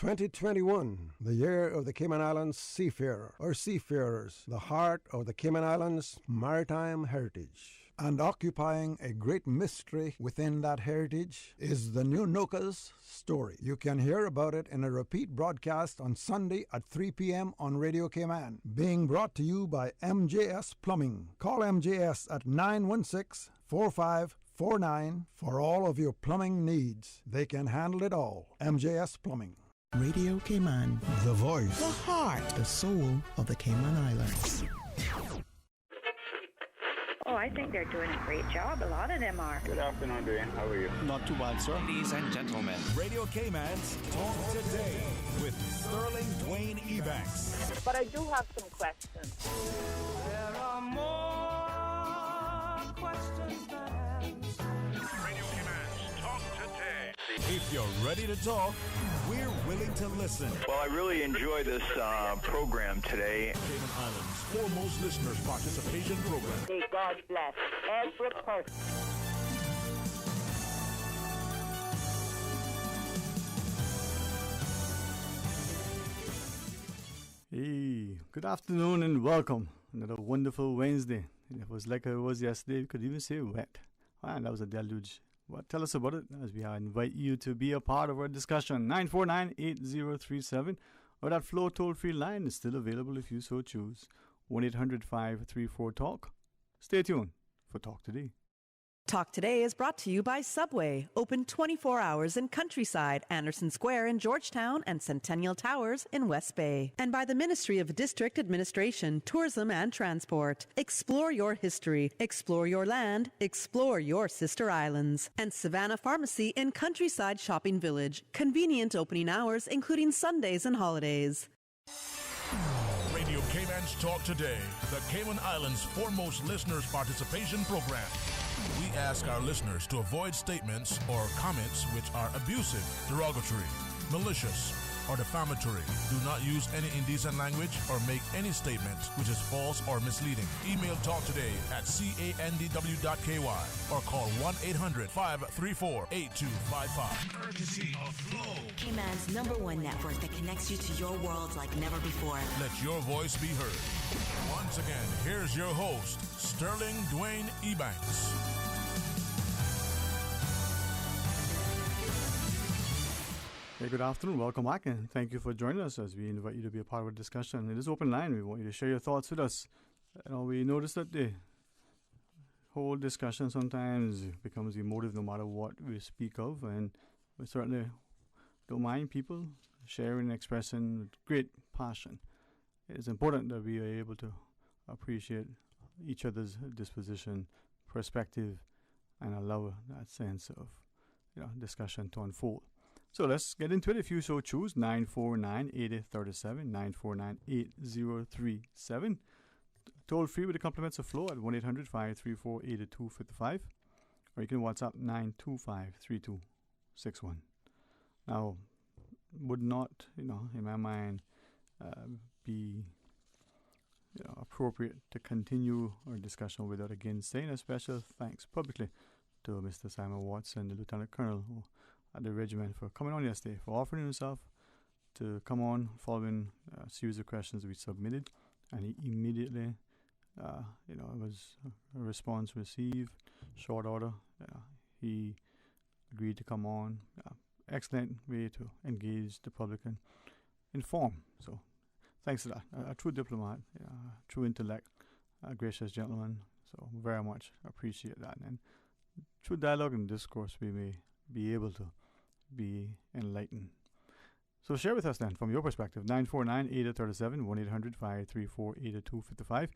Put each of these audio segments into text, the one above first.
2021, the year of the Cayman Islands seafarer or seafarers, the heart of the Cayman Islands maritime heritage. And occupying a great mystery within that heritage is the New Noka's story. You can hear about it in a repeat broadcast on Sunday at 3 p.m. on Radio Cayman. Being brought to you by MJS Plumbing. Call MJS at 916-4549 for all of your plumbing needs. They can handle it all. MJS Plumbing. Radio Cayman. The voice. The heart. The soul of the Cayman Islands. Oh, I think they're doing a great job. A lot of them are. Good afternoon, Dwayne. How are you? Not too bad, sir. Ladies and gentlemen, Radio Cayman's Talk Today with Sterling Dwayne Ebanks. But I do have some questions. There are more questions than answers. Radio Cayman's Talk Today. If you're ready to talk, we're willing to listen. Well, I really enjoy this program today. Cayman Islands' foremost listeners participation program. May God bless every person. Hey, good afternoon and welcome. Another wonderful Wednesday. And it was like it was yesterday. We could even say wet. And that was a deluge. Well, tell us about it as we invite you to be a part of our discussion. 949-8037 or that flow toll-free line is still available if you so choose. 1-800-534-TALK. Stay tuned for Talk Today. Talk Today is brought to you by Subway, open 24 hours in Countryside, Anderson Square in Georgetown, and Centennial Towers in West Bay. And by the Ministry of District Administration, Tourism and Transport. Explore your history, explore your land, explore your sister islands. And Savannah Pharmacy in Countryside Shopping Village. Convenient opening hours, including Sundays and holidays. Radio Cayman's Talk Today, the Cayman Islands' foremost listeners participation program. We ask our listeners to avoid statements or comments which are abusive, derogatory, malicious, or defamatory. Do not use any indecent language or make any statement which is false or misleading. Email talktoday@candw.ky or call 1-800-534-8255. Courtesy of Flow, Cayman's #1 network that connects you to your world like never before. Let your voice be heard. Once again, here's your host, Sterling Dwayne Ebanks. Hey, good afternoon. Welcome back, and thank you for joining us as we invite you to be a part of our discussion. It is open line. We want you to share your thoughts with us. We notice that the whole discussion sometimes becomes emotive no matter what we speak of, and we certainly don't mind people sharing and expressing with great passion. It is important that we are able to appreciate each other's disposition, perspective, and allow that sense of discussion to unfold. So let's get into it if you so choose. 949-8037, 949-8037. Toll free with the compliments of Flow at 1-800-534-8255. Or you can WhatsApp 925-3261. Now, would not, in my mind, be appropriate to continue our discussion without again saying a special thanks publicly to Mr. Simon Watson, the Lieutenant Colonel at the regiment, for coming on yesterday, for offering himself to come on following a series of questions we submitted, and he immediately, it was a response received, short order. He agreed to come on. Excellent way to engage the public and inform. So thanks to that. A true diplomat, true intellect, a gracious gentleman. So very much appreciate that. And through dialogue and discourse, we may be able to be enlightened. So share with us then, from your perspective, 949-8037, 1-800-534-8255.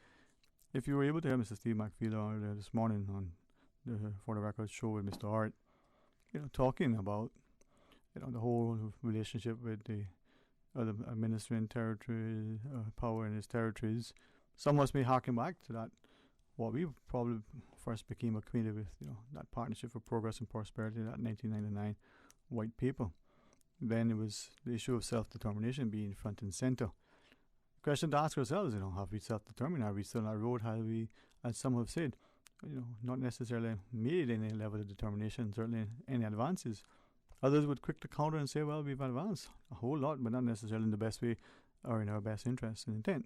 If you were able to hear Mr. Steve McFeely earlier this morning on the For the Record show with Mr. Hart, talking about the whole relationship with the other administering territory power in his territories, some of us may harken back to that, what we probably first became acquainted with, that Partnership for Progress and Prosperity, that 1999 white paper. Then it was the issue of self-determination being front and center. The question to ask ourselves, have we self-determined? Are we still on our road? Have we, as some have said, not necessarily made any level of determination, certainly any advances. Others would quick to counter and say, well, we've advanced a whole lot, but not necessarily in the best way or in our best interest and intent.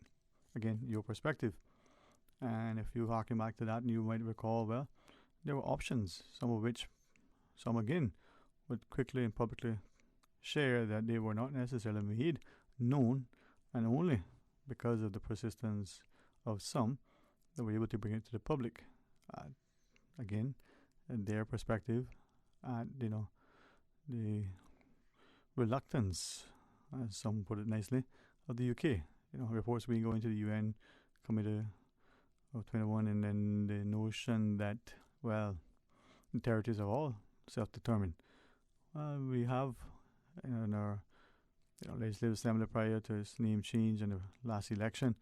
Again, your perspective. And if you harken back to that, you might recall, well, there were options, some again would quickly and publicly share that they were not necessarily made known, and only because of the persistence of some they were able to bring it to the public. Again, their perspective, the reluctance, as some put it nicely, of the UK. Reports being going to the UN Committee of 21, and then the notion that, well, the territories are all self-determined. We have in our Legislative Assembly prior to its name change in the last election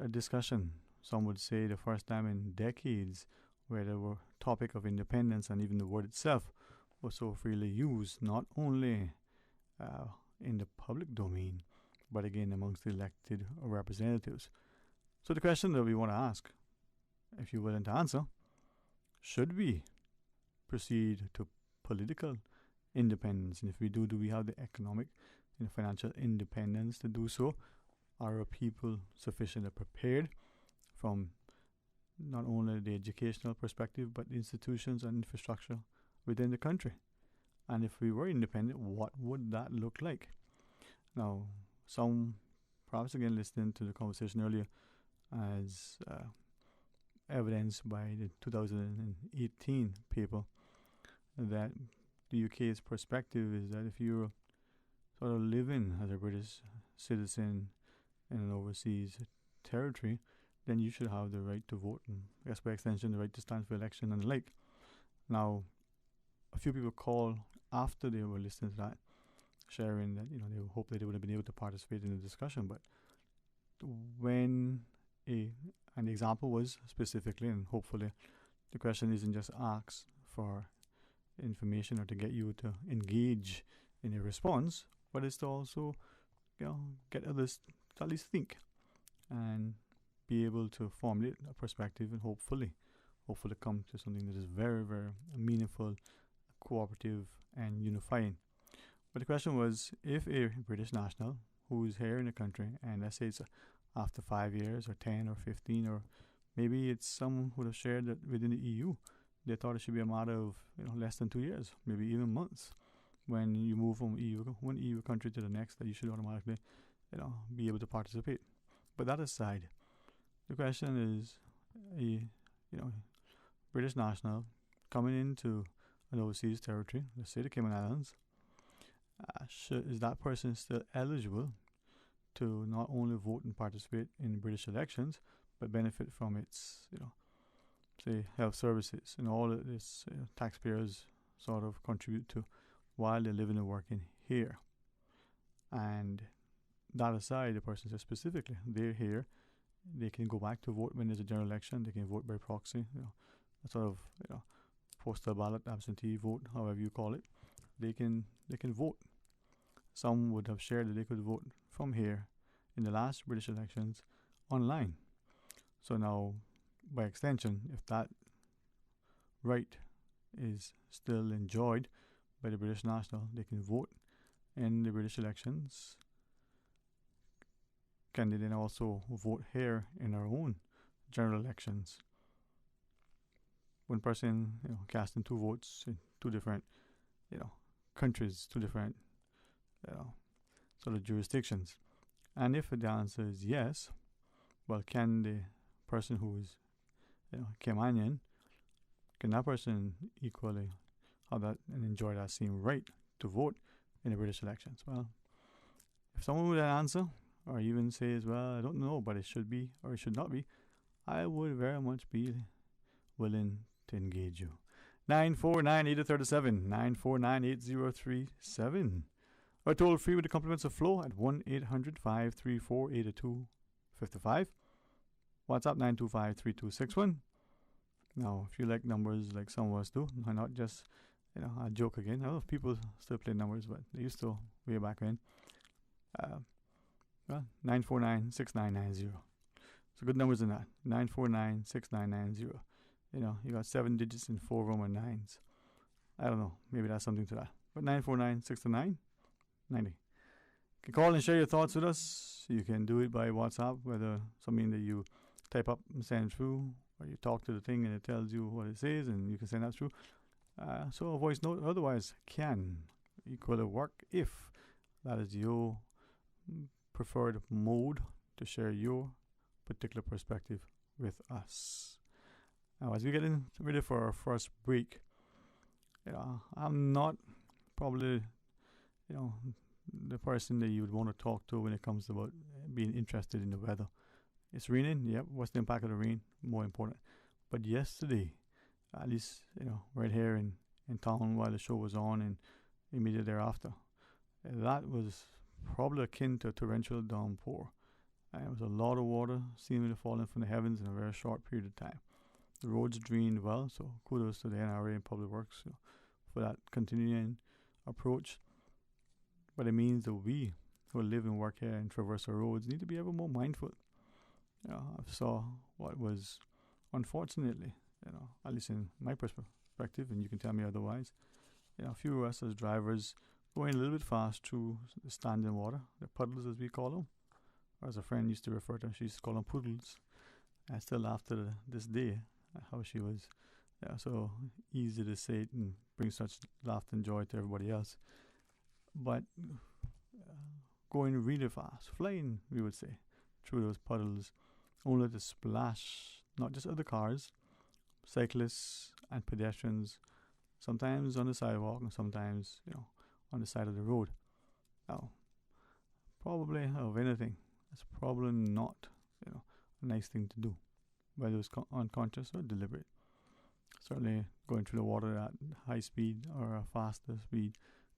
a discussion, some would say the first time in decades, where the topic of independence and even the word itself was so freely used, not only in the public domain, but again amongst the elected representatives. So the question that we want to ask, if you're willing to answer, should we proceed to political independence? And if we do we have the economic and financial independence to do so? Are our people sufficiently prepared from not only the educational perspective, but the institutions and infrastructure within the country? And if we were independent, what would that look like? Now, some, perhaps again listening to the conversation earlier, as evidenced by the 2018 paper, that the UK's perspective is that if you're sort of living as a British citizen in an overseas territory, then you should have the right to vote, and I guess by extension the right to stand for election and the like. Now, a few people called after they were listening to that, sharing that they hope that they would have been able to participate in the discussion, but when an example was specifically, and hopefully the question isn't just asked for information or to get you to engage in a response, but it's to also get others to at least think and be able to formulate a perspective and hopefully come to something that is very, very meaningful, cooperative and unifying. But the question was, if a British national who is here in the country, and let's say it's after 5 years or 10 or 15, or maybe it's someone who would have shared that within the EU, they thought it should be a matter of less than 2 years, maybe even months. When you move from one EU country to the next, that you should automatically be able to participate. But that aside, the question is, a British national coming into an overseas territory, let's say the Cayman Islands, is that person still eligible to not only vote and participate in British elections, but benefit from its, say, health services and all of this taxpayers sort of contribute to while they're living and working here? And that aside, the person says specifically, they're here, they can go back to vote when there's a general election, they can vote by proxy, a sort of postal ballot, absentee vote, however you call it. They can vote. Some would have shared that they could vote from here in the last British elections online. So now, by extension, if that right is still enjoyed by the British national, they can vote in the British elections. Can they then also vote here in our own general elections? One person, casting 2 votes in 2 different, countries, 2 different, sort of jurisdictions. And if the answer is yes, well, can the person who is, Caymanian, can that person equally have that and enjoy that same right to vote in the British elections? Well, if someone would answer, or even says, well, I don't know, but it should be or it should not be, I would very much be willing to engage you. 949-8037, 949-8037. Or toll free with the compliments of Flow at 1-800-534-8255. WhatsApp 925-3261. Now, if you like numbers like some of us do, not just, I joke again. I don't know if people still play numbers, but they used to way back when. 949-6990. So good numbers in that. 949-6990. You got 7 digits and 4 Roman 9s. I don't know. Maybe that's something to that. But 949-629-90. You can call and share your thoughts with us. You can do it by WhatsApp, whether something that you type up and send through, or you talk to the thing and it tells you what it says and you can send that through. So a voice note otherwise can equal work if that is your preferred mode to share your particular perspective with us. Now, as we get ready for our first break, I'm not probably, the person that you would want to talk to when it comes to about being interested in the weather. It's raining, yep. What's the impact of the rain? More important. But yesterday, at least, right here in town while the show was on and immediately thereafter, that was probably akin to a torrential downpour. It was a lot of water seemingly falling from the heavens in a very short period of time. The roads drained well, so kudos to the NRA and Public Works for that continuing approach. But it means that we who live and work here and traverse our roads need to be ever more mindful. I saw what was, unfortunately, at least in my perspective, and you can tell me otherwise, a few of us as drivers going a little bit fast through the standing water, the puddles as we call them, or as a friend used to refer to them, she used to call them poodles. I still laugh to this day how she was so easy to say it and bring such laughter and joy to everybody else. But going really fast, flying, we would say, through those puddles, only to splash not just other cars, cyclists and pedestrians, sometimes on the sidewalk and sometimes, on the side of the road. Now, probably of anything, it's probably not, a nice thing to do, whether it's unconscious or deliberate. Certainly, going through the water at high speed or a faster speed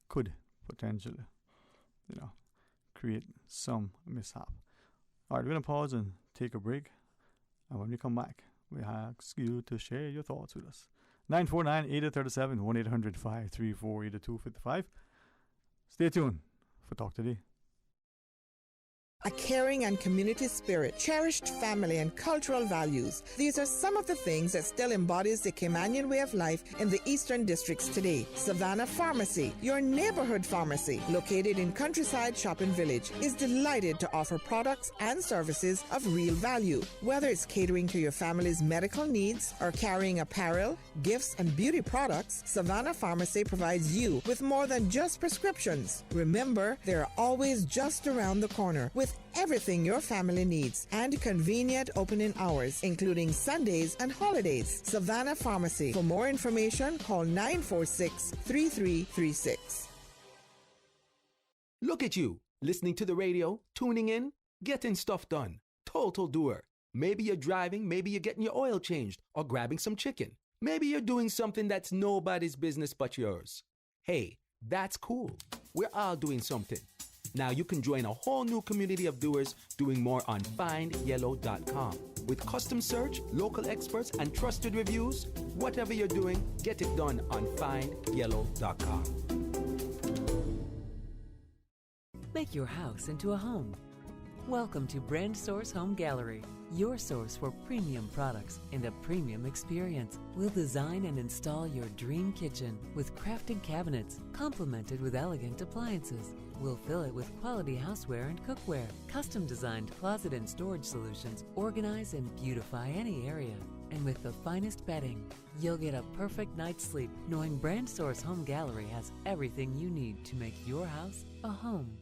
could potentially, create some mishap. All right, we're going to pause and take a break. And when we come back, we ask you to share your thoughts with us. 949-8037, 1-800-534-8255. Stay tuned for Talk Today. A caring and community spirit, cherished family and cultural values. These are some of the things that still embodies the Caymanian way of life in the Eastern Districts today. Savannah Pharmacy, your neighborhood pharmacy, located in Countryside Shopping Village, is delighted to offer products and services of real value. Whether it's catering to your family's medical needs or carrying apparel, gifts, and beauty products, Savannah Pharmacy provides you with more than just prescriptions. Remember, they're always just around the corner with everything your family needs and convenient opening hours, including Sundays and holidays. Savannah Pharmacy. For more information, call 946-3336. Look at you, listening to the radio, tuning in, getting stuff done. Total doer. Maybe you're driving, maybe you're getting your oil changed or grabbing some chicken. Maybe you're doing something that's nobody's business but yours. Hey, that's cool. We're all doing something. Now you can join a whole new community of doers doing more on findyellow.com. With custom search, local experts, and trusted reviews, whatever you're doing, get it done on findyellow.com. Make your house into a home. Welcome to Brand Source Home Gallery, your source for premium products and a premium experience. We'll design and install your dream kitchen with crafted cabinets, complemented with elegant appliances. We'll fill it with quality houseware and cookware. Custom-designed closet and storage solutions organize and beautify any area. And with the finest bedding, you'll get a perfect night's sleep knowing Brand Source Home Gallery has everything you need to make your house a home.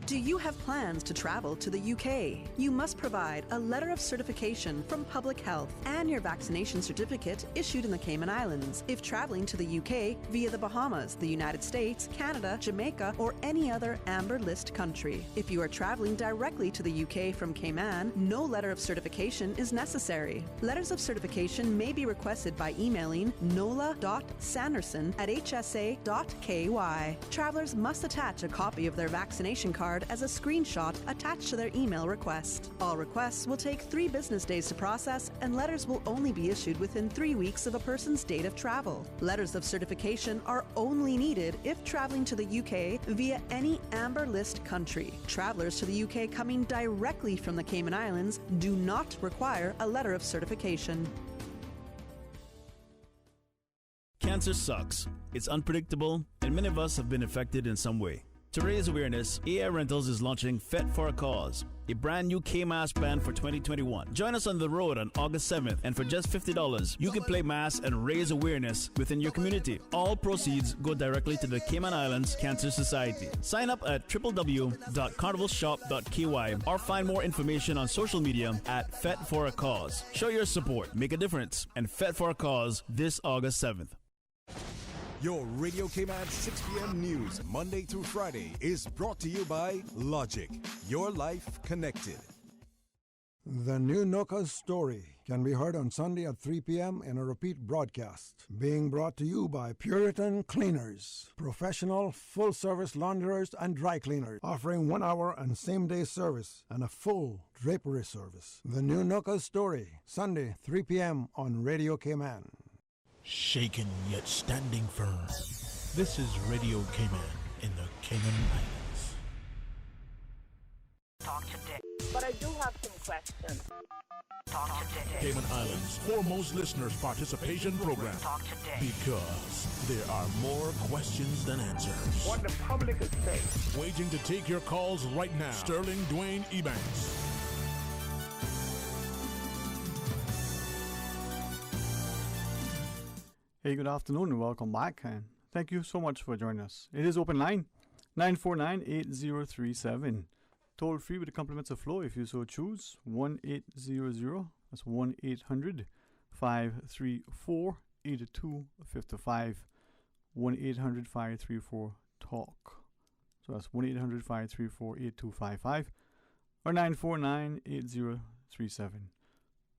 Do you have plans to travel to the UK? You must provide a letter of certification from Public Health and your vaccination certificate issued in the Cayman Islands if traveling to the UK via the Bahamas, the United States, Canada, Jamaica, or any other Amber List country. If you are traveling directly to the UK from Cayman, no letter of certification is necessary. Letters of certification may be requested by emailing nola.sanderson@hsa.ky. Travelers must attach a copy of their vaccination card as a screenshot attached to their email request. All requests will take 3 business days to process, and letters will only be issued within 3 weeks of a person's date of travel. Letters of certification are only needed if traveling to the UK via any Amber List country. Travelers to the UK coming directly from the Cayman Islands do not require a letter of certification. Cancer sucks. It's unpredictable, and many of us have been affected in some way. To raise awareness, AI Rentals is launching Fet for a Cause, a brand new K-Mass plan for 2021. Join us on the road on August 7th, and for just $50, you can play Mass and raise awareness within your community. All proceeds go directly to the Cayman Islands Cancer Society. Sign up at www.carnivalshop.ky or find more information on social media at Fet for a Cause. Show your support, make a difference, and Fet for a Cause this August 7th. Your Radio Cayman 6 p.m. news, Monday through Friday, is brought to you by Logic. Your life connected. The new Noka's story can be heard on Sunday at 3 p.m. in a repeat broadcast. Being brought to you by Puritan Cleaners, professional full-service launderers and dry cleaners, offering 1 hour and same-day service and a full drapery service. The new Noka's story, Sunday, 3 p.m. on Radio Cayman. Shaken yet standing firm. This is Radio Cayman in the Cayman Islands. Talk today. But I do have some questions. Talk today. Cayman Islands' foremost listeners participation program. Talk today. Because there are more questions than answers. What the public is saying. Waging to take your calls right now. Sterling Dwayne Ebanks. Hey, good afternoon and welcome back, and thank you so much for joining us. It is open line 949-8037. Toll free with the compliments of flow if you so choose. 1-800, that's 1-800-534-8255. 1-800-534-TALK. So that's 1-800-534-8255 or 949-8037.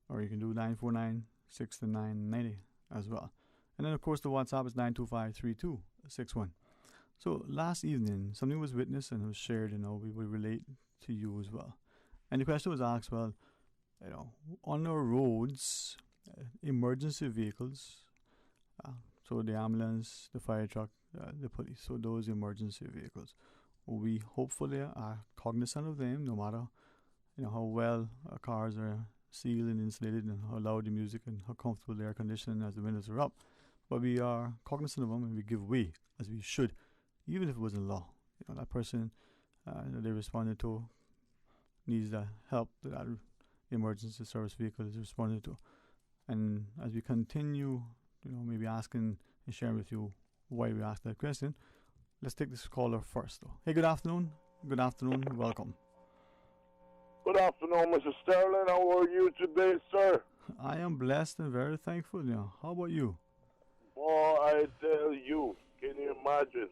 Or you can do 949-6990 as well. And then, of course, the WhatsApp is 925-3261. So last evening, something was witnessed and was shared, we will relate to you as well. And the question was asked, well, on our roads, emergency vehicles, so the ambulance, the fire truck, the police, so those emergency vehicles, we hopefully are cognizant of them, no matter, how well our cars are sealed and insulated and how loud the music and how comfortable the air conditioning as the windows are up. But we are cognizant of them and we give way as we should, even if it wasn't law. That person they responded to needs the help that emergency service vehicle is responded to. And as we continue, maybe asking and sharing with you why we asked that question, let's take this caller first, though. Hey, good afternoon. Good afternoon. Welcome. Good afternoon, Mr. Sterling. How are you today, sir? I am blessed and very thankful. How about you? Oh, I tell you, can you imagine?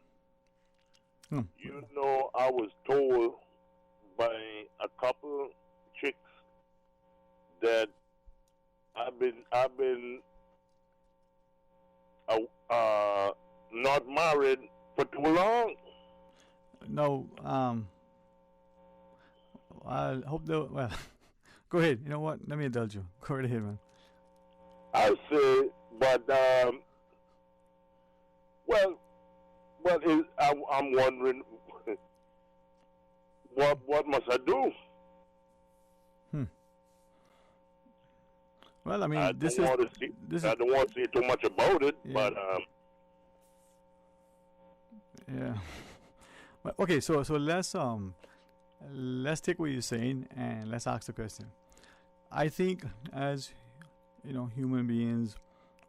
I was told by a couple chicks that I've been not married for too long. No, I hope well, go ahead. You know what? Let me indulge you. Go right ahead, man. I say, but I'm wondering what must I do? Well, I mean, I don't want to say too much about it, yeah. But yeah. Well, okay, so let's take what you're saying and let's ask the question. I think as human beings,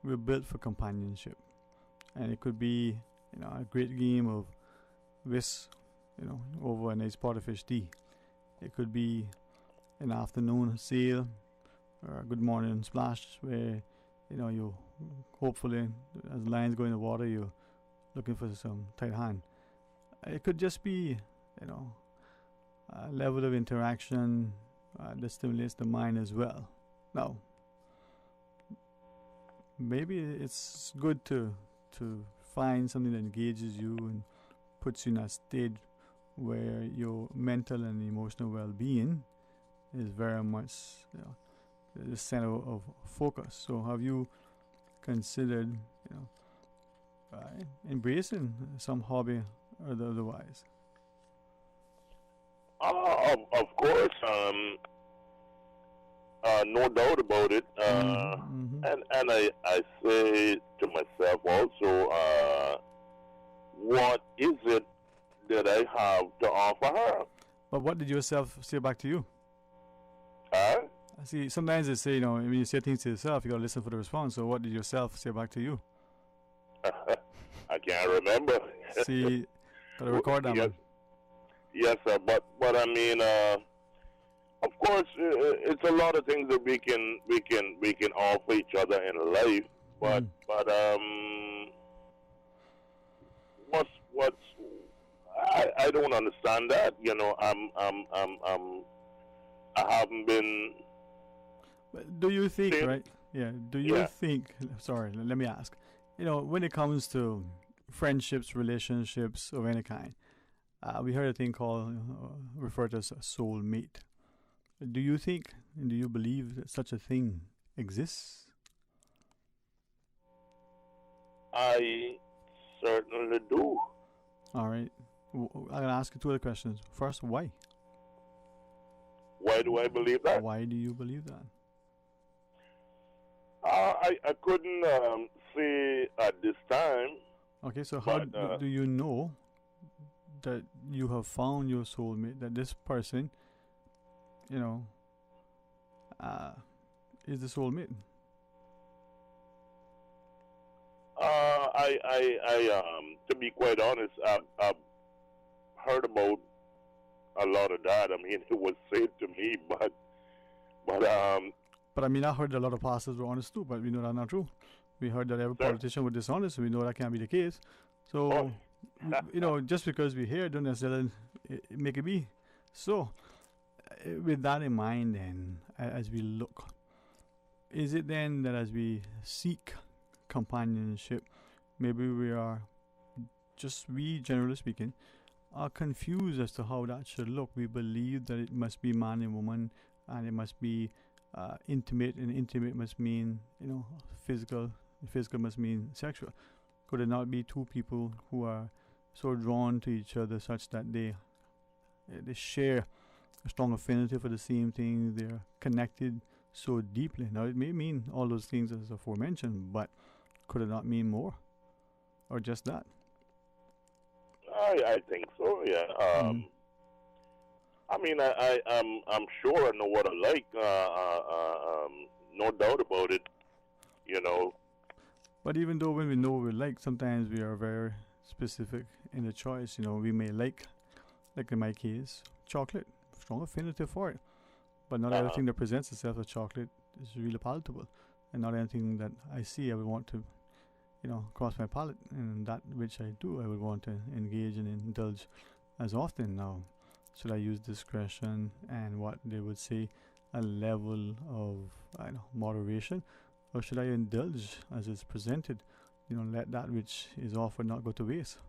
we're built for companionship, and it could be a great game of whist, over a nice pot of fish tea. It could be an afternoon sail or a good morning splash where you hopefully, as lines go in the water, you're looking for some tight hand. It could just be a level of interaction that stimulates the mind as well. Now, maybe it's good to find something that engages you and puts you in a state where your mental and emotional well-being is very much the center of focus. So have you considered embracing some hobby or otherwise? Of course, no doubt about it. And I say to myself also, what is it that I have to offer her? But what did yourself say back to you? Huh? See, sometimes they say, when you say things to yourself, you got to listen for the response. So what did yourself say back to you? I can't remember. See, got to record that one. Yes, sir. But I mean, of course, it's a lot of things that we can offer each other in life. But what's I don't understand that. I haven't been. But do you think, right? Yeah. Do you think? Sorry, let me ask. When it comes to friendships, relationships of any kind, we heard a thing called referred to as a soulmate. Do you think and do you believe that such a thing exists? I certainly do. All right. I'm going to ask you two other questions. First, why? Why do I believe that? Why do you believe that? I couldn't say at this time. Okay, so how do you know that you have found your soulmate, that this person, is the soulmate? To be quite honest, I've heard about a lot of that. I mean, it was said to me, but I mean, I heard a lot of pastors were honest too, but we know that's not true. We heard that every politician was dishonest, so we know that can't be the case. So, just because we hear, don't necessarily make it be. So, with that in mind, then, as we look, is it then that as we seek companionship, maybe we are, generally speaking, are confused as to how that should look? We believe that it must be man and woman, and it must be intimate, and intimate must mean, physical, and physical must mean sexual. Could it not be two people who are so drawn to each other such that they share a strong affinity for the same thing, they're connected so deeply? Now, it may mean all those things as aforementioned, but could it not mean more? Or just that? I think so, yeah. I mean, I'm sure I know what I like. No doubt about it. But even though when we know what we like, sometimes we are very specific in the choice. We may like in my case, chocolate, strong affinity for it. But not everything that presents itself as chocolate is really palatable, and not anything that I see I would want to, cross my palate. And that which I do, I would want to engage and indulge as often. Now, should I use discretion and what they would say a level of moderation, or should I indulge as it's presented? Let that which is offered not go to waste.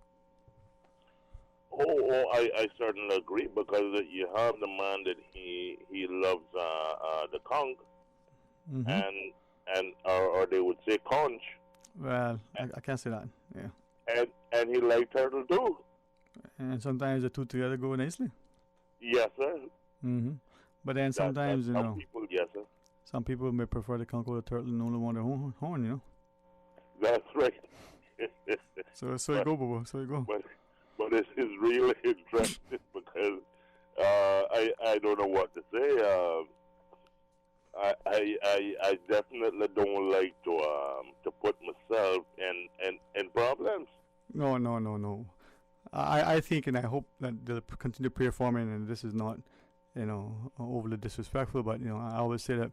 I certainly agree, because you have the man that he loves the conch, and or they would say conch. Well, I can't say that. Yeah. And he likes turtle too. And sometimes the two together go nicely. Yes, sir. But then sometimes, some people, yes, sir. Some people may prefer the conch or the turtle and only want their horn, That's right. So you go, Bobo. So you go. But this is really interesting, because I don't know what to say. I definitely don't like to put myself in problems. No. I think and I hope that they'll continue to pray for me, and this is not, overly disrespectful, but I always say that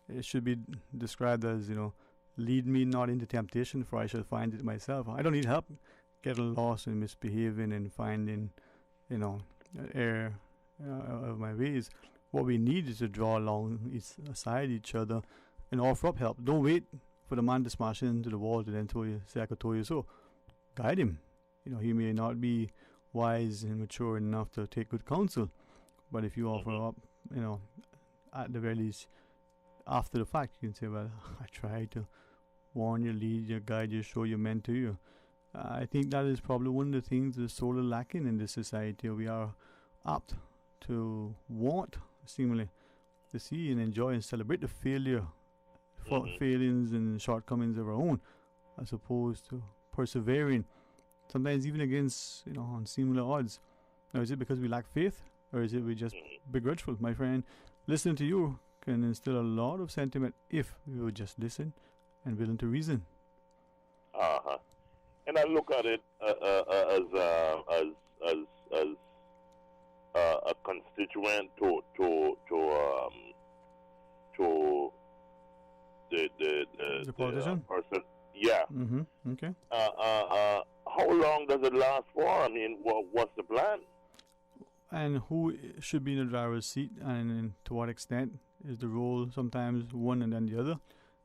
it should be described as, lead me not into temptation, for I shall find it myself. I don't need help getting lost and misbehaving and finding, error of my ways. What we need is to draw aside each other and offer up help. Don't wait for the man to smash into the wall to then say, I could tell you so. Guide him. He may not be wise and mature enough to take good counsel, but if you offer up, at the very least, after the fact, you can say, well, I tried to warn you, lead you, guide you, show you, mentor you. I think that is probably one of the things that's sorely lacking in this society. We are apt to want, seemingly, to see and enjoy and celebrate the failings and shortcomings of our own, as opposed to persevering, sometimes even against unseemly odds. Now, is it because we lack faith, or is it we just begrudgeful? My friend, listening to you can instill a lot of sentiment if we would just listen and willing to reason. And I look at it as a constituent to the politician person. Yeah. Okay. How long does it last for? I mean, what's the plan? And who should be in the driver's seat, and to what extent is the role sometimes one and then the other?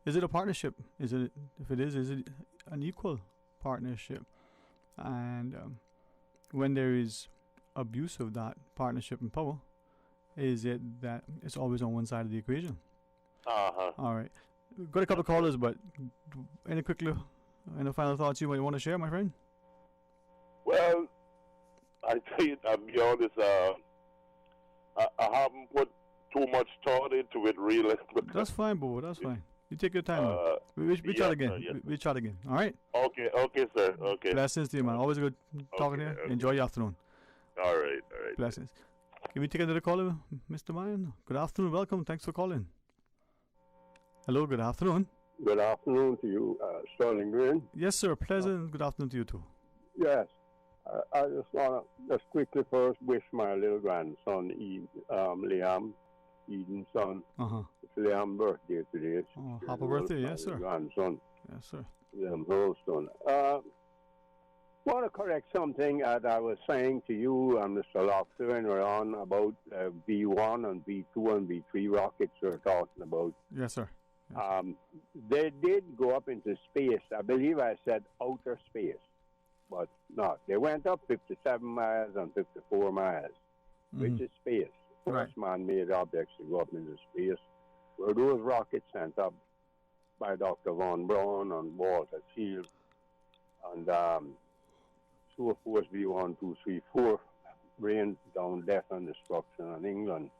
Is it a partnership? Is it an equal partnership? And when there is abuse of that partnership and power, is it that it's always on one side of the equation? All right. We've got a couple of callers, but any final thoughts you might want to share, my friend? Well, I tell you, I'll be honest, I haven't put too much thought into it, really. That's fine, Bobo. That's fine. You take your time. We chat again. We chat again. All right? Okay, sir. Okay. Blessings to you, man. Always good talking to you. Okay. Enjoy your afternoon. All right. Blessings. Can we take another caller, Mr. Mayan? Good afternoon. Welcome. Thanks for calling. Hello. Good afternoon. Good afternoon to you, Sterling Green. Yes, sir. Pleasant. Good afternoon to you, too. Yes. I just want to quickly first wish my little grandson, Liam, Eden's son. It's Liam's birthday today. Happy birthday, yes, sir. Grandson. Yes, sir. Liam Holston. Want to correct something that I was saying to you and Mr. Lofter when we're on about V1 and V2 and V3 rockets we're talking about. Yes, sir. Yes. They did go up into space. I believe I said outer space. But no, they went up 57 miles and 54 miles, which is space. First man-made objects to go up into space. Were those rockets sent up by Dr. Von Braun and Walter Field and Two Force V1, 2, 3, 4 rained down death and destruction in England.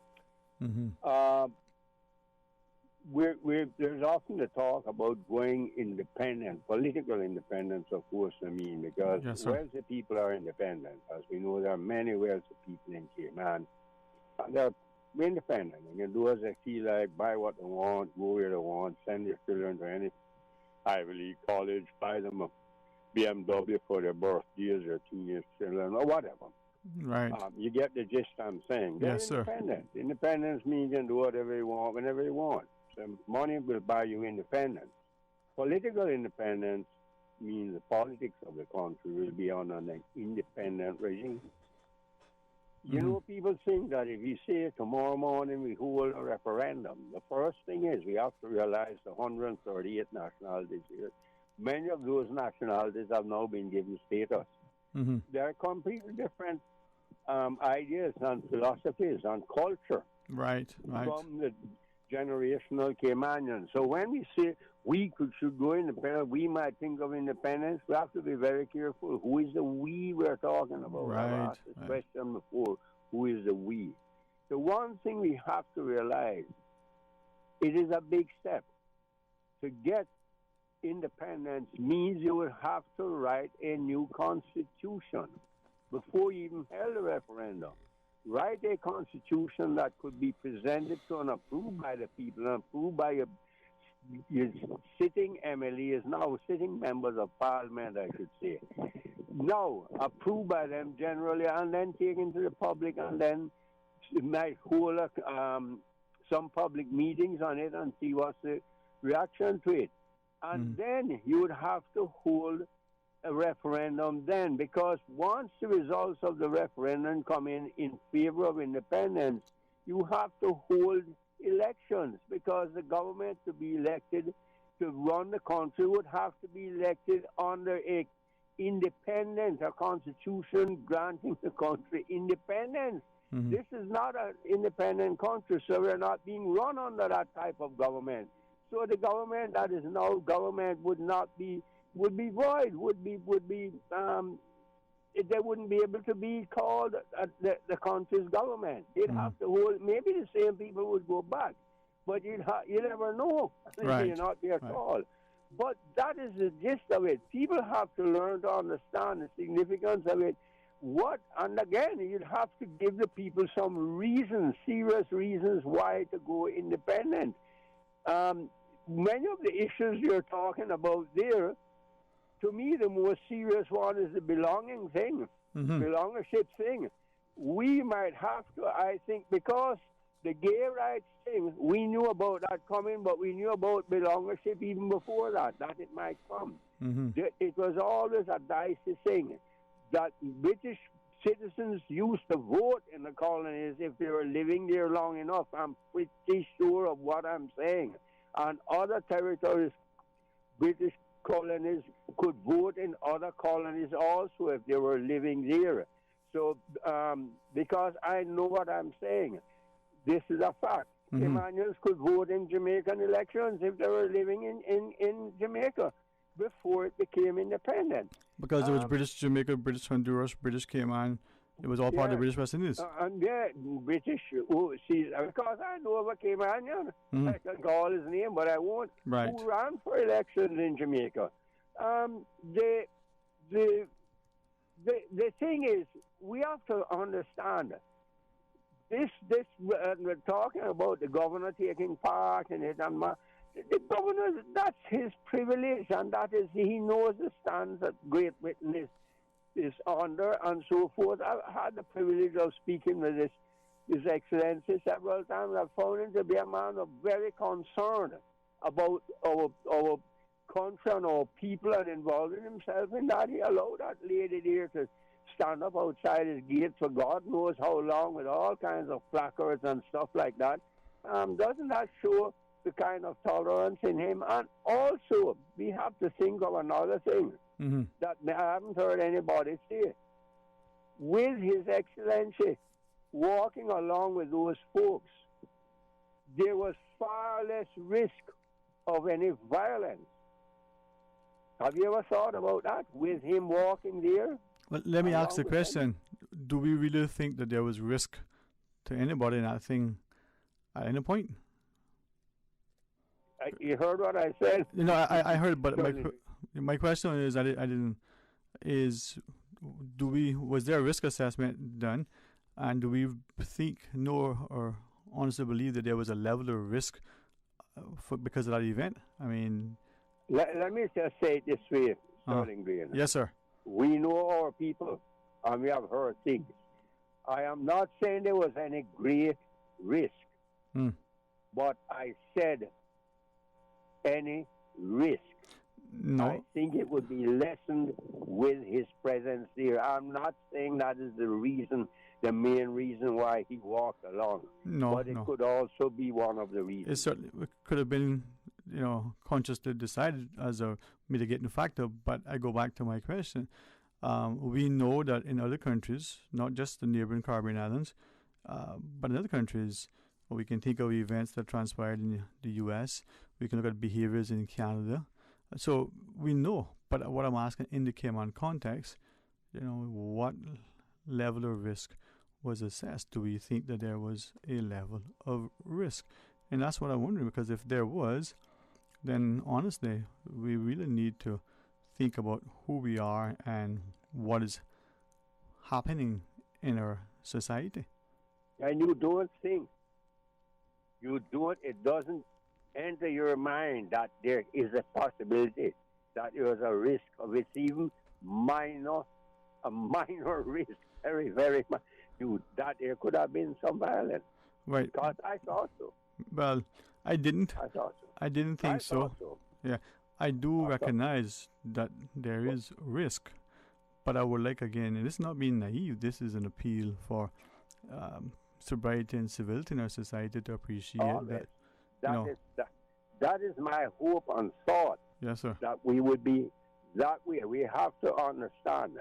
There's often the talk about going independent, political independence, of course, because wealthy people are independent. As we know, there are many wealthy people in Cayman, and they're independent. They can do as they feel like, buy what they want, go where they want, send their children to any Ivy League college, buy them a BMW for their birthdays, their teenage children, or whatever. Right. You get the gist I'm saying. They're independent. Independence means you can do whatever you want, whenever you want. So money will buy you independence. Political independence means the politics of the country will be on an independent regime. You know, people think that if you say tomorrow morning we hold a referendum, the first thing is we have to realize the 138 nationalities here. Many of those nationalities have now been given status. There are completely different ideas and philosophies and culture from the generational Caymanians. So when we say we should go independent, we might think of independence. We have to be very careful. Who is the we we're talking about? I've asked this question before. Who is the we? The one thing we have to realize, it is a big step. To get independence means you will have to write a new constitution before you even held a referendum. Write a constitution that could be presented to and approved by the people and approved by your sitting MLAs, now sitting members of parliament, I should say. Now, approved by them generally and then taken to the public, and then might hold some public meetings on it and see what's the reaction to it. And then you would have to hold a referendum then, because once the results of the referendum come in favor of independence, you have to hold elections, because the government to be elected to run the country would have to be elected under a independence, a constitution granting the country independence. This is not an independent country, so we're not being run under that type of government. So the government that is now government would be void, would be they wouldn't be able to be called the country's government. They'd have to hold. Maybe the same people would go back, but you never know. Right. You're not there at all. But that is the gist of it. People have to learn to understand the significance of it. And again, you'd have to give the people some reasons, serious reasons why to go independent. Many of the issues you're talking about there, to me, the most serious one is the belonging thing, belongership thing. We might have to, I think, because the gay rights thing, we knew about that coming, but we knew about belongership even before that it might come. It was always a dicey thing that British citizens used to vote in the colonies if they were living there long enough. I'm pretty sure of what I'm saying. And other territories, British colonies could vote in other colonies also if they were living there. So, because I know what I'm saying, this is a fact. Caymanians could vote in Jamaican elections if they were living in Jamaica before it became independent. Because there was British Jamaica, British Honduras, British Cayman. It was all part of the British West Indies. British. Because I know of a Caymanian. I can call his name, but I won't. Right. Who ran for elections in Jamaica. The thing is, we have to understand this. We're talking about the governor taking part in it, and the governor, that's his privilege, and that is, he knows the stands that Great Britain is under, and so forth. I've had the privilege of speaking with His Excellency several times. I've found him to be a man of very concern about our country and our people, and involving himself in that. He allowed that lady there to stand up outside his gate for God knows how long with all kinds of placards and stuff like that. Doesn't that show the kind of tolerance in him? And also, we have to think of another thing that I haven't heard anybody say. With His Excellency walking along with those folks, there was far less risk of any violence. Have you ever thought about that, with him walking there? Well, let me ask the question. Do we really think that there was risk to anybody in that thing at any point? You heard what I said? You know, I heard, but my question is, was there a risk assessment done, and do we know or honestly believe that there was a level of risk because of that event? I mean, let me just say it this way, Sterling Green. Yes, sir. We know our people, and we have heard things. I am not saying there was any great risk, but I said any risk. No. I think it would be lessened with his presence there. I'm not saying that is the main reason why he walked along. No, but it could also be one of the reasons. It certainly could have been, consciously decided as a mitigating factor. But I go back to my question. We know that in other countries, not just the neighboring Caribbean islands, but in other countries, we can think of events that transpired in the U.S. We can look at behaviors in Canada. So we know, but what I'm asking in the Cayman context, what level of risk was assessed? Do we think that there was a level of risk? And that's what I'm wondering, because if there was, then honestly, we really need to think about who we are and what is happening in our society. And you don't think, it doesn't enter your mind that there is a possibility that there was a risk of it, even a minor risk, very, very much, that there could have been some violence. Right. Because I thought so. Well, I didn't. I thought so. I didn't think so. So. Yeah, I do recognize that there is risk, but I would like, again, and this is not being naive, this is an appeal for sobriety and civility in our society to appreciate that. That is my hope and thought. Yes, sir. That we would be that way. We have to understand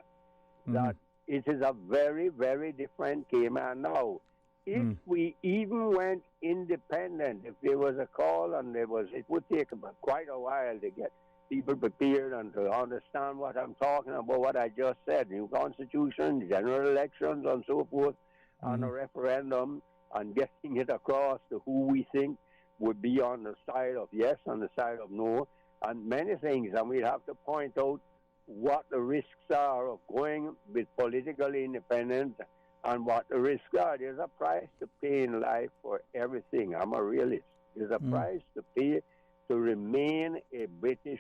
that it is a very, very different Cayman now. If we even went independent, if there was a call and it would take quite a while to get people prepared and to understand what I'm talking about, what I just said, new constitution, general elections, and so forth, and a referendum, and getting it across to who we think would be on the side of yes and the side of no, and many things. And we'd have to point out what the risks are of going with political independence and what the risks are. There's a price to pay in life for everything. I'm a realist. There's a price to pay to remain a British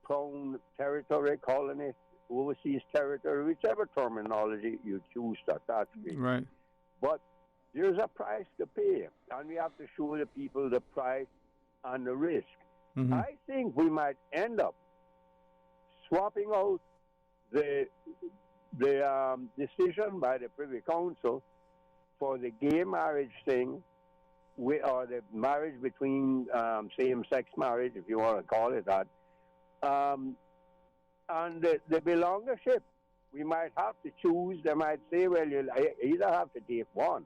crown territory, colony, overseas territory, whichever terminology you choose to attach to it. Right. But there's a price to pay, and we have to show the people the price and the risk. I think we might end up swapping out the decision by the Privy Council for the gay marriage thing, or the marriage between same-sex marriage, if you want to call it that, and the belongership. We might have to choose. They might say, well, you either have to take one.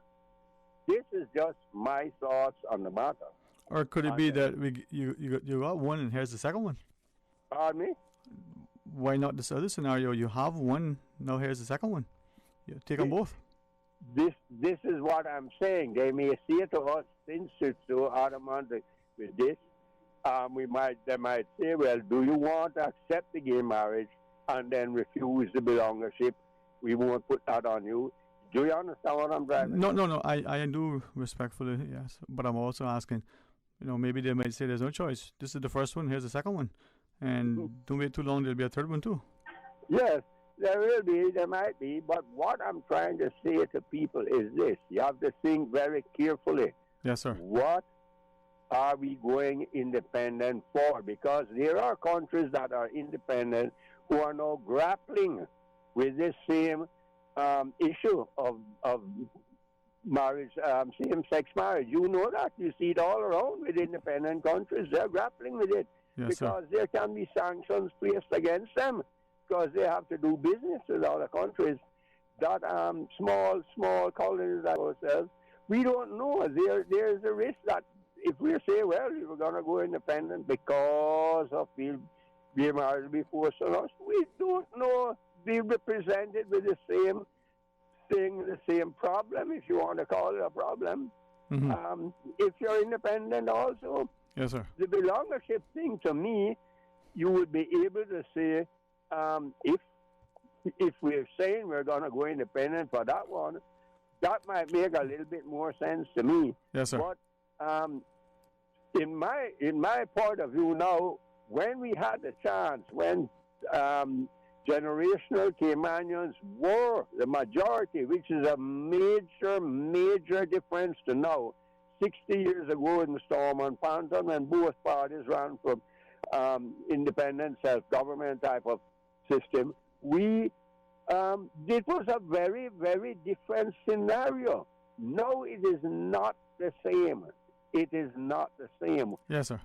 This is just my thoughts on the matter. Or could it be that you got one and here's the second one? Pardon me? Why not this other scenario? You have one, now here's the second one. You take them both. This is what I'm saying. They may say to us, since it's so adamant with this, they might say, well, do you want to accept the gay marriage and then refuse the belongership? We won't put that on you. Do you understand what I'm driving? No. I do respectfully, yes. But I'm also asking, maybe they might say there's no choice. This is the first one, here's the second one. And don't wait too long, there'll be a third one too. Yes, there will be, there might be. But what I'm trying to say to people is this. You have to think very carefully. Yes, sir. What are we going independent for? Because there are countries that are independent who are now grappling with this same issue of marriage, same-sex marriage. You know that. You see it all around with independent countries. They're grappling with it because there can be sanctions placed against them because they have to do business with other countries that small colonies like ourselves. We don't know. There's a risk that if we say, well, we're going to go independent because of gay marriage will be forced on us, we don't know. We'll be presented with the same thing, the same problem, if you want to call it a problem. If you're independent also. Yes, sir. The belongership thing, to me, you would be able to say, if we're saying we're going to go independent for that one, that might make a little bit more sense to me. Yes, sir. But in my point of view now, when we had the chance, when generational Caymanians were the majority, which is a major difference to now. 60 years ago in the Storm and Panton, when both parties ran for independent self-government type of system, it was a very, very different scenario. No, it is not the same. It is not the same. Yes, sir.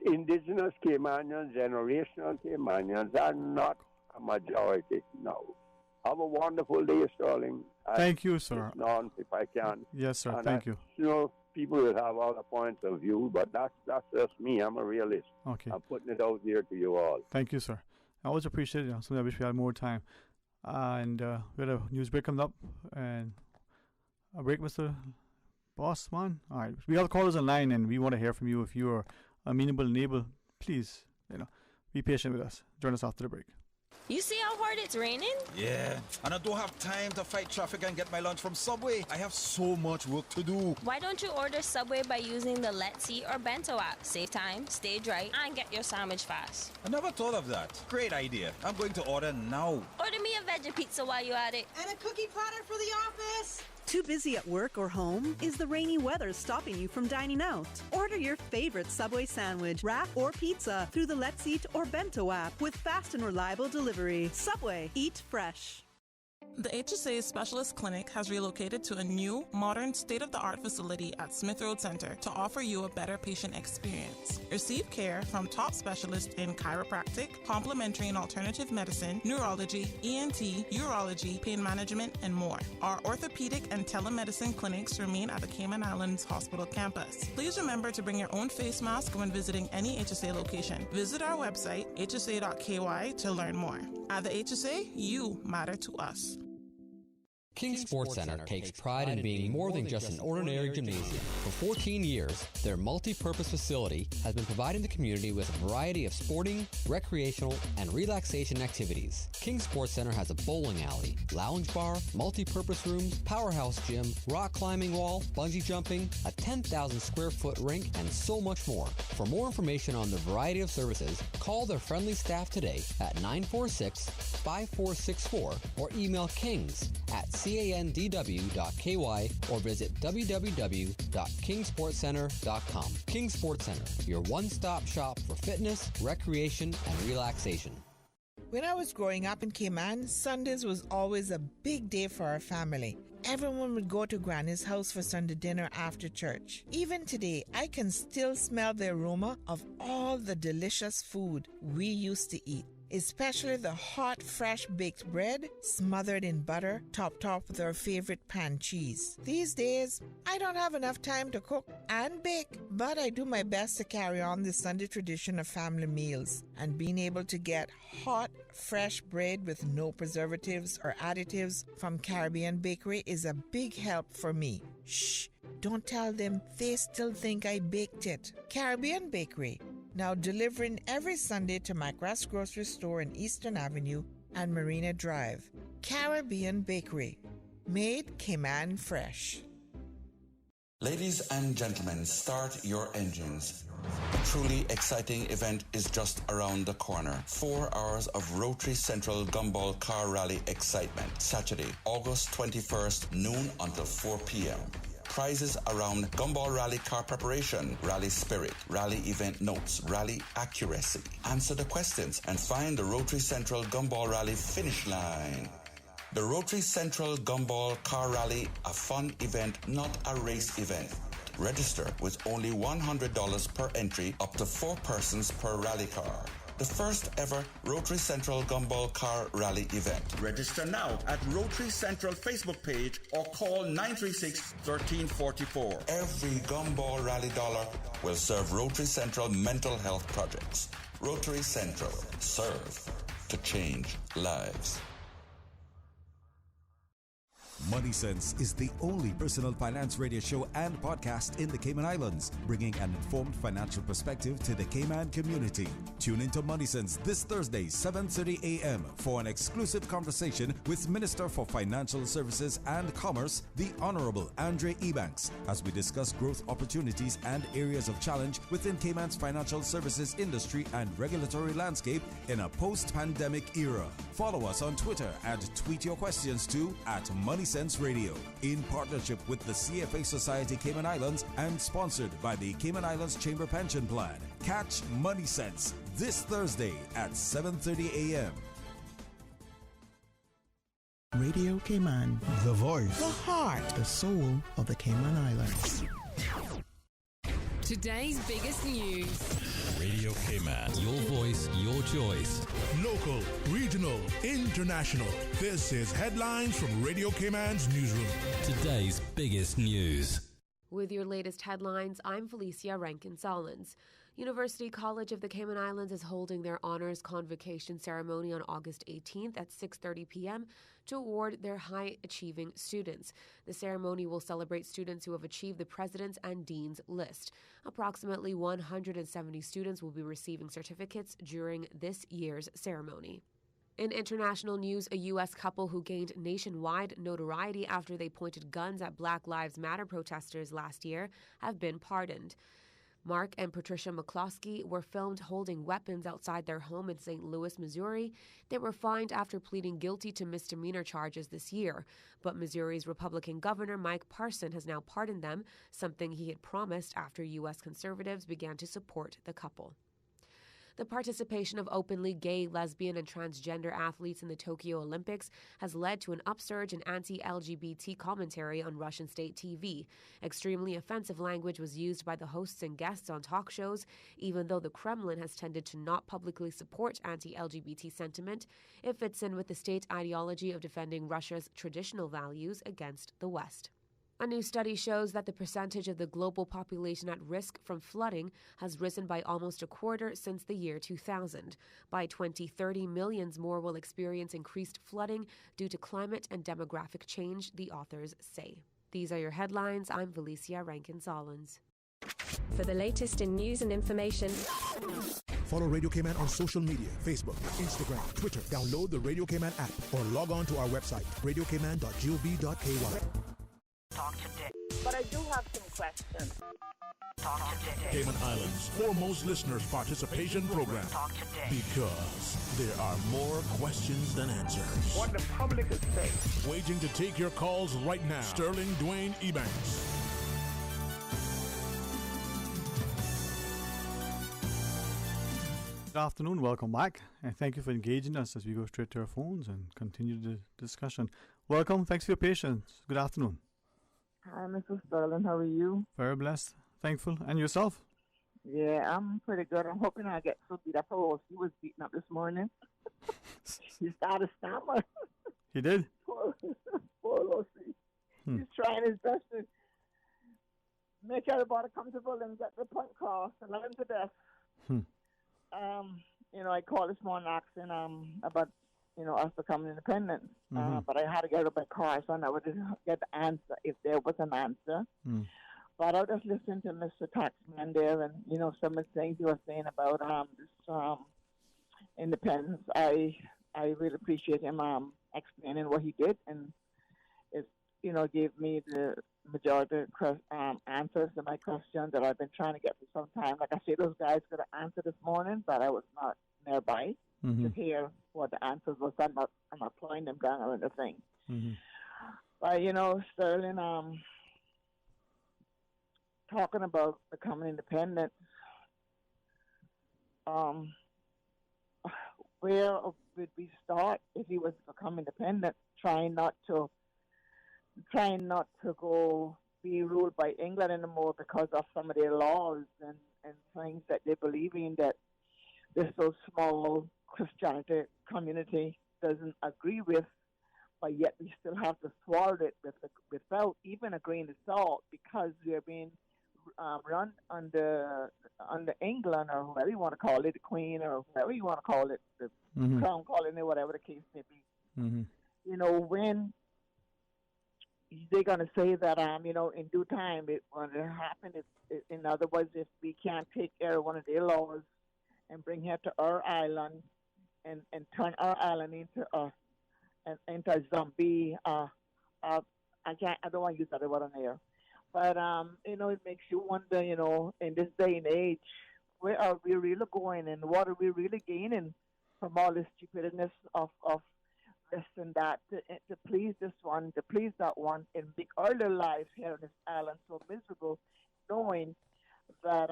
Indigenous Caymanians, generational Caymanians are not a majority now. Have a wonderful day, Sterling. Thank you, sir. On, if I can. Yes, sir. Thank you. People will have other points of view, but that's just me. I'm a realist. Okay. I'm putting it out there to you all. Thank you, sir. I always appreciate it. So I wish we had more time. And we had a news break coming up. And a break, Mr. Boss, man. All right. We have callers online, and we want to hear from you. If you are amenable and able, please, be patient with us. Join us after the break. You see how hard it's raining? Yeah, and I don't have time to fight traffic and get my lunch from Subway. I have so much work to do. Why don't you order Subway by using the Let's Eat or Bento app? Save time, stay dry, and get your sandwich fast. I never thought of that. Great idea. I'm going to order now. Order me a veggie pizza while you're at it. And a cookie platter for the office. Too busy at work or home? Is the rainy weather stopping you from dining out? Order your favorite Subway sandwich, wrap, or pizza through the Let's Eat or Bento app with fast and reliable delivery. Subway, eat fresh. The HSA Specialist Clinic has relocated to a new, modern, state-of-the-art facility at Smith Road Center to offer you a better patient experience. Receive care from top specialists in chiropractic, complementary and alternative medicine, neurology, ENT, urology, pain management, and more. Our orthopedic and telemedicine clinics remain at the Cayman Islands Hospital campus. Please remember to bring your own face mask when visiting any HSA location. Visit our website, hsa.ky, to learn more. At the HSA, you matter to us. King Sports Center takes pride in being more than just an ordinary gymnasium. For 14 years, their multi-purpose facility has been providing the community with a variety of sporting, recreational, and relaxation activities. King Sports Center has a bowling alley, lounge bar, multi-purpose rooms, powerhouse gym, rock climbing wall, bungee jumping, a 10,000 square foot rink, and so much more. For more information on the variety of services, call their friendly staff today at 946-5464 or email kings@candw.ky or visit www.kingsportscenter.com. King Sports Center, your one-stop shop for fitness, recreation, and relaxation. When I was growing up in Cayman, Sundays was always a big day for our family. Everyone would go to Granny's house for Sunday dinner after church. Even today, I can still smell the aroma of all the delicious food we used to eat, especially the hot, fresh baked bread smothered in butter, topped off with our favorite pan cheese. These days, I don't have enough time to cook and bake, but I do my best to carry on the Sunday tradition of family meals, and being able to get hot, fresh bread with no preservatives or additives from Caribbean Bakery is a big help for me. Shh, don't tell them, they still think I baked it. Caribbean Bakery, now delivering every Sunday to McGrath's grocery store in Eastern Avenue and Marina Drive. Caribbean Bakery, made Cayman fresh. Ladies and gentlemen, start your engines. A truly exciting event is just around the corner. 4 hours of Rotary Central Gumball Car Rally excitement. Saturday, August 21st, noon until 4 p.m. Prizes around Gumball Rally car preparation, rally spirit, rally event notes, rally accuracy. Answer the questions and find the Rotary Central Gumball Rally finish line. The Rotary Central Gumball Car Rally, a fun event, not a race event. Register with only $100 per entry, up to 4 persons per rally car. The first ever Rotary Central Gumball Car Rally event. Register now at Rotary Central Facebook page or call 936-1344. Every Gumball Rally dollar will serve Rotary Central mental health projects. Rotary Central. Serve to change lives. Money Sense is the only personal finance radio show and podcast in the Cayman Islands, bringing an informed financial perspective to the Cayman community. Tune into Money Sense this Thursday, 7:30 a.m. for an exclusive conversation with Minister for Financial Services and Commerce, the Honorable Andre Ebanks, as we discuss growth opportunities and areas of challenge within Cayman's financial services industry and regulatory landscape in a post-pandemic era. Follow us on Twitter and tweet your questions to @MoneySense Radio, in partnership with the CFA Society Cayman Islands and sponsored by the Cayman Islands Chamber Pension Plan. Catch Money Sense this Thursday at 7:30 a.m. Radio Cayman, the voice, the heart, the soul of the Cayman Islands. Today's biggest news. Radio Cayman. Your voice, your choice. Local, regional, international. This is Headlines from Radio Cayman's newsroom. Today's biggest news. With your latest headlines, I'm Felicia Rankin-Solins. University College of the Cayman Islands is holding their honors convocation ceremony on August 18th at 6:30 p.m. to award their high-achieving students. The ceremony will celebrate students who have achieved the President's and Dean's list. Approximately 170 students will be receiving certificates during this year's ceremony. In international news, a U.S. couple who gained nationwide notoriety after they pointed guns at Black Lives Matter protesters last year have been pardoned. Mark and Patricia McCloskey were filmed holding weapons outside their home in St. Louis, Missouri. They were fined after pleading guilty to misdemeanor charges this year. But Missouri's Republican Governor Mike Parson has now pardoned them, something he had promised after U.S. conservatives began to support the couple. The participation of openly gay, lesbian, and transgender athletes in the Tokyo Olympics has led to an upsurge in anti-LGBT commentary on Russian state TV. Extremely offensive language was used by the hosts and guests on talk shows. Even though the Kremlin has tended to not publicly support anti-LGBT sentiment, it fits in with the state ideology of defending Russia's traditional values against the West. A new study shows that the percentage of the global population at risk from flooding has risen by almost a quarter since the year 2000. By 2030, millions more will experience increased flooding due to climate and demographic change, the authors say. These are your headlines. I'm Felicia Rankin-Solins. For the latest in news and information, follow Radio Cayman on social media, Facebook, Instagram, Twitter. Download the Radio Cayman app or log on to our website, radiocayman.gov.ky. Talk today. But I do have some questions. Talk today. Cayman Islands' foremost listeners' participation program. Talk today. Because there are more questions than answers. What the public is saying. Waiting to take your calls right now. Sterling Dwayne Ebanks. Good afternoon, welcome back, and thank you for engaging us as we go straight to our phones and continue the discussion. Welcome, thanks for your patience. Good afternoon. Hi, Mr. Sterling. How are you? Very blessed, thankful. And yourself? Yeah, I'm pretty good. I'm hoping I get so beat up. He was beaten up this morning. He started to stammer. He did? Poor Lucy. He's trying his best to make everybody comfortable and get the point across and love him to death. I called this morning asking about us becoming independent. But I had to get up my car, so I never did get the answer if there was an answer. But I was just listening to Mr. Taxman there, and some of the things he was saying about this independence. I really appreciate him explaining what he did, and it gave me the majority answers to my questions that I've been trying to get for some time. Like I say, those guys got an answer this morning, but I was not nearby to hear what the answers was. I'm not pulling them down or anything. But Sterling, talking about becoming independent, where would we start if he was to become independent? Trying not to go be ruled by England anymore because of some of their laws and things that they believe in that this so small Christianity community doesn't agree with, but yet we still have to thwart it without even agreeing to salt because we're being run under England or whatever you want to call it, the Queen or whatever you want to call it, the Crown colony, whatever the case may be. When they're going to say that, in due time, it going to happen. In other words, if we can't take care of one of their laws and bring her to our island and turn our island into a zombie, I don't want to use that word on air. But, it makes you wonder, in this day and age, where are we really going and what are we really gaining from all this stupidness of this and that to please this one, to please that one, and make our little lives here on this island so miserable, knowing that,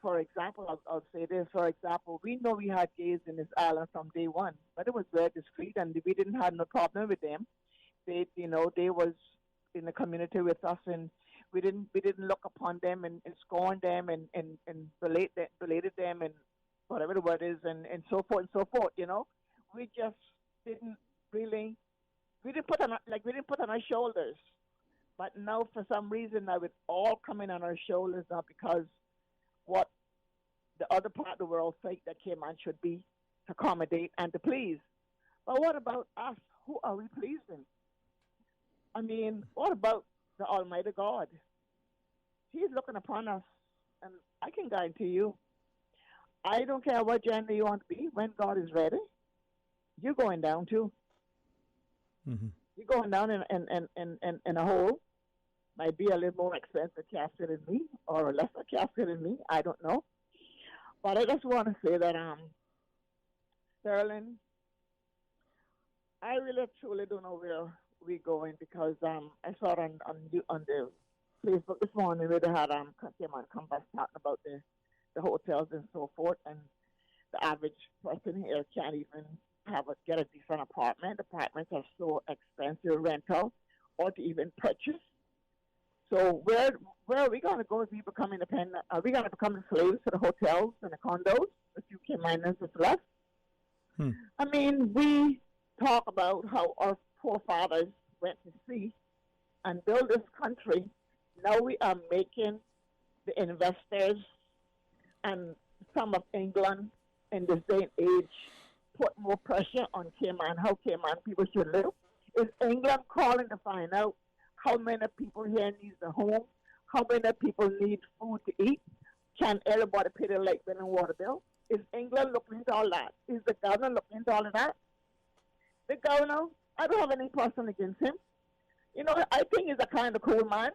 for example, I'll say this, for example, we know we had gays in this island from day one, but it was very discreet and we didn't have no problem with them. They was in the community with us and we didn't look upon them and scorn them and belated them and whatever the word is and so forth and so forth, We just didn't really, we didn't put on our shoulders. But now for some reason now it's all coming on our shoulders now because what the other part of the world think that Cayman should be to accommodate and to please. But what about us? Who are we pleasing? I mean, what about the Almighty God? He's looking upon us, and I can guarantee you, I don't care what gender you want to be, when God is ready, you're going down too. You're going down in a hole. Might be a little more expensive casket than me, or a lesser casket than me, I don't know. But I just want to say that, Sterling, I really truly don't know where we're going because I saw it on the Facebook this morning where they had come back talking about the hotels and so forth, and the average person here can't even get a decent apartment. Apartments are so expensive, rental, or to even purchase. So where are we going to go if we become independent? Are we going to become slaves to the hotels and the condos? The few K-miners is left. I mean, we talk about how our forefathers went to sea and built this country. Now we are making the investors and some of England in this day and age put more pressure on Cayman, how Cayman people should live. Is England calling to find out how many people here need a home, how many people need food to eat? Can everybody pay their light bill and water bill? Is England looking into all that? Is the governor looking into all of that? The governor, I don't have any person against him. You know, I think he's a kind of cool man.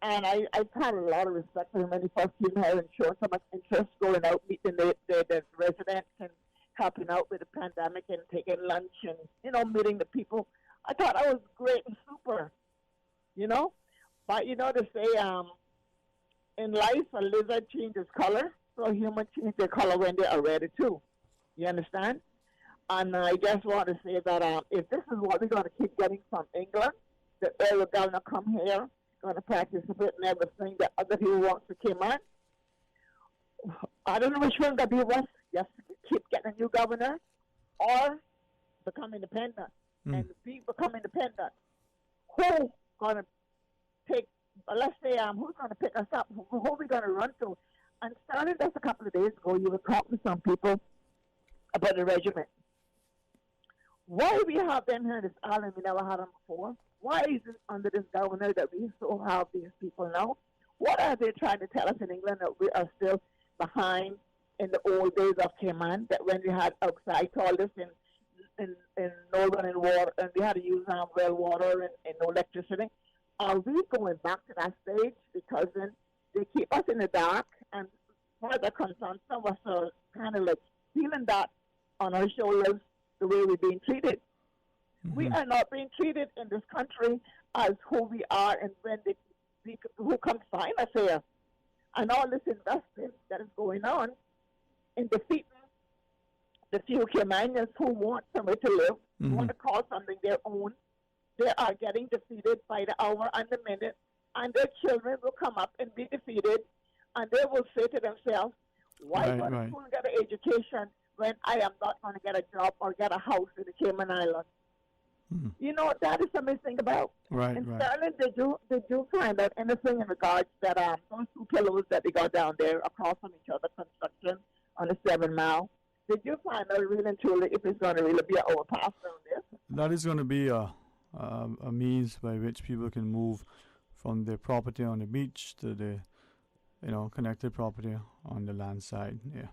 And I've had a lot of respect for him when he first came here and showed so much interest going out, meeting the residents and helping out with the pandemic and taking lunch and, you know, meeting the people. I thought that was great and super, you know. But, you know, they say in life, a lizard changes color, so humans change their color when they are ready too. You understand? And I just want to say that if this is what we're going to keep getting from England, the area governor come here, going to participate in everything that other people want to come on. I don't know which one that be worse. Just keep getting a new governor or become independent. And if we become independent, who going to take, let's say, who's going to pick us up? Who are we going to run to? And starting just a couple of days ago, you were talking to some people about the regiment. Why we have them here in this island, we never had them before? Why is it under this governor that we still have these people now? What are they trying to tell us in England that we are still behind in the old days of Cayman, that when we had outside toilets and no running water, and we had to use well water and no electricity? Are we going back to that stage? Because then they keep us in the dark, and for the concern, some of us are kind of like feeling that on our shoulders the way we're being treated. We are not being treated in this country as who we are, and when who comes find us here. And all this investment that is going on in defeating the few Caymanians who want somewhere to live, who want to call something their own, they are getting defeated by the hour and the minute, and their children will come up and be defeated, and they will say to themselves, why go to school and get an education when I am not going to get a job or get a house in the Cayman Islands? You know, that is something to think about. In Sterling, did you find out anything in regards that those two pillows that they got down there across from each other, construction on the 7 Mile, did you find out really and truly if it's going to really be an overpass down there? That is going to be a means by which people can move from their property on the beach to the, you know, connected property on the land side. Yeah.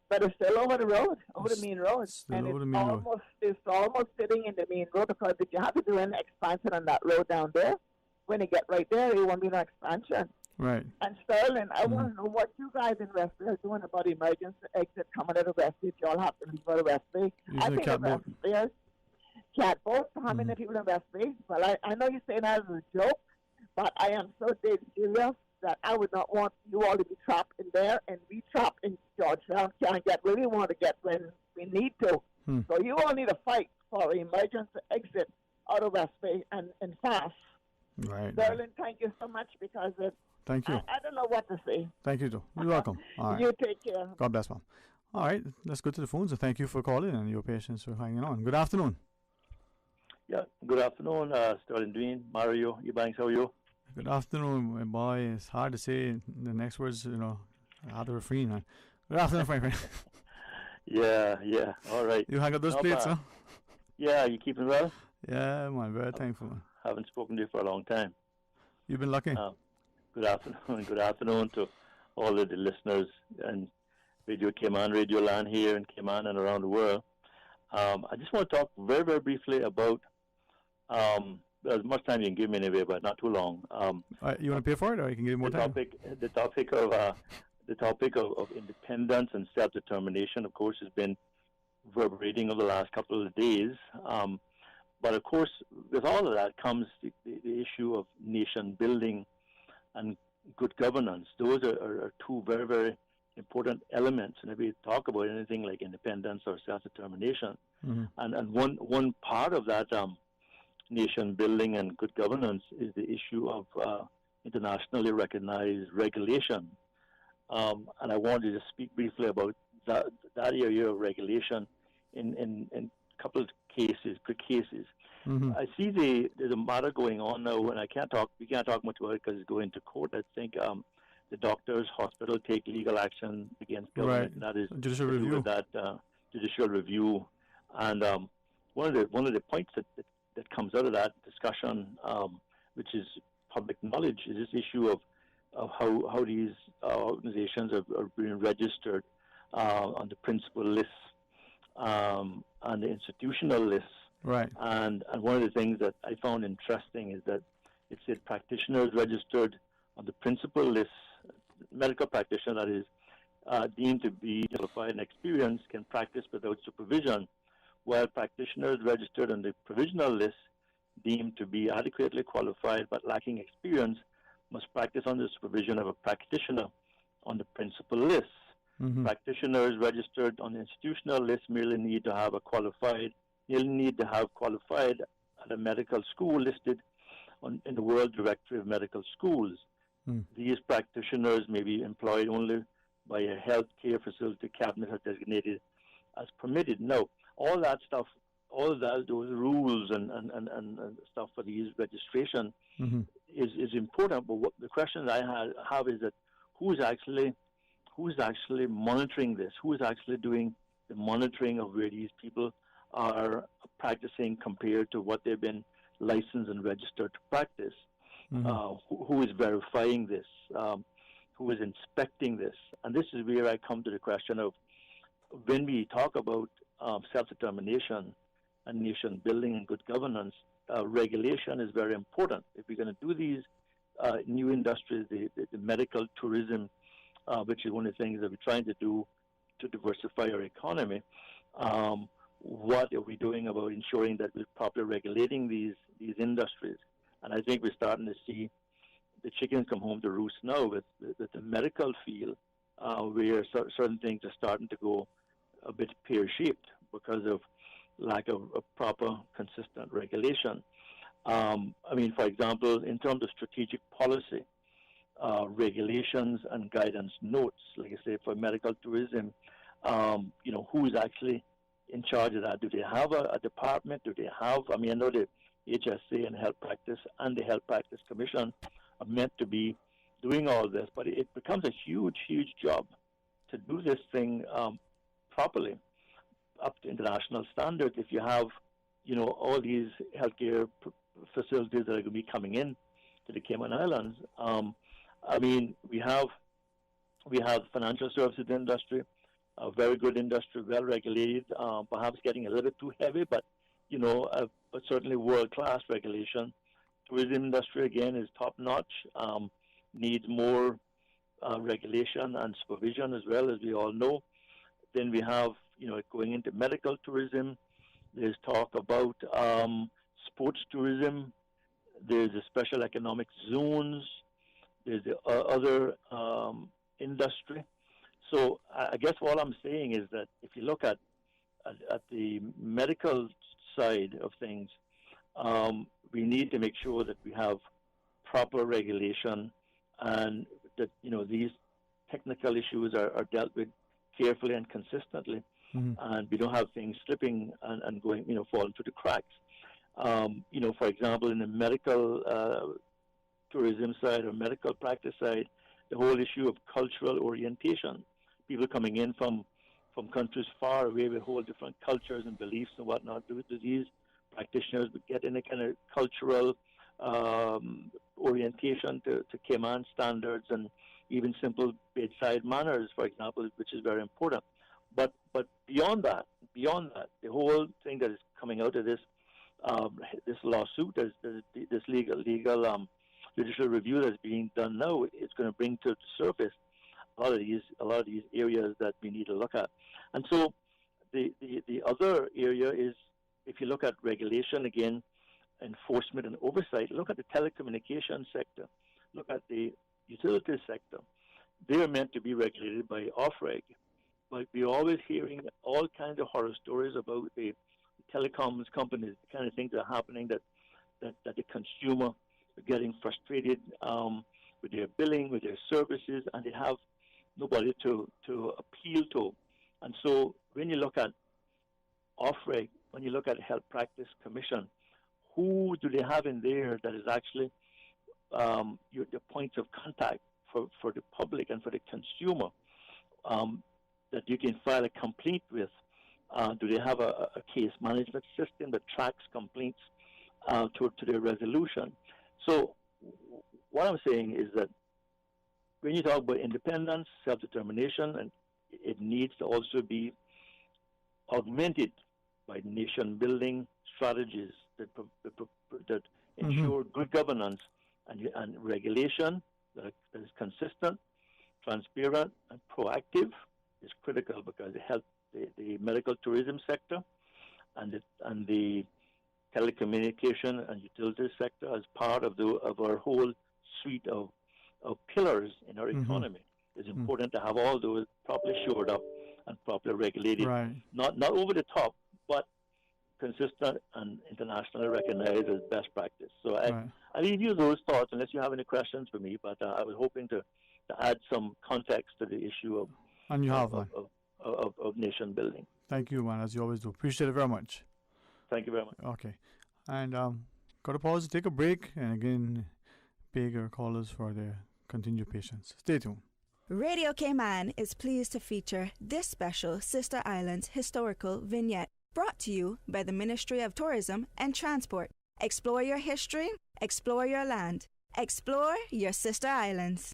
But it's still over the road, over the main road. And it's almost sitting in the main road, because if you have to do an expansion on that road down there, when you get right there, it won't be no expansion. Right. And Sterling, I want to know what you guys in West Bay are doing about the emergency exit coming out of West Bay if you all have to leave out of West Bay. I think the West Bay catboat, how many people in West Bay? Well, I know you're saying that as a joke, but I am so dead serious that I would not want you all to be trapped in there and be trapped in Georgetown. Can't get where we want to get when we need to. So you all need to fight for an emergency exit out of West Bay and fast. Right. Sterling, thank you so much, because thank you. I don't know what to say. Thank you, too. You're welcome. All right. You take care. God bless, Mom. All right, let's go to the phones. And thank you for calling and your patience for hanging on. Good afternoon. Yeah, good afternoon, Sterling Dwayne, Mario, Eubanks, how are you? Good afternoon, my boy. It's hard to say the next words, you know, out of refrain. Man. Good afternoon, my friend. Yeah, all right. You hang up those plates, huh? Yeah, you keeping well? Yeah, man, very thankful, man. Haven't spoken to you for a long time. You've been lucky. Good afternoon. Good afternoon to all of the listeners and Radio Cayman, Radio Land here in Cayman and around the world. I just want to talk very, very briefly about as much time you can give me anyway, but not too long. You want to pay for it, or you can give more time? The topic of independence and self-determination, of course, has been reverberating over the last couple of days. But of course, with all of that comes the issue of nation building and good governance. Those are two very, very important elements whenever we talk about anything like independence or self-determination. And one part of that nation building and good governance is the issue of internationally recognized regulation. And I wanted to speak briefly about that area of regulation in a couple of cases, quick cases. I see there's a matter going on now, and we can't talk much about it because it's going to court. I think the doctors, hospital take legal action against government. Right. And that is Judicial review. That judicial review. And one of the points that comes out of that discussion, which is public knowledge, is this issue of how these organizations are being registered on the principal lists and the institutional lists. Right. And one of the things that I found interesting is that it said practitioners registered on the principal list, medical practitioner that is deemed to be qualified and experienced, can practice without supervision, while practitioners registered on the provisional list, deemed to be adequately qualified but lacking experience, must practice under the supervision of a practitioner on the principal list. Practitioners registered on the institutional list merely need to have qualified at a medical school listed in the World Directory of Medical Schools. These practitioners may be employed only by a healthcare facility cabinet has designated as permitted. Now, all that stuff, those rules and stuff for these registration is important. But what the question I have is that who's actually monitoring this? Who is actually doing the monitoring of where these people are practicing compared to what they've been licensed and registered to practice? Who is verifying this? Who is inspecting this? And this is where I come to the question of when we talk about self-determination and nation building and good governance, regulation is very important. If we're going to do these new industries, the medical tourism, which is one of the things that we're trying to do to diversify our economy, what are we doing about ensuring that we're properly regulating these industries? And I think we're starting to see the chickens come home to roost now with the medical field, where certain things are starting to go a bit pear-shaped because of lack of proper, consistent regulation. I mean, for example, in terms of strategic policy, regulations and guidance notes, like I say, for medical tourism, who is actually in charge of that? Do they have a department? Do they have, I know the HSA and Health Practice and the Health Practice Commission are meant to be doing all this, but it becomes a huge, huge job to do this thing properly up to international standards if you have, all these healthcare facilities that are going to be coming in to the Cayman Islands. We have financial services industry, a very good industry, well regulated, perhaps getting a little bit too heavy, but but certainly world-class regulation. Tourism industry again is top-notch, needs more regulation and supervision as well, as we all know. Then we have going into medical tourism. There's talk about sports tourism. There's the special economic zones. There's the other industry. So I guess what I'm saying is that if you look at the medical side of things, we need to make sure that we have proper regulation and that these technical issues are dealt with carefully and consistently, and we don't have things slipping and going falling through the cracks. For example, in the medical tourism side or medical practice side, the whole issue of cultural orientation, people coming in from countries far away with whole different cultures and beliefs and whatnot. Do these practitioners get in a kind of cultural orientation to Cayman standards and even simple bedside manners, for example, which is very important. But beyond that, the whole thing that is coming out of this lawsuit, this legal judicial review that's being done now, it's going to bring to the surface a lot of these areas that we need to look at. And so the other area is, if you look at regulation again, enforcement and oversight, look at the telecommunications sector, look at the utility sector. they're meant to be regulated by OFREG. But we're always hearing all kinds of horror stories about the telecoms companies, the kind of things that are happening that the consumer are getting frustrated with their billing, with their services, and they have nobody to appeal to. And so when you look at OFREG, when you look at Health Practice Commission, who do they have in there that is actually the points of contact for the public and for the consumer that you can file a complaint with? Do they have a case management system that tracks complaints to their resolution? So what I'm saying is that when you talk about independence, self-determination, and it needs to also be augmented by nation-building strategies that ensure good governance and regulation that is consistent, transparent, and proactive is critical, because it helps the medical tourism sector and the telecommunication and utilities sector as part of our whole suite of pillars in our economy. It's important to have all those properly shored up and properly regulated, not over the top, but consistent and internationally recognized as best practice. So I leave you those thoughts unless you have any questions for me, but I was hoping to add some context to the issue of nation building. Thank you, man, as you always do. Appreciate it very much. Thank you very much. Okay. And got to pause, take a break, and again, beg our callers for their continued patience. Stay tuned. Radio Cayman is pleased to feature this special Sister Islands historical vignette, brought to you by the Ministry of Tourism and Transport. Explore your history, explore your land, explore your Sister Islands.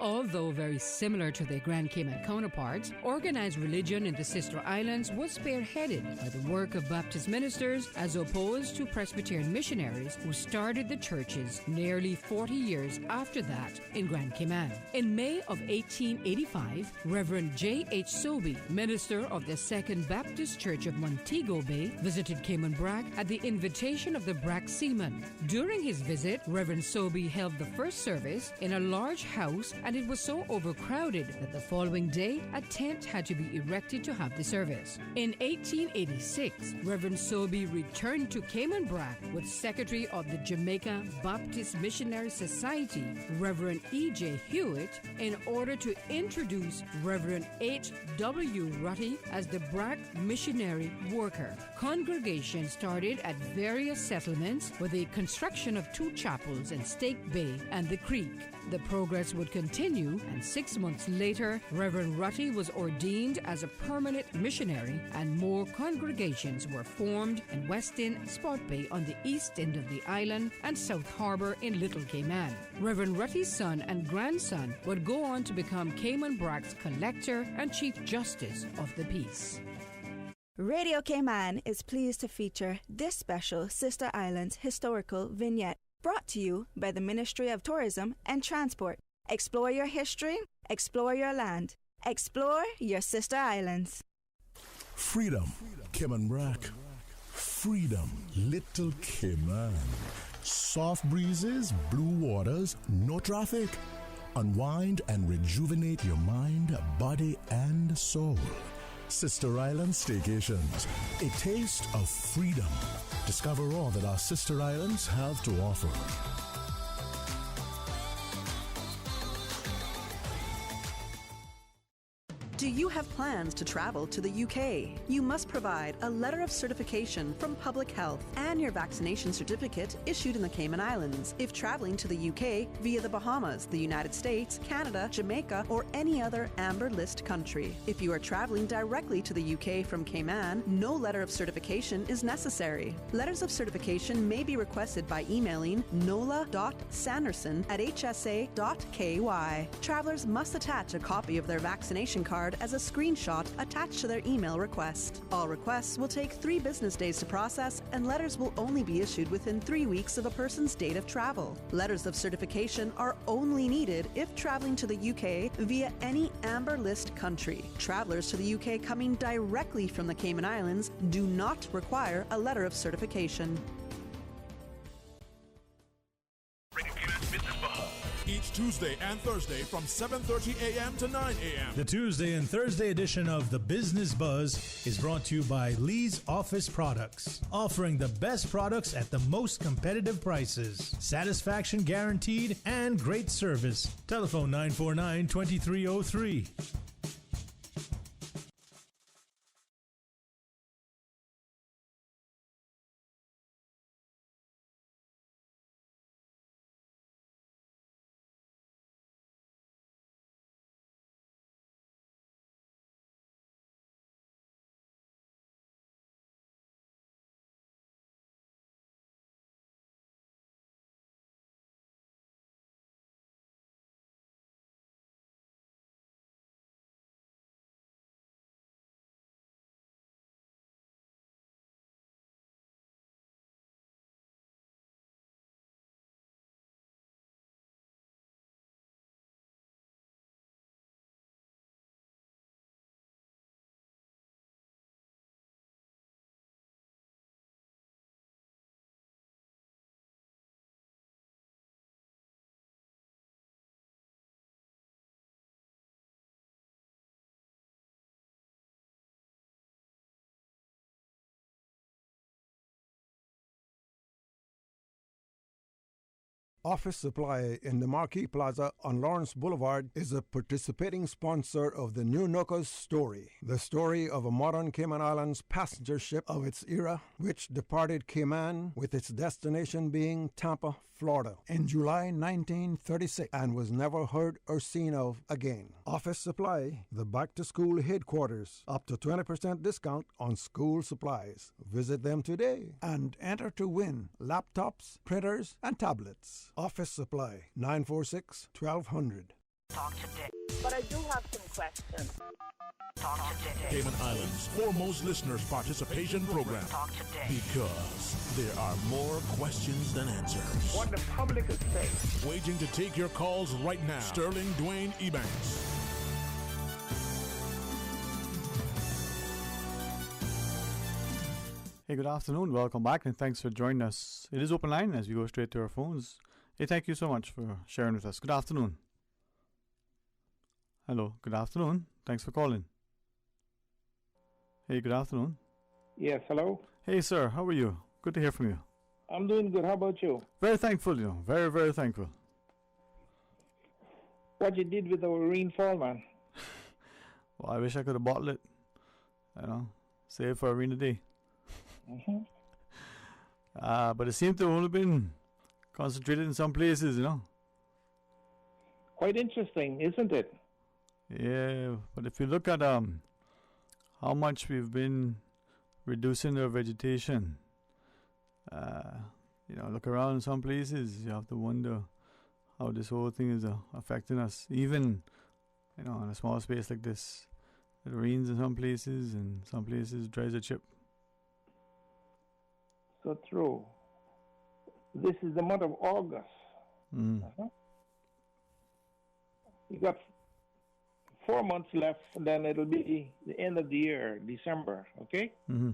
Although very similar to their Grand Cayman counterparts, organized religion in the Sister Islands was spearheaded by the work of Baptist ministers as opposed to Presbyterian missionaries who started the churches nearly 40 years after that in Grand Cayman. In May of 1885, Reverend J.H. Sobey, minister of the Second Baptist Church of Montego Bay, visited Cayman Brac at the invitation of the Brac seamen. During his visit, Reverend Sobey held the first service in a large house, and it was so overcrowded that the following day a tent had to be erected to have the service. In 1886, Reverend Sobey returned to Cayman Brac with Secretary of the Jamaica Baptist Missionary Society, Reverend E.J. Hewitt, in order to introduce Reverend H.W. Rutty as the Brac missionary worker. Congregations started at various settlements with the construction of 2 chapels in Stake Bay and the Creek. The progress would continue, and 6 months later, Reverend Rutty was ordained as a permanent missionary, and more congregations were formed in Westin, Spot Bay on the east end of the island, and South Harbour in Little Cayman. Reverend Rutty's son and grandson would go on to become Cayman Brac's collector and Chief Justice of the Peace. Radio Cayman is pleased to feature this special Sister Islands historical vignette, brought to you by the Ministry of Tourism and Transport. Explore your history, explore your land, explore your Sister Islands. Freedom, Cayman Brac. Freedom, Little Cayman. Soft breezes, blue waters, no traffic. Unwind and rejuvenate your mind, body, and soul. Sister Island Staycations, a taste of freedom. Discover all that our Sister Islands have to offer. Do you have plans to travel to the UK? You must provide a letter of certification from Public Health and your vaccination certificate issued in the Cayman Islands if traveling to the UK via the Bahamas, the United States, Canada, Jamaica, or any other Amber List country. If you are traveling directly to the UK from Cayman, no letter of certification is necessary. Letters of certification may be requested by emailing nola.sanderson@hsa.ky. Travelers must attach a copy of their vaccination card as a screenshot attached to their email request. All requests will take 3 business days to process, and letters will only be issued within 3 weeks of a person's date of travel. Letters of certification are only needed if traveling to the UK via any Amber List country. Travelers to the UK coming directly from the Cayman Islands do not require a letter of certification. Each Tuesday and Thursday from 7:30 a.m. to 9 a.m. The Tuesday and Thursday edition of The Business Buzz is brought to you by Lee's Office Products, offering the best products at the most competitive prices, satisfaction guaranteed, and great service. Telephone 949-2303. Office Supply in the Marquee Plaza on Lawrence Boulevard is a participating sponsor of the New Noko's story, the story of a modern Cayman Islands passenger ship of its era, which departed Cayman with its destination being Tampa, Florida, in July 1936 and was never heard or seen of again. Office Supply, the back-to-school headquarters, up to 20% discount on school supplies. Visit them today and enter to win laptops, printers, and tablets. Office Supply, 946-1200. Talk today. But I do have some questions. Talk today. Cayman Islands' foremost listeners participation program. Talk today. Because there are more questions than answers. What the public is saying. Waiting to take your calls right now. Sterling Dwayne Ebanks. Hey, good afternoon. Welcome back, and thanks for joining us. It is open line as we go straight to our phones. Hey, thank you so much for sharing with us. Good afternoon. Hello, good afternoon. Thanks for calling. Hey, good afternoon. Yes, hello. Hey, sir, how are you? Good to hear from you. I'm doing good. How about you? Very thankful, Very, very thankful. What you did with our rainfall, man? Well, I wish I could have bottled it. Save for a rainy day. Mm-hmm. But it seemed to have only been concentrated in some places, Quite interesting, isn't it? Yeah, but if you look at how much we've been reducing our vegetation, look around in some places, you have to wonder how this whole thing is affecting us. Even, in a small space like this, it rains in some places, and some places dries a chip. So true. This is the month of August. Mm. You got 4 months left, and then it'll be the end of the year, December. Okay. Mm-hmm.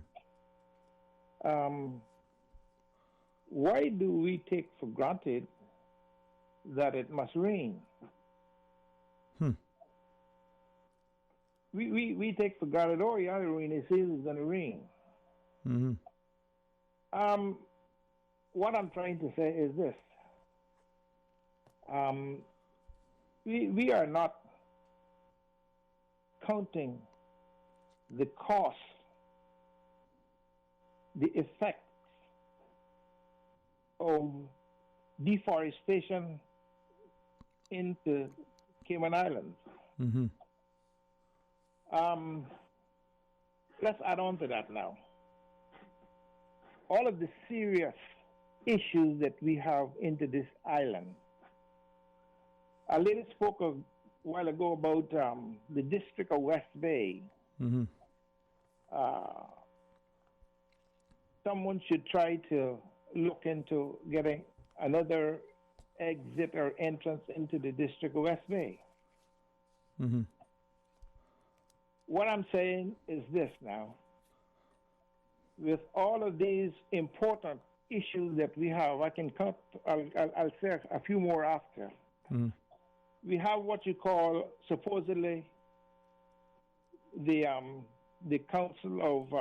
Why do we take for granted that it must rain? We take for granted, the rainy season is going to rain. Mm-hmm. What I'm trying to say is this. We are not counting the cost, the effects of deforestation into Cayman Islands. Mm-hmm. Let's add on to that now. All of the serious issues that we have into this island. A lady spoke a while ago about the district of West Bay. Mm-hmm. Someone should try to look into getting another exit or entrance into the district of West Bay. Mm-hmm. What I'm saying is this now. With all of these important issues that we have, I can cut. I'll say a few more after. Mm-hmm. we have what you call supposedly the Council of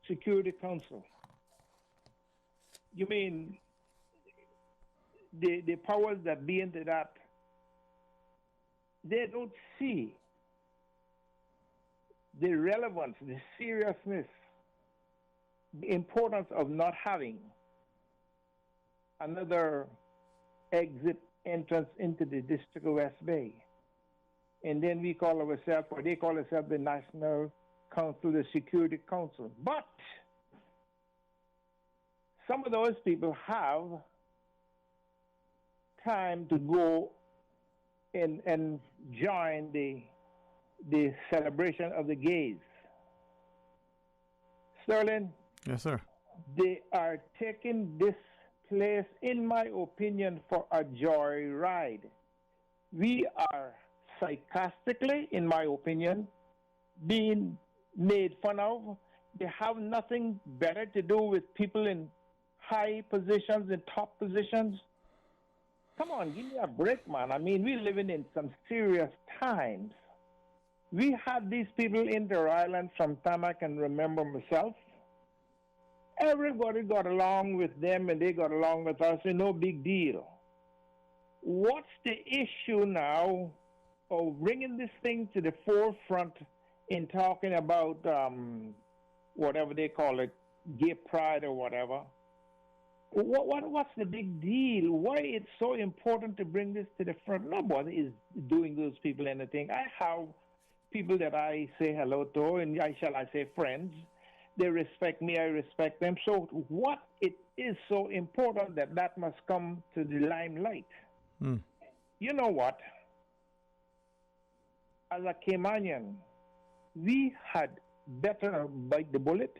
Security Council. You mean the powers that be into that, they don't see the relevance, the seriousness, the importance of not having another exit entrance into the District of West Bay. And then we call ourselves, or they call themselves, the National Council, the Security Council. But some of those people have time to go and join the celebration of the gays. Sterling? Yes, sir. They are taking this place, in my opinion, for a joyride. We are sarcastically, in my opinion, being made fun of. They have nothing better to do with people in high positions and top positions. Come on, give me a break, man. I mean, we're living in some serious times. We had these people in their island from time I can remember myself. Everybody got along with them and they got along with us, and no big deal. What's the issue now of bringing this thing to the forefront in talking about whatever they call it, gay pride or whatever? What's the big deal? Why it's so important to bring this to the front? Nobody is doing those people anything. I have people that I say hello to, and I say friends. They respect me, I respect them. So what it is so important that must come to the limelight? You know what? As a Caymanian, we had better bite the bullet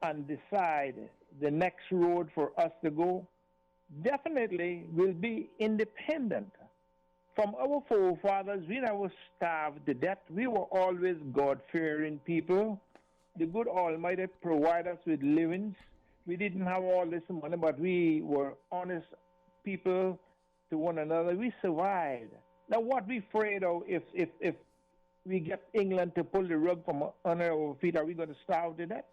and decide the next road for us to go definitely will be independent. From our forefathers, we never starved to death. We were always God-fearing people. The good Almighty provided us with livings. We didn't have all this money, but we were honest people to one another. We survived. Now, what we afraid of if we get England to pull the rug from under our feet, are we going to starve to death?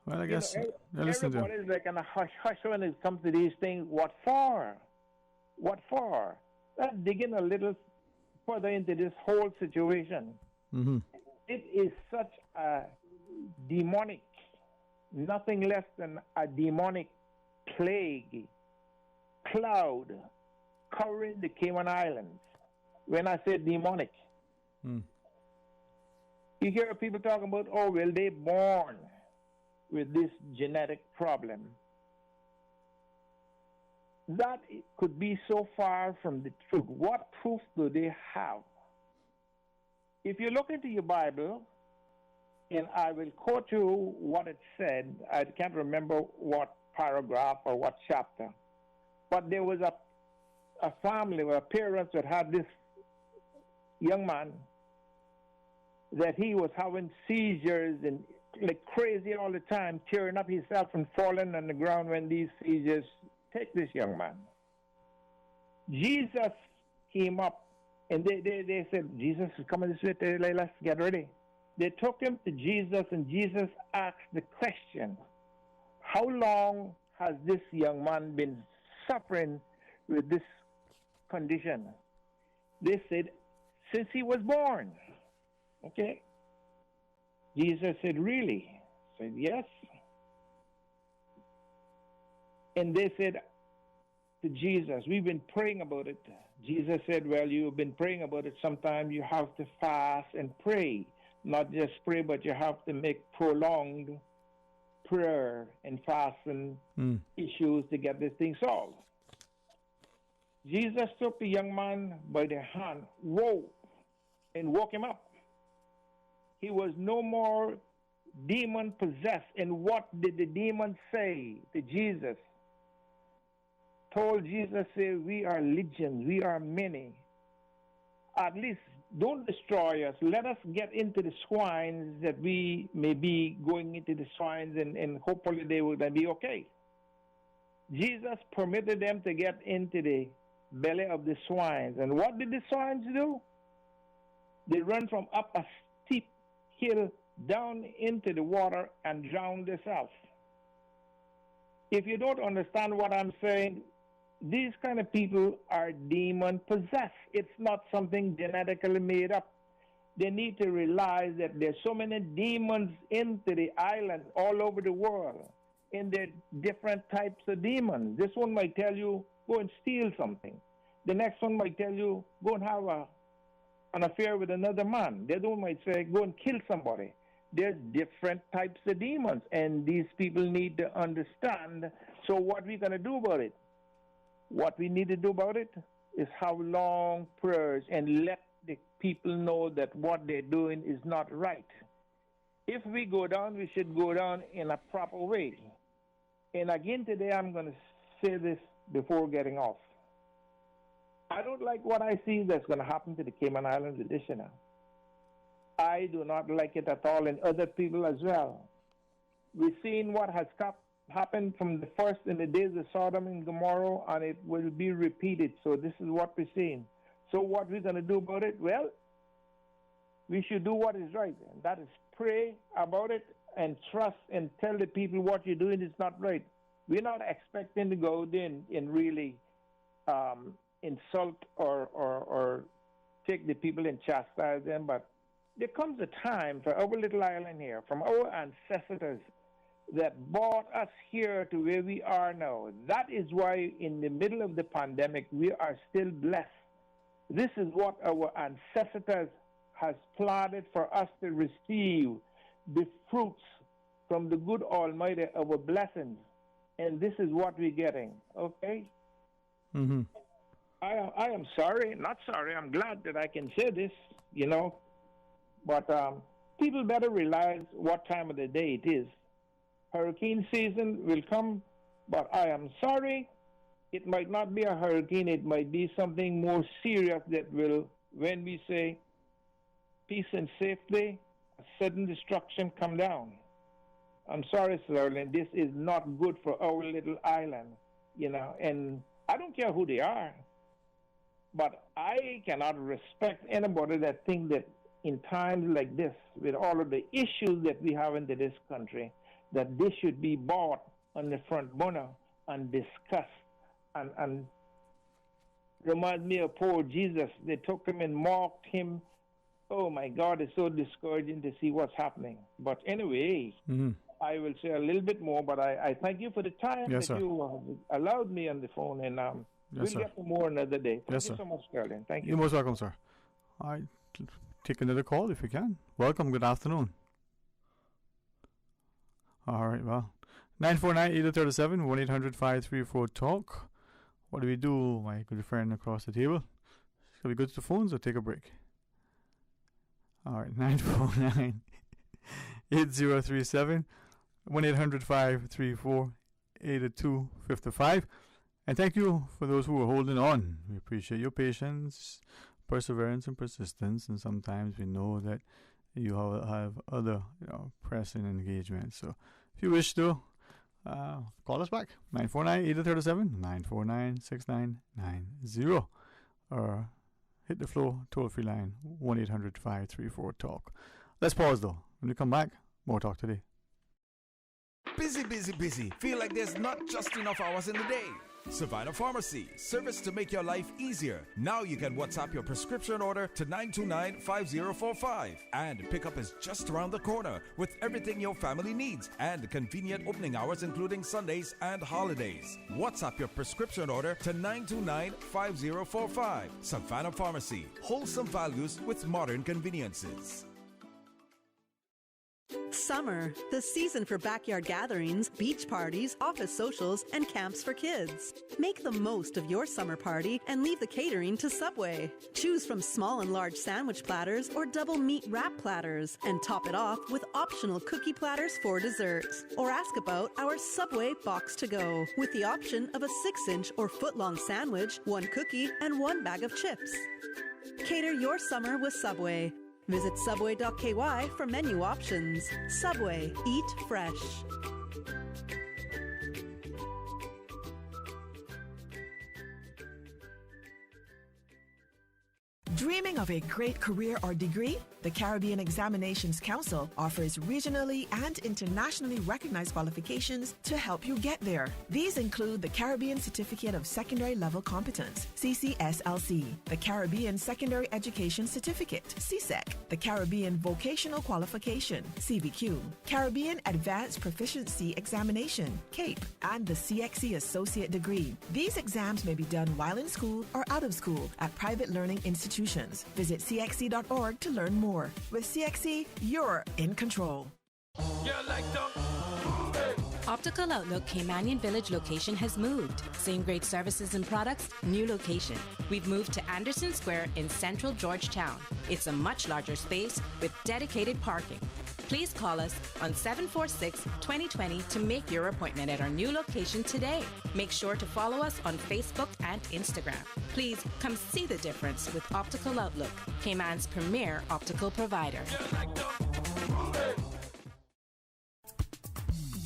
Well, I guess everybody's like in a hush when it comes to these things. What for? What for? Let's dig in a little further into this whole situation. It is such a demonic, nothing less than a demonic plague, cloud covering the Cayman Islands. When I say demonic, you hear people talking about, oh, well, they born with this genetic problem. That could be so far from the truth. What proof do they have? If you look into your Bible, and I will quote you what it said, I can't remember what paragraph or what chapter, but there was a family or parents that had this young man that he was having seizures and like crazy all the time, tearing up himself and falling on the ground when these seizures take this young man. Jesus came up and they said, Jesus is coming this way, let's get ready. They took him to Jesus and Jesus asked the question, how long has this young man been suffering with this condition? They said, since he was born. Okay. Jesus said, really? Said, yes. And they said to Jesus, we've been praying about it. Jesus said, well, you've been praying about it. Sometimes you have to fast and pray. Not just pray, but you have to make prolonged prayer and fasting issues to get this thing solved. Jesus took the young man by the hand, and woke him up. He was no more demon possessed. And what did the demon say to Jesus? Told Jesus, say, we are legions, we are many. At least don't destroy us. Let us get into the swines that we may be going into the swines and hopefully they will then be okay. Jesus permitted them to get into the belly of the swines. And what did the swines do? They run from up a steep hill down into the water and drown themselves. If you don't understand what I'm saying, these kind of people are demon possessed. It's not something genetically made up. They need to realize that there's so many demons into the island all over the world, and there are different types of demons. This one might tell you, go and steal something. The next one might tell you, go and have an affair with another man. The other one might say, go and kill somebody. There's different types of demons, and these people need to understand. So what we're going to do about it? What we need to do about it is have long prayers and let the people know that what they're doing is not right. If we go down, we should go down in a proper way. And again today, I'm going to say this before getting off. I don't like what I see that's going to happen to the Cayman Islands with this, you know. I do not like it at all, and other people as well. We've seen what has happened from the first in the days of Sodom and Gomorrah, and it will be repeated. So this is what we're seeing. So what we're going to do about it? Well, we should do what is right, and that is pray about it and trust and tell the people what you're doing is not right. We're not expecting to go in and really insult or take the people and chastise them, but there comes a time for our little island here, from our ancestors that brought us here to where we are now. That is why in the middle of the pandemic, we are still blessed. This is what our ancestors has planted for us to receive the fruits from the good Almighty, our blessings. And this is what we're getting, okay? Mm-hmm. I am sorry, not sorry, I'm glad that I can say this, you know. But people better realize what time of the day it is. Hurricane season will come, but I am sorry. It might not be a hurricane. It might be something more serious that will, when we say peace and safety, a sudden destruction come down. I'm sorry, sir, and this is not good for our little island, you know. And I don't care who they are, but I cannot respect anybody that think that in times like this, with all of the issues that we have into this country, that this should be brought on the front burner and discussed. And reminds me of poor Jesus. They took him and mocked him. Oh my God, it's so discouraging to see what's happening. But anyway, I will say a little bit more, but I thank you for the time that you allowed me on the phone, and we'll get to more another day. Thank you so much, Sterling. Thank you. You're most welcome, sir. All right. Take another call if you can. Welcome. Good afternoon. All right. Well, 949-8037, 1-800-534-TALK. What do we do, my good friend across the table? Shall we go to the phones or take a break? All right. 949-8037, 1-800-534-8255. And thank you for those who are holding on. We appreciate your patience, perseverance, and persistence. And sometimes we know that you have other pressing engagements. So if you wish to, call us back, 949-8037, 949-6990, or hit the floor toll-free line, 1-800-534-TALK. Let's pause though. When we come back, more talk today. Busy, busy, busy. Feel like there's not just enough hours in the day. Savannah Pharmacy, service to make your life easier. Now you can WhatsApp your prescription order to 929-5045. And pickup is just around the corner with everything your family needs and convenient opening hours including Sundays and holidays. WhatsApp your prescription order to 929-5045. Savannah Pharmacy, wholesome values with modern conveniences. Summer, the season for backyard gatherings, beach parties, office socials, and camps for kids. Make the most of your summer party and leave the catering to Subway. Choose from small and large sandwich platters or double meat wrap platters and top it off with optional cookie platters for dessert. Or ask about our Subway Box to Go with the option of a 6-inch or foot-long sandwich, 1 cookie, and 1 bag of chips. Cater your summer with Subway. Visit Subway.ky for menu options. Subway. Eat fresh. Dreaming of a great career or degree? The Caribbean Examinations Council offers regionally and internationally recognized qualifications to help you get there. These include the Caribbean Certificate of Secondary Level Competence, CCSLC, the Caribbean Secondary Education Certificate, CSEC, the Caribbean Vocational Qualification, CVQ, Caribbean Advanced Proficiency Examination, CAPE, and the CXC Associate Degree. These exams may be done while in school or out of school at private learning institutions. Visit cxc.org to learn more. With CXC, you're in control. Optical Outlook Caymanian Village location has moved. Same great services and products, new location. We've moved to Anderson Square in central Georgetown. It's a much larger space with dedicated parking. Please call us on 746-2020 to make your appointment at our new location today. Make sure to follow us on Facebook and Instagram. Please come see the difference with Optical Outlook, Cayman's premier optical provider.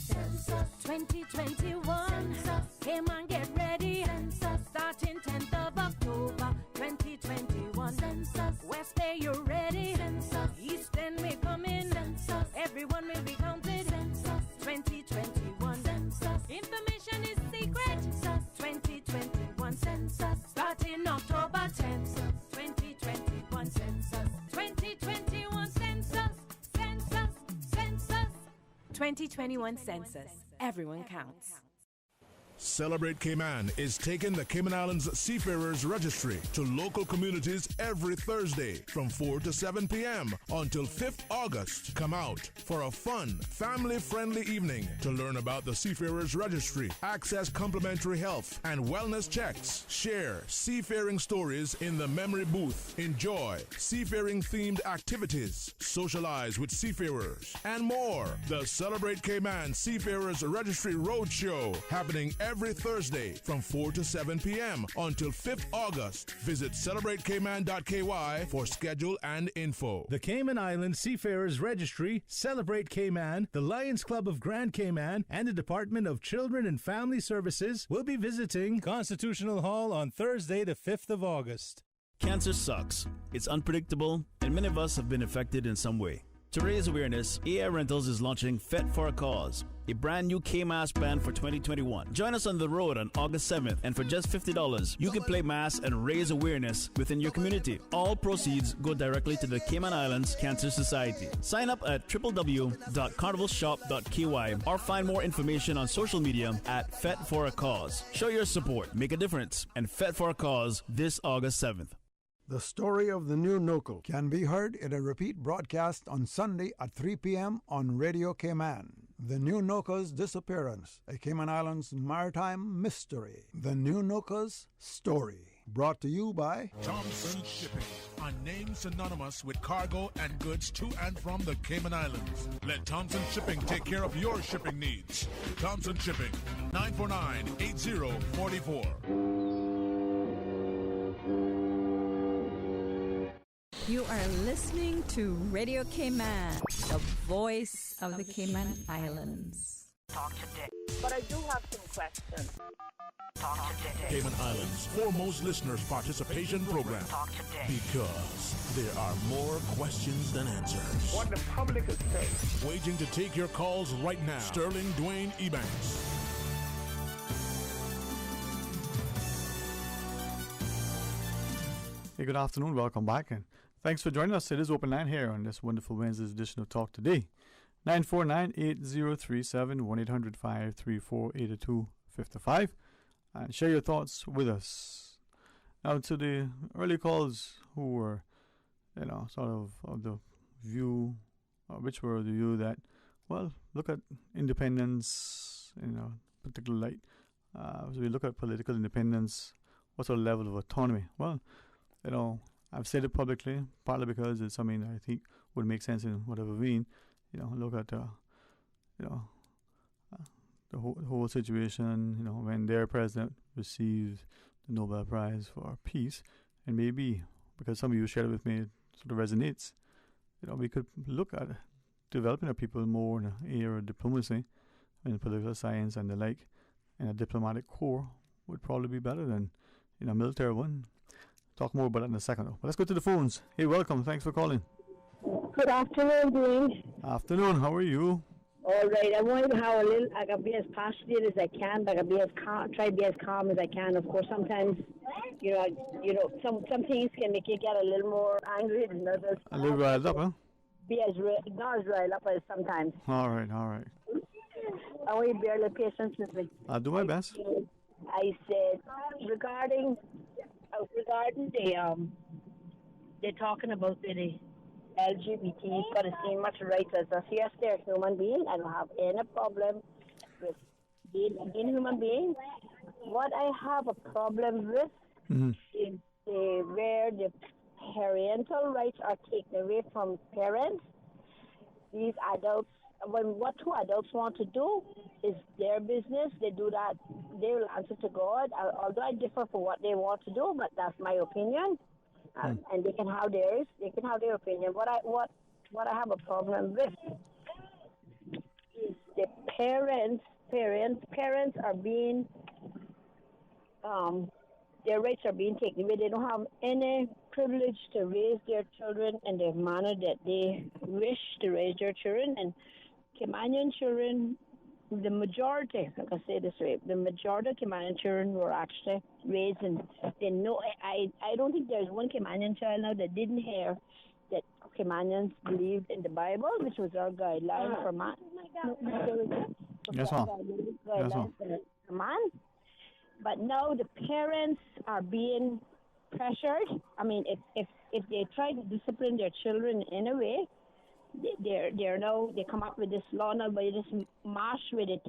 Census 2021. Cayman, get ready. Census starting 10th of October 2021. Census West Bay, you ready? Census East End, we coming. Census everyone will be counted. Census 2021. Census information is secret. Census 2021. Census starting October 10th. 2021. Census 2021. Census. 2021 Census. Everyone counts. Celebrate Cayman is taking the Cayman Islands Seafarers Registry to local communities every Thursday from 4 to 7 p.m. until 5th August. Come out for a fun, family-friendly evening to learn about the Seafarers Registry, access complimentary health and wellness checks, share seafaring stories in the memory booth, enjoy seafaring-themed activities, socialize with seafarers, and more. The Celebrate Cayman Seafarers Registry Roadshow happening every Thursday from 4 to 7 p.m. until 5th August. Visit celebratecayman.ky for schedule and info. The Cayman Islands Seafarers Registry, Celebrate Cayman, the Lions Club of Grand Cayman, and the Department of Children and Family Services will be visiting Constitutional Hall on Thursday, the 5th of August. Cancer sucks. It's unpredictable, and many of us have been affected in some way. To raise awareness, AI Rentals is launching Fet for a Cause, a brand new K-Mass band for 2021. Join us on the road on August 7th, and for just $50, you can play Mass and raise awareness within your community. All proceeds go directly to the Cayman Islands Cancer Society. Sign up at www.carnivalshop.ky or find more information on social media at Fet for a Cause. Show your support, make a difference, and Fet for a Cause this August 7th. The story of the new Nukel can be heard in a repeat broadcast on Sunday at 3 p.m. on Radio Cayman. The New Noka's Disappearance, a Cayman Islands maritime mystery. The New Noka's Story. Brought to you by Thompson Shipping, a name synonymous with cargo and goods to and from the Cayman Islands. Let Thompson Shipping take care of your shipping needs. Thompson Shipping, 949-8044. You are listening to Radio Cayman, the voice of the Cayman Islands. Talk today. But I do have some questions. Talk today. Cayman Islands' foremost listeners participation program. Talk today. Because there are more questions than answers. What the public is saying. Waging to take your calls right now. Sterling Dwayne Ebanks. Hey, good afternoon. Welcome back. And thanks for joining us. It is Open Line here on this wonderful Wednesday's edition of Talk Today. 949-8037, 1-800-534-8255. And share your thoughts with us. Now, to the early calls who were, sort of the view, which were the view that, well, look at independence in a particular light. As we look at political independence, what sort of level of autonomy? Well, I've said it publicly, partly because it's something that I think would make sense in whatever vein. Look at, the whole situation, when their president received the Nobel Prize for Peace. And maybe, because some of you shared it with me, it sort of resonates, we could look at developing our people more in an era of diplomacy and political science and the like. And a diplomatic corps would probably be better than a military one. talk more about that in a second. But let's go to the phones. Hey, welcome. Thanks for calling. Good afternoon, Dwayne. Afternoon. How are you? All right, I want to have a little. I can be as passionate as I can, but I can be as calm. Try to be as calm as I can. Of course, sometimes, some things can make you get a little more angry than others. A little riled up, huh? Be as not as riled up as sometimes. All right. I want you to bear a little patience with me. I'll do my best. I said regarding they're talking about the LGBT got the same much rights as us. Yes, they're human beings. I don't have any problem with being human beings. What I have a problem with is where the parental rights are taken away from parents. These adults, what two adults want to do is their business. They do that. They will answer to God. Although I differ for what they want to do, but that's my opinion. And they can have theirs. They can have their opinion. What I have a problem with is the parents are being their rights are being taken away. They don't have any privilege to raise their children in the manner that they wish to raise their children. And Caymanian children, the majority, I can say this way, the majority of Caymanian children were actually raised in, I don't think there's one Caymanian child now that didn't hear that Caymanians believed in the Bible, which was our guideline for man. Yes, ma'am. For man. But now the parents are being pressured. I mean, if they try to discipline their children in a way, they come up with this law now by this march where they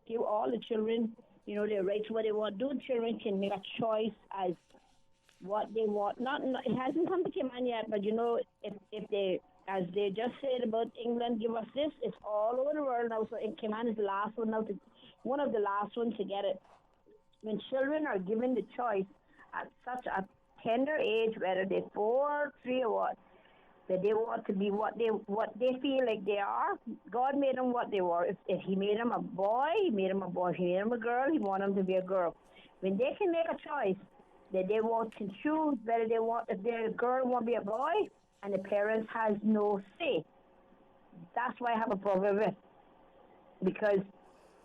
give all the children, their rights, what they want to do. Children can make a choice as what they want. Not it hasn't come to Cayman yet, but if they, as they just said about England, give us this, it's all over the world now. So Cayman is the last one now, one of the last ones to get it. When children are given the choice at such a tender age, whether they're 4, 3, or what, that they want to be what they feel like they are. God made them what they were. If He made them a boy, He made them a boy. If He made them a girl, He wanted them to be a girl. When they can make a choice that they want to choose whether if their girl want to be a boy, and the parents has no say, that's why I have a problem with. Because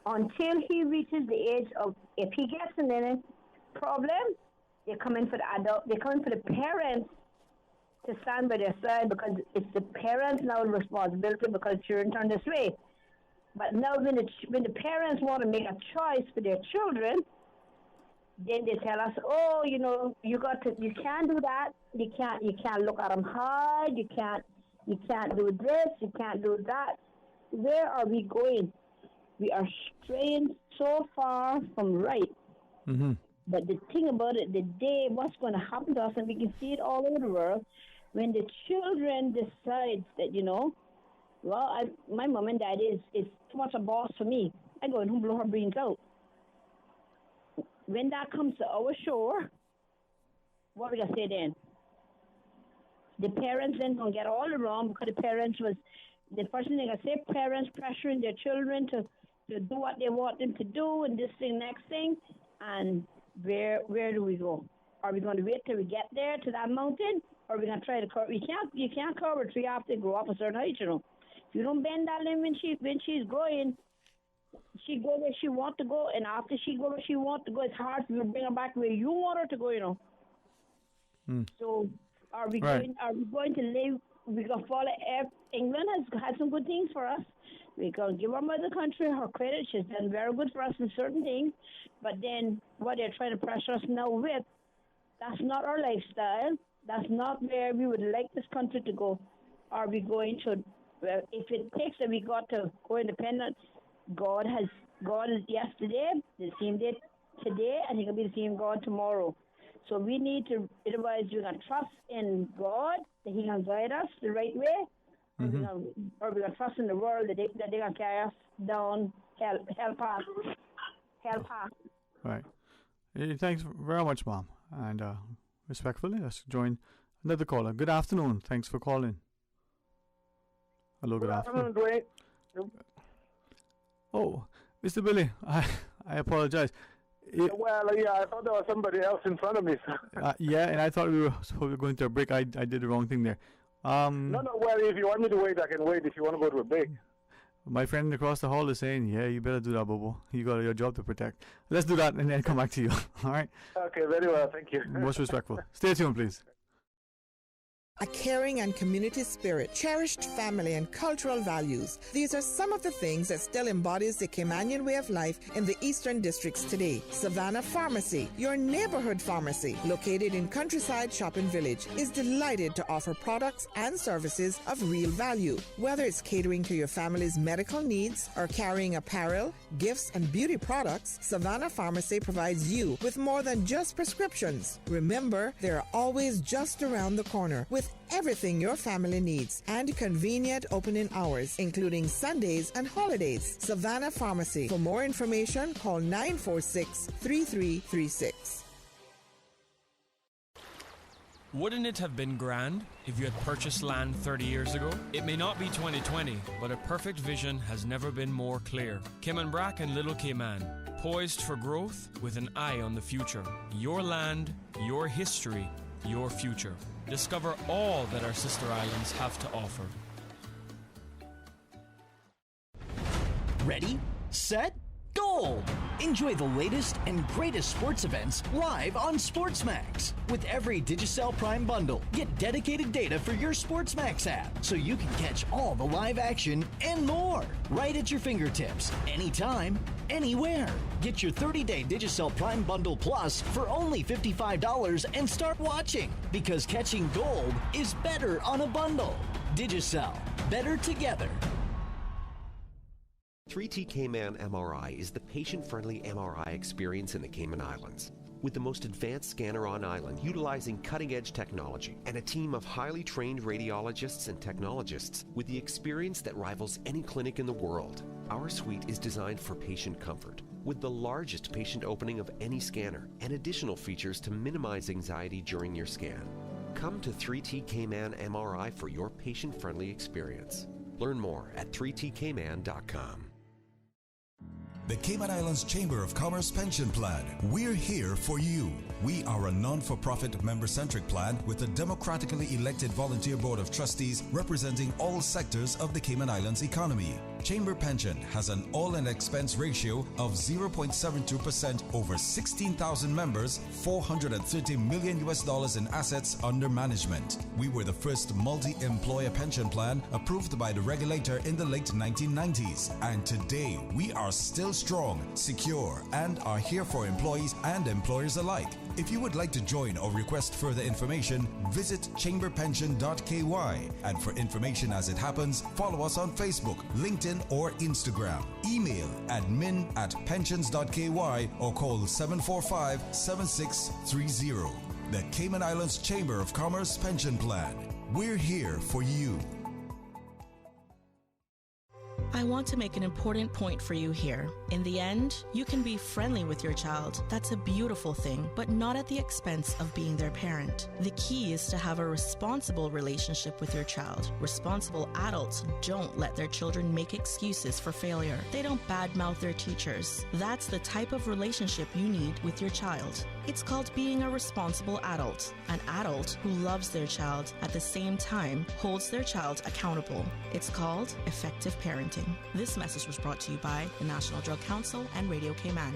until he reaches the age of, if he gets in any problem, they come in for the adult, they come in for the parents to stand by their side, because it's the parents now responsibility because children turn this way. But now when the parents want to make a choice for their children, then they tell us, oh, you can't do that, you can't look at them hard, you can't do this, you can't do that. Where are we going? We are straying so far from right. Mm-hmm. But the thing about it, what's going to happen to us, and we can see it all over the world, when the children decide that, my mom and dad is too much a boss for me, I go and blow her brains out. When that comes to our shore, what are we going to say then? The parents then going to get all wrong, because the parents was, the first thing I say, parents pressuring their children to do what they want them to do, and this thing, next thing, and where do we go? Are we going to wait till we get there to that mountain, or are we going to try to curve? You can't curve a tree after they grow up a certain height, If you don't bend that limb when she's growing, she go where she want to go, and after she go where she want to go, it's hard for you to bring her back where you want her to go, So are we going to live? We're going to follow England has had some good things for us. We're going to give our mother country her credit. She's done very good for us in certain things. But then what they're trying to pressure us now with, that's not our lifestyle. That's not where we would like this country to go. Are we going to, if it takes that we got to go independent, God is yesterday, the same day today, and He can be the same God tomorrow. So we need to, otherwise we're going to trust in God, that He can guide us the right way, Mm-hmm. or we're going to trust in the world that they're going to carry us down hell path. Right. Thanks very much, Mom. And respectfully, let's join another caller. Good afternoon. Thanks for calling. Hello, good afternoon. Dwayne. Oh, Mr. Billy, I apologize. Well, yeah, I thought there was somebody else in front of me. Yeah, and I thought we were going to a break. I did the wrong thing there. No, well, if you want me to wait, I can wait if you want to go to a break. My friend across the hall is saying, yeah, you better do that, Bobo. You got your job to protect. Let's do that and then come back to you. All right? Okay, very well. Thank you. Most respectful. Stay tuned, please. A caring and community spirit, cherished family and cultural values. These are some of the things that still embodies the Caymanian way of life in the Eastern Districts today. Savannah Pharmacy, your neighborhood pharmacy, located in Countryside Shopping Village, is delighted to offer products and services of real value. Whether it's catering to your family's medical needs or carrying apparel, gifts, and beauty products, Savannah Pharmacy provides you with more than just prescriptions. Remember, they're always just around the corner with everything your family needs and convenient opening hours, including Sundays and holidays. Savannah Pharmacy. For more information, call 946-3336. Wouldn't it have been grand if you had purchased land 30 years ago? It may not be 2020, but a perfect vision has never been more clear. Cayman Brac and Little Cayman, poised for growth with an eye on the future. Your land, your history, your future. Discover all that our sister islands have to offer. Ready, set, go! Enjoy the latest and greatest sports events live on SportsMax. With every Digicel Prime bundle, get dedicated data for your SportsMax app so you can catch all the live action and more right at your fingertips, anytime, anywhere. Get your 30-day Digicel Prime Bundle Plus for only $55 and start watching, because catching gold is better on a bundle. Digicel, better together. 3T Cayman MRI is the patient-friendly MRI experience in the Cayman Islands. With the most advanced scanner on island, utilizing cutting-edge technology, and a team of highly trained radiologists and technologists with the experience that rivals any clinic in the world. Our suite is designed for patient comfort, with the largest patient opening of any scanner, and additional features to minimize anxiety during your scan. Come to 3T Cayman MRI for your patient-friendly experience. Learn more at 3tcayman.com. The Cayman Islands Chamber of Commerce Pension Plan. We're here for you. We are a non-for-profit member-centric plan with a democratically elected volunteer board of trustees representing all sectors of the Cayman Islands economy. Chamber Pension has an all-in expense ratio of 0.72% over 16,000 members, $430 million in assets under management. We were the first multi-employer pension plan approved by the regulator in the late 1990s. And today, we are still strong, secure, and are here for employees and employers alike. If you would like to join or request further information, visit chamberpension.ky. And for information as it happens, follow us on Facebook, LinkedIn, or Instagram. Email admin@pensions.ky or call 745-7630. The Cayman Islands Chamber of Commerce Pension Plan. We're here for you. I want to make an important point for you here. In the end, you can be friendly with your child. That's a beautiful thing, but not at the expense of being their parent. The key is to have a responsible relationship with your child. Responsible adults don't let their children make excuses for failure. They don't badmouth their teachers. That's the type of relationship you need with your child. It's called being a responsible adult, an adult who loves their child at the same time holds their child accountable. It's called effective parenting. This message was brought to you by the National Drug Council and Radio Cayman.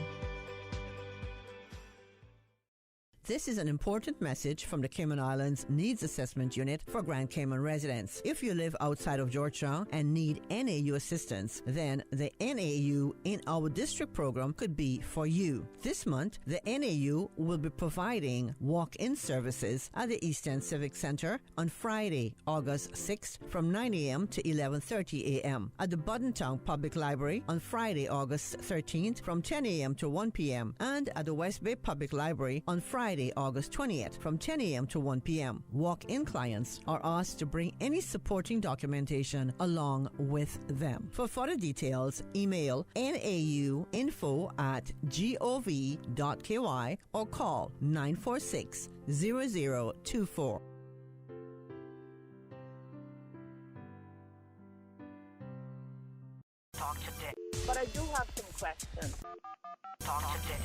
This is an important message from the Cayman Islands Needs Assessment Unit for Grand Cayman residents. If you live outside of Georgetown and need NAU assistance, then the NAU in our district program could be for you. This month, the NAU will be providing walk-in services at the East End Civic Center on Friday, August 6th from 9 a.m. to 11:30 a.m. At the Buddentown Public Library on Friday, August 13th from 10 a.m. to 1 p.m. and at the West Bay Public Library on Friday, August 20th from 10 a.m. to 1 p.m. Walk-in clients are asked to bring any supporting documentation along with them. For further details, email nauinfo@gov.ky or call 946-0024. Talk today. but I do have some questions.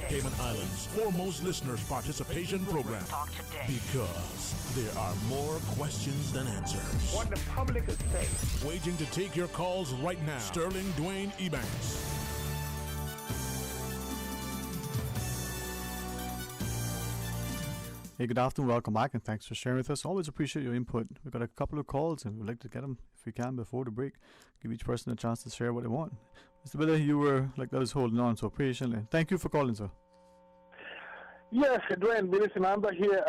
Cayman Islands' foremost listeners participation program. Because there are more questions than answers. What the public is saying. Waiting to take your calls right now. Sterling Dwayne Ebanks. Hey, good afternoon. Welcome back, and thanks for sharing with us. Always appreciate your input. We've got a couple of calls, and we'd like to get them if we can before the break. Give each person a chance to share what they want. Mr. Biller, you were like that, was holding on so patiently. Thank you for calling, sir. Yes, Dwayne, Billy Simamba here.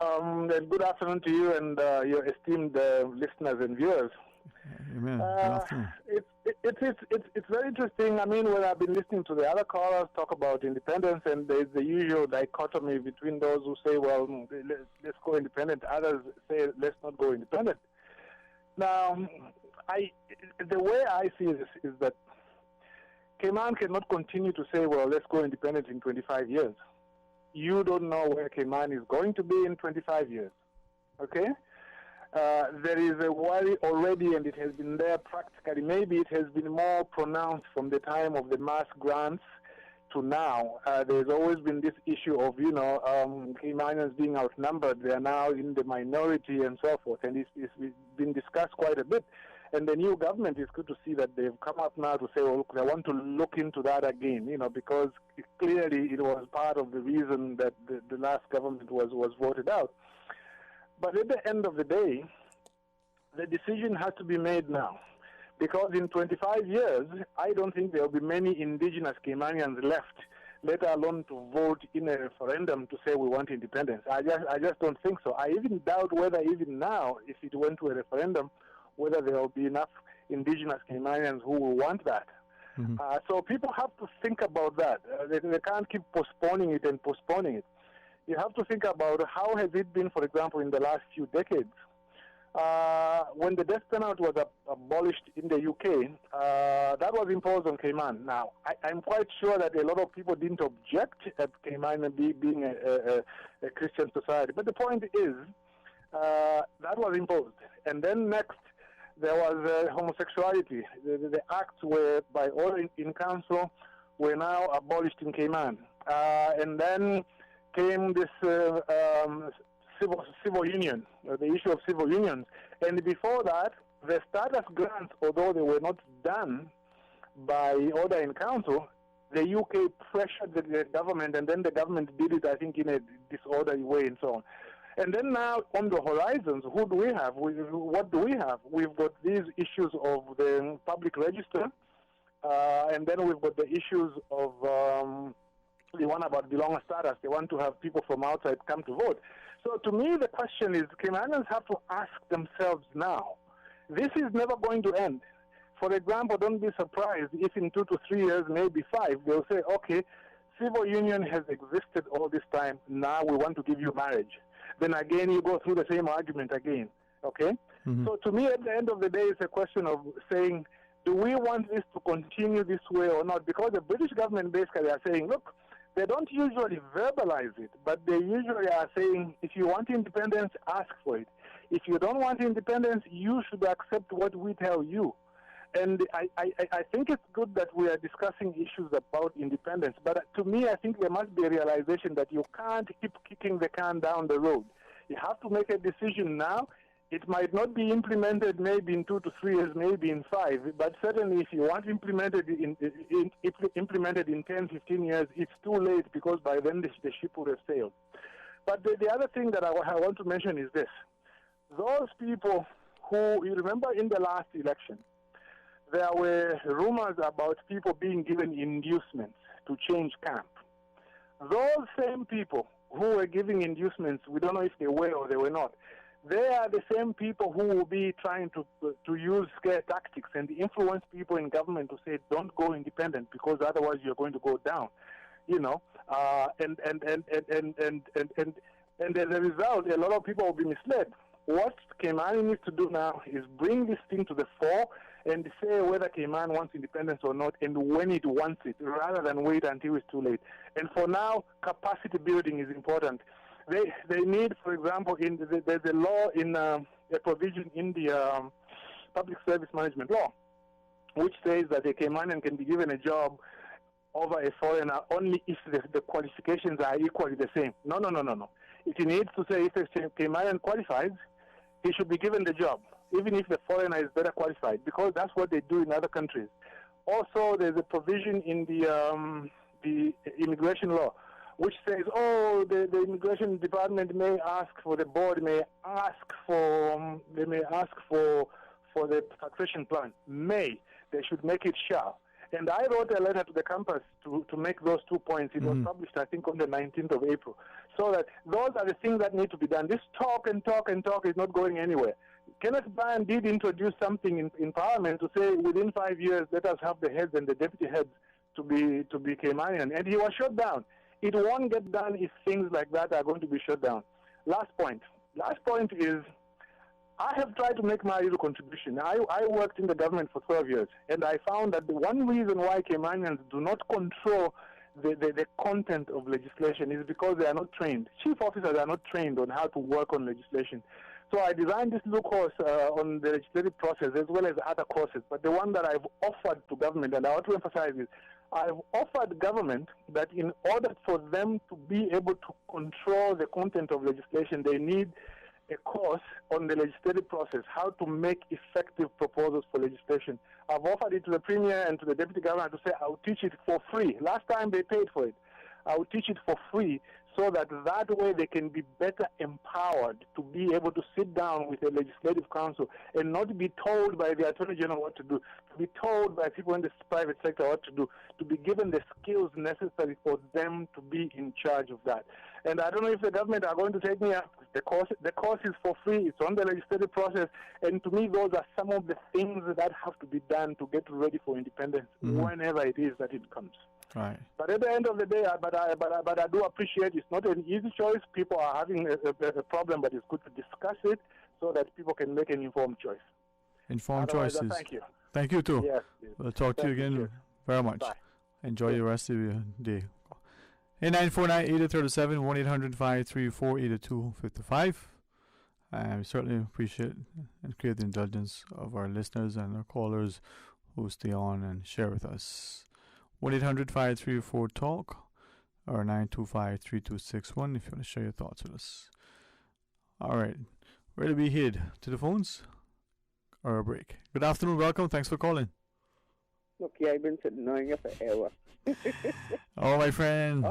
And good afternoon to you and your esteemed listeners and viewers. Amen. Good afternoon. It's very interesting. I mean, when I've been listening to the other callers talk about independence, and there's the usual dichotomy between those who say, well, let's go independent. Others say, let's not go independent. Now, the way I see this is that Cayman cannot continue to say, well, let's go independent in 25 years. You don't know where Cayman is going to be in 25 years. Okay? There is a worry already, and it has been there practically. Maybe it has been more pronounced from the time of the mass grants to now. There's always been this issue of, Caymanians being outnumbered. They are now in the minority and so forth, and it's been discussed quite a bit. And the new government, is good to see that they've come up now to say, well, look, they want to look into that again, because clearly it was part of the reason that the last government was voted out. But at the end of the day, the decision has to be made now. Because in 25 years, I don't think there will be many indigenous Caymanians left, let alone to vote in a referendum to say we want independence. I just don't think so. I even doubt whether even now, if it went to a referendum, whether there will be enough indigenous Caymanians who will want that. Mm-hmm. So people have to think about that. They can't keep postponing it and postponing it. You have to think about how has it been, for example, in the last few decades. When the death penalty was abolished in the UK, that was imposed on Cayman. Now, I'm quite sure that a lot of people didn't object at Cayman being a Christian society. But the point is, that was imposed. And then next, there was homosexuality. The acts were, by all in council, were now abolished in Cayman. And then came this civil union, the issue of civil unions. And before that, the status grants, although they were not done by order in council, the UK pressured the government, and then the government did it, I think, in a disorderly way and so on. And then now, on the horizons, who do we have? What do we have? We've got these issues of the public register, and then we've got the issues of the one about belonger status. They want to have people from outside come to vote. So to me, the question is, Caymanians have to ask themselves now, this is never going to end. For example, don't be surprised if in 2 to 3 years, maybe 5, they'll say, okay, civil union has existed all this time, now we want to give you marriage. Then again, you go through the same argument again, okay? Mm-hmm. So to me, at the end of the day, it's a question of saying, do we want this to continue this way or not? Because the British government basically are saying, look, they don't usually verbalize it, but they usually are saying, if you want independence, ask for it. If you don't want independence, you should accept what we tell you. And I think it's good that we are discussing issues about independence, but to me, I think there must be a realization that you can't keep kicking the can down the road. You have to make a decision now. It might not be implemented maybe in 2 to 3 years, maybe in 5, but certainly if you want implemented in 10, 15 years, it's too late because by then the ship would have sailed. But the other thing that I want to mention is this. Those people who, you remember in the last election, there were rumors about people being given inducements to change camp. Those same people who were giving inducements, we don't know if they were or they were not, they are the same people who will be trying to use scare tactics and influence people in government to say, don't go independent because otherwise you're going to go down, and as a result, a lot of people will be misled. What Cayman needs to do now is bring this thing to the fore and say whether Cayman wants independence or not and when it wants it, rather than wait until it's too late. And for now, capacity building is important. They need, for example, there's a law in a provision in the Public Service Management Law which says that a Caymanian can be given a job over a foreigner only if the qualifications are equally the same. No. It needs to say if a Caymanian qualifies, he should be given the job, even if the foreigner is better qualified, because that's what they do in other countries. Also, there's a provision in the immigration law which says, the immigration department may ask for, the board may ask for, they may ask for the taxation plan. They should make it shall. And I wrote a letter to the campus to make those 2 points. It was published, I think, on the 19th of April. So that those are the things that need to be done. This talk and talk and talk is not going anywhere. Kenneth Bryan did introduce something in Parliament to say within 5 years, let us have the heads and the deputy heads to be Caymanian. And he was shut down. It won't get done if things like that are going to be shut down. Last point is, I have tried to make my little contribution. I worked in the government for 12 years, and I found that the one reason why Caymanians do not control the content of legislation is because they are not trained. Chief officers are not trained on how to work on legislation. So I designed this little course on the legislative process as well as other courses. But the one that I've offered to government, and I want to emphasize is, I've offered government that in order for them to be able to control the content of legislation, they need a course on the legislative process, how to make effective proposals for legislation. I've offered it to the Premier and to the Deputy Governor to say, I'll teach it for free. Last time they paid for it. I'll teach it for free so that way they can be better empowered to be able to sit down with the Legislative Council and not be told by the Attorney General what to do, to be told by people in the private sector what to do, to be given the skills necessary for them to be in charge of that. And I don't know if the government are going to take me up. The course is for free. It's on the legislative process. And to me, those are some of the things that have to be done to get ready for independence whenever it is that it comes. Right. But at the end of the day, but I do appreciate it's not an easy choice. People are having a problem, but it's good to discuss it so that people can make an informed choice. Informed choices. Thank you. Thank you too. Yes. We'll talk to you again very much. Bye. Enjoy the rest of your day. 8949-8037, 1-800-534-8255. We certainly appreciate and crave the indulgence of our listeners and our callers who stay on and share with us. 1-800-534-TALK or 925-3261 if you want to share your thoughts with us. All right. Ready to be head to the phones or a break? Good afternoon. Welcome. Thanks for calling. Okay, I've been sitting on you forever. Oh, my friend.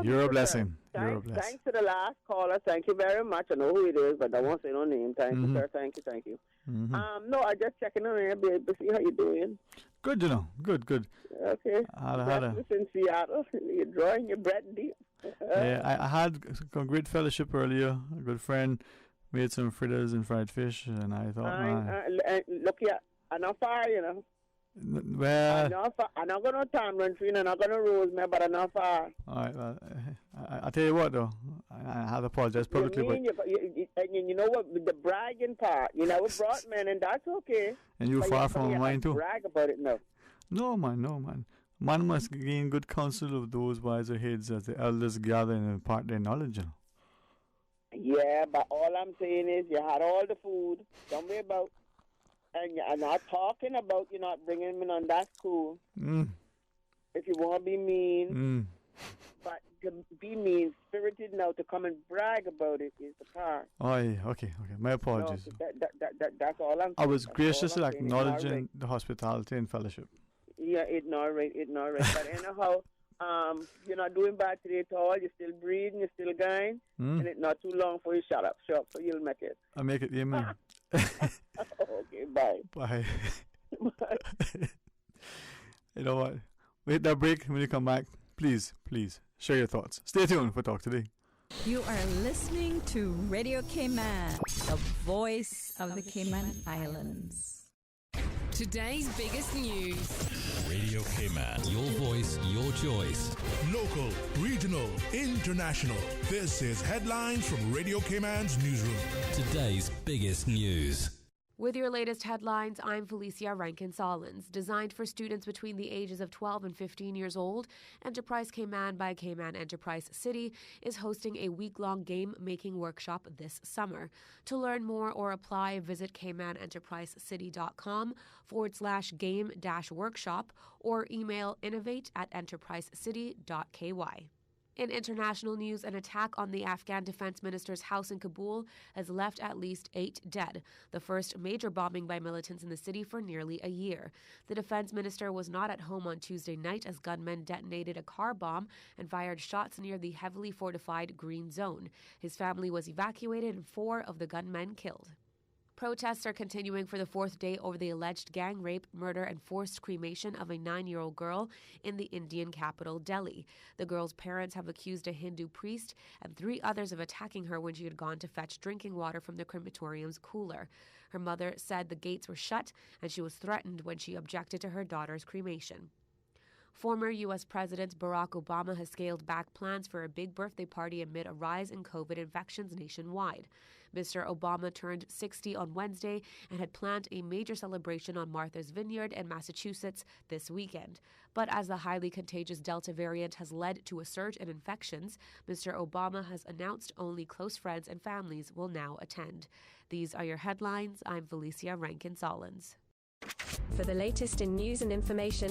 You're a blessing. Thanks to the last caller. Thank you very much. I know who it is, but I won't say no name. Thank you, sir. Thank you. No, I just checking on you, baby, to see how you're doing. Good, Good. Okay. Breakfast in Seattle. You're drawing your bread deep. Yeah, I had a great fellowship earlier. A good friend made some fritters and fried fish, and I thought, look here, I'm not far, you know. Well, I'm not going to tamarind tree, I'm not going to rosemary, but I'm not far. All right, well, I'll tell you what, though. I have to apologize publicly. You know what? The bragging part, you never brought men, and that's okay. And you're far from mine, too. Brag about it now. No, man. Man must gain good counsel of those wiser heads as the elders gather and impart their knowledge. You know? Yeah, but all I'm saying is you had all the food. Don't worry about. And you're not talking about you not bringing me on. That's cool. If you want to be mean. But to be mean-spirited now, to come and brag about it is the part. Oh, yeah. Okay. My apologies. No, that's all I'm saying. I was graciously acknowledging the hospitality and fellowship. Yeah, ignore it. But anyhow, you're not doing bad today at all. You're still breathing. You're still going. And it's not too long for you shut up. So you'll make it. I'll make it, yeah, man. Okay, bye. Bye. You know what? We hit that break. When you come back, please share your thoughts. Stay tuned for Talk Today. You are listening to Radio Cayman, the voice of the Cayman Islands. Today's biggest news. Radio Cayman. Your voice, your choice. Local, regional, international. This is Headlines from Radio Cayman's newsroom. Today's biggest news. With your latest headlines, I'm Felicia Rankin-Solins. Designed for students between the ages of 12 and 15 years old, Enterprise Cayman by Cayman Enterprise City is hosting a week-long game-making workshop this summer. To learn more or apply, visit caymanenterprisecity.com/game-workshop or email innovate@enterprisecity.ky. In international news, an attack on the Afghan defense minister's house in Kabul has left at least 8 dead, the first major bombing by militants in the city for nearly a year. The defense minister was not at home on Tuesday night as gunmen detonated a car bomb and fired shots near the heavily fortified Green Zone. His family was evacuated and 4 of the gunmen killed. Protests are continuing for the 4th day over the alleged gang rape, murder, and forced cremation of a 9-year-old girl in the Indian capital, Delhi. The girl's parents have accused a Hindu priest and 3 others of attacking her when she had gone to fetch drinking water from the crematorium's cooler. Her mother said the gates were shut and she was threatened when she objected to her daughter's cremation. Former U.S. President Barack Obama has scaled back plans for a big birthday party amid a rise in COVID infections nationwide. Mr. Obama turned 60 on Wednesday and had planned a major celebration on Martha's Vineyard in Massachusetts this weekend. But as the highly contagious Delta variant has led to a surge in infections, Mr. Obama has announced only close friends and families will now attend. These are your headlines. I'm Felicia Rankin-Solins. For the latest in news and information,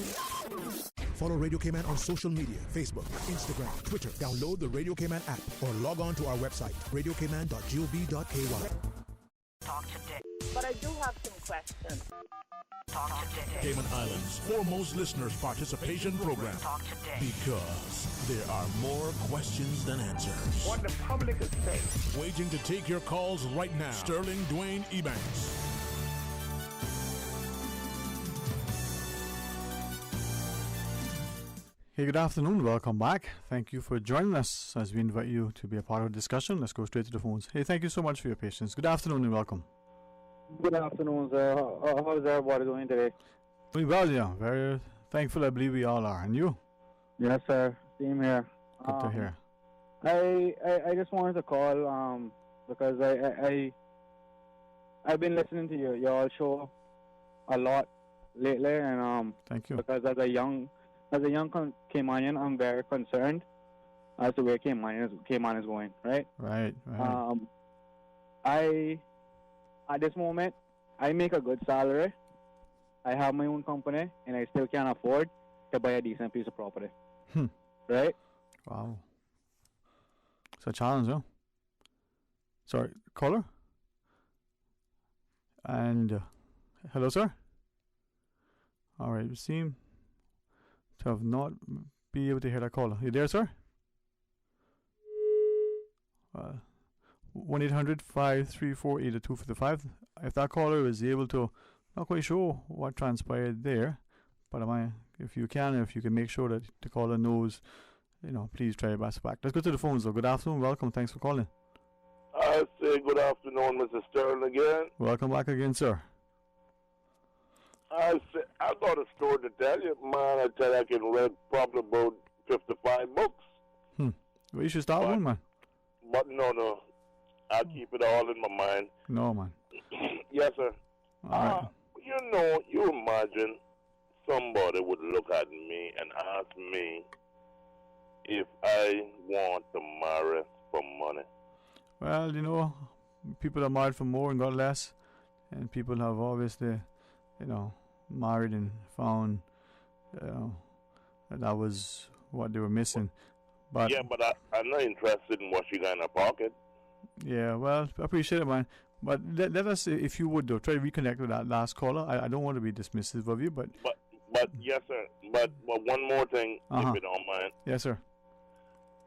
follow Radio Cayman on social media, Facebook, Instagram, Twitter. Download the Radio Cayman app or log on to our website, radiocayman.gov.ky. Talk today. But I do have some questions. Talk today. Cayman Islands' foremost listeners' participation program. Talk today. Because there are more questions than answers. What the public is saying. Waiting to take your calls right now. Sterling Dwayne Ebanks. Hey, good afternoon. Welcome back. Thank you for joining us as we invite you to be a part of the discussion. Let's go straight to the phones. Hey, thank you so much for your patience. Good afternoon and welcome. Good afternoon, sir. How's everybody doing today? Doing well, yeah. Very thankful, I believe we all are. And you? Yes, sir. Same here. Good to hear. I just wanted to call because I've been listening to your show a lot lately, and thank you. Because as a young Caymanian, I'm very concerned as to where Cayman is going. Right. Right. At this moment, I make a good salary. I have my own company, and I still can't afford to buy a decent piece of property. Right? Wow. It's a challenge, huh? Sorry, caller? And, hello, sir? All right, you seem to have not be able to hear that caller. You there, sir? 1-800-534-8255. If that caller is able to, not quite sure what transpired there, but if you can make sure that the caller knows, please try your best back. Let's go to the phones though. Good afternoon, welcome, thanks for calling. I say good afternoon, Mr. Stern again. Welcome back again, sir. I got a story to tell you, man. I tell you, I can read probably about 55 books. Well, you should start one, man. But no. I keep it all in my mind. No, man. Yes, sir. All right. You imagine somebody would look at me and ask me if I want to marry for money. Well, people are married for more and got less. And people have obviously, married and found that was what they were missing. But yeah, but I'm not interested in what she got in her pocket. Yeah, well, I appreciate it, man. But let us, if you would, though, try to reconnect with that last caller. I don't want to be dismissive of you, but yes, sir. But one more thing, if you don't mind. Yes, sir.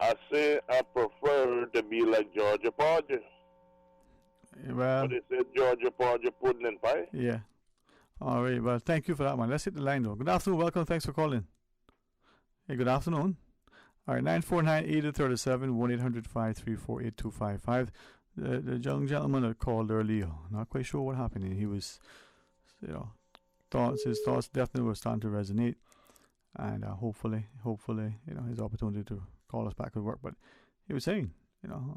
I say I prefer to be like Georgia Porgy. Well, but they said Georgia Porgy pudding and pie. Yeah. All right. Well, thank you for that, man. Let's hit the line, though. Good afternoon. Welcome. Thanks for calling. Hey, good afternoon. All right, 949-8037, 1-800-534-8255. The young gentleman that called earlier, not quite sure what happened. He was, his thoughts definitely were starting to resonate, and hopefully, his opportunity to call us back would work. But he was saying,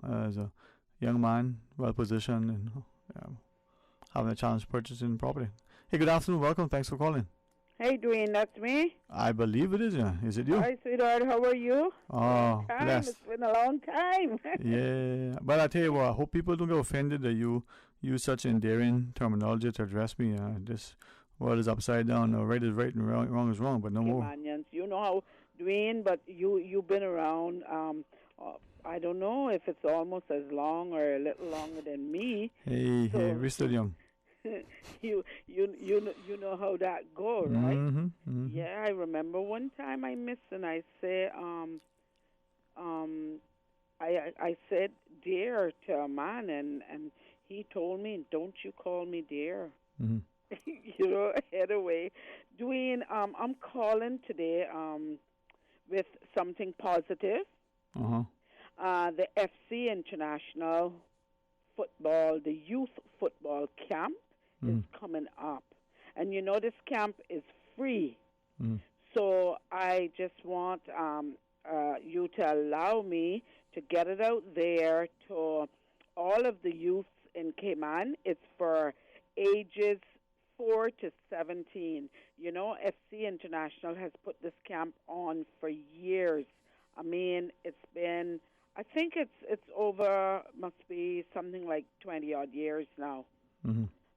as a young man, well positioned, and having a challenge purchasing property. Hey, good afternoon. Welcome. Thanks for calling. Hey, Dwayne, that's me. I believe it is, yeah. Is it you? Hi, sweetheart. How are you? Oh, blessed. It's been a long time. Yeah. But I tell you what, I hope people don't get offended that you use such endearing terminology to address me. This world is upside down. Right is right and wrong is wrong, but no more. Manians. You know how, Dwayne, but you've been around. I don't know if it's almost as long or a little longer than me. Hey, we're still young. you know how that goes, right? Mm-hmm. Yeah, I remember one time I missed and I say I said dear to a man and he told me, don't you call me dear. Mm-hmm. Anyway, Dwayne, I'm calling today with something positive. The FC International football, the youth football camp is coming up. And this camp is free. So I just want you to allow me to get it out there to all of the youths in Cayman. It's for ages 4 to 17. FC International has put this camp on for years. I mean, it's been, I think it's over, must be something like 20-odd years now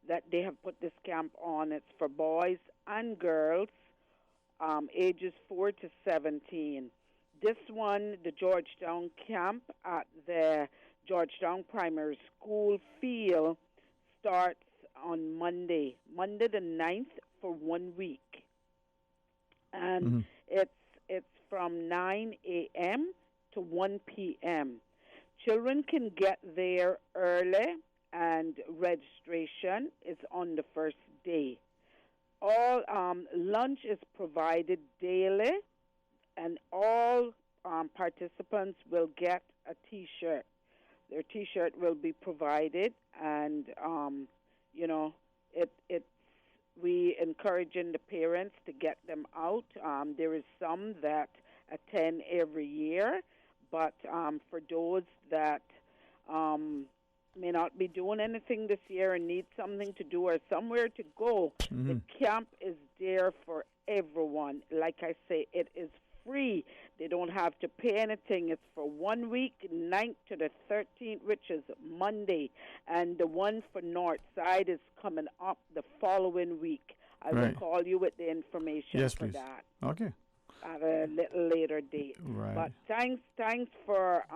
that they have put this camp on. It's for boys and girls, ages 4 to 17. This one, the Georgetown camp at the Georgetown Primary School field, starts on Monday the 9th for 1 week. And it's from 9 a.m. to 1 p.m. Children can get there early, and registration is on the first day. All lunch is provided daily, and all participants will get a T-shirt. Their T-shirt will be provided, and we encouraging the parents to get them out. There is some that attend every year, but for those that may not be doing anything this year and need something to do or somewhere to go, the camp is there for everyone. Like I say, it is free. They don't have to pay anything. It's for 1 week, 9th to the 13th, which is Monday. And the one for North Side is coming up the following week. I will call you with the information for please. that. Okay. At a little later date. Right. But thanks for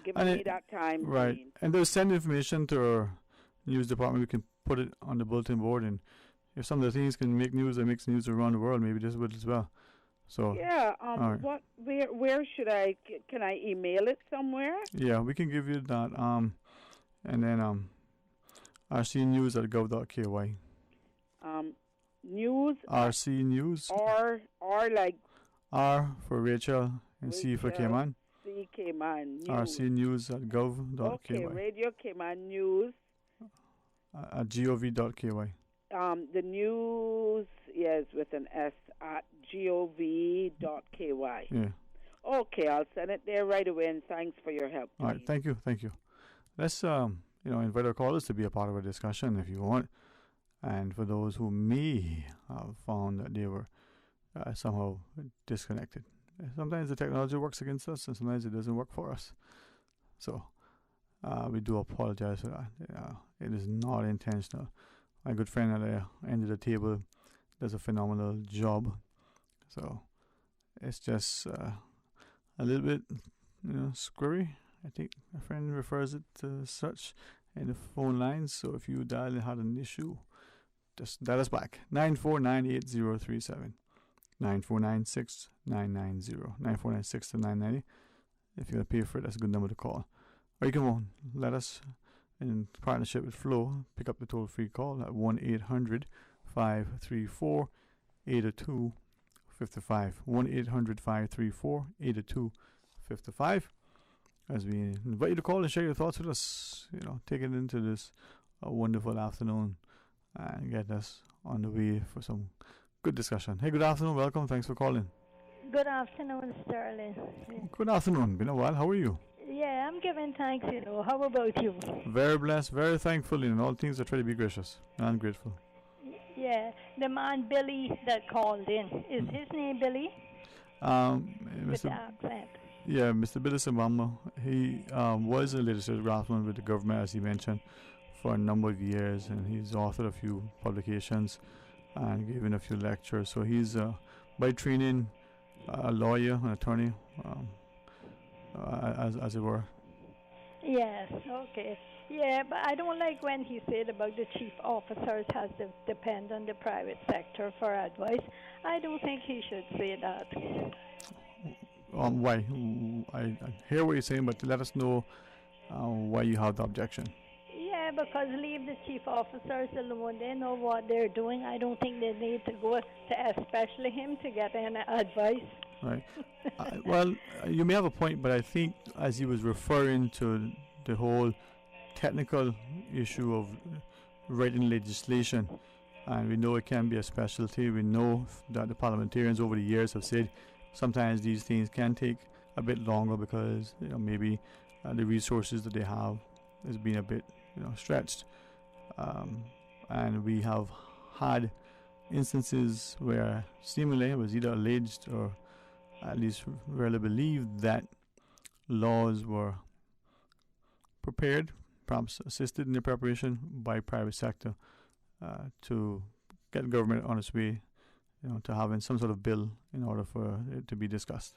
giving me that time. Right. Dean. And they'll send information to our news department. We can put it on the bulletin board, and if some of the things can make news that makes news around the world, maybe this would as well. So yeah, right. Where should I? Can I email it somewhere? Yeah, we can give you that. And then rcnews@gov.ky. News. RC News. R like. R for Rachel and C for Cayman. C Cayman. rcnews@gov.ky. Okay, Radio Cayman News. At gov.ky. The news, yes, with an S at gov.ky. Yeah. Okay, I'll send it there right away, and thanks for your help. All right, thank you. Let's invite our callers to be a part of our discussion if you want. And for those who may have found that they were somehow disconnected. Sometimes the technology works against us, and sometimes it doesn't work for us. So we do apologize for that. It is not intentional. My good friend at the end of the table does a phenomenal job. So it's just a little bit, screwy. I think a friend refers it to such in the phone lines. So if you dial and had an issue, just dial us back. 949-8037. 949-6990. 949-6990. If you're going to pay for it, that's a good number to call. Or you can let us, in partnership with Flo, pick up the toll-free call at 1-800-534-8255. 1-800-534-8255. As we invite you to call and share your thoughts with us, take it into this wonderful afternoon and get us on the way for some good discussion. Hey, good afternoon. Welcome. Thanks for calling. Good afternoon, Sterling. Good afternoon. Been a while. How are you? Yeah, I'm giving thanks, How about you? Very blessed, very thankful in all things. I try to be gracious and grateful. Yeah, the man Billy that called in. Is his name Billy? With the accent. Yeah, Mr. Billy Sambamba. He was a legislative draftsman with the government, as he mentioned, for a number of years, and he's authored a few publications and given a few lectures. So he's, by training, a lawyer, an attorney, as it were. Yes, okay. Yeah, but I don't like when he said about the chief officers has to depend on the private sector for advice. I don't think he should say that. Why? I hear what you're saying, but let us know why you have the objection. Yeah, because leave the chief officers alone. They know what they're doing. I don't think they need to go to especially him to get any advice. Right. Well, you may have a point, but I think as he was referring to the whole technical issue of writing legislation, and we know it can be a specialty. We know that the parliamentarians over the years have said sometimes these things can take a bit longer because maybe the resources that they have is being a bit stretched, and we have had instances where seemingly it was either alleged or at least rarely believed that laws were prepared, perhaps assisted in their preparation by private sector to get government on its way, to having some sort of bill in order for it to be discussed.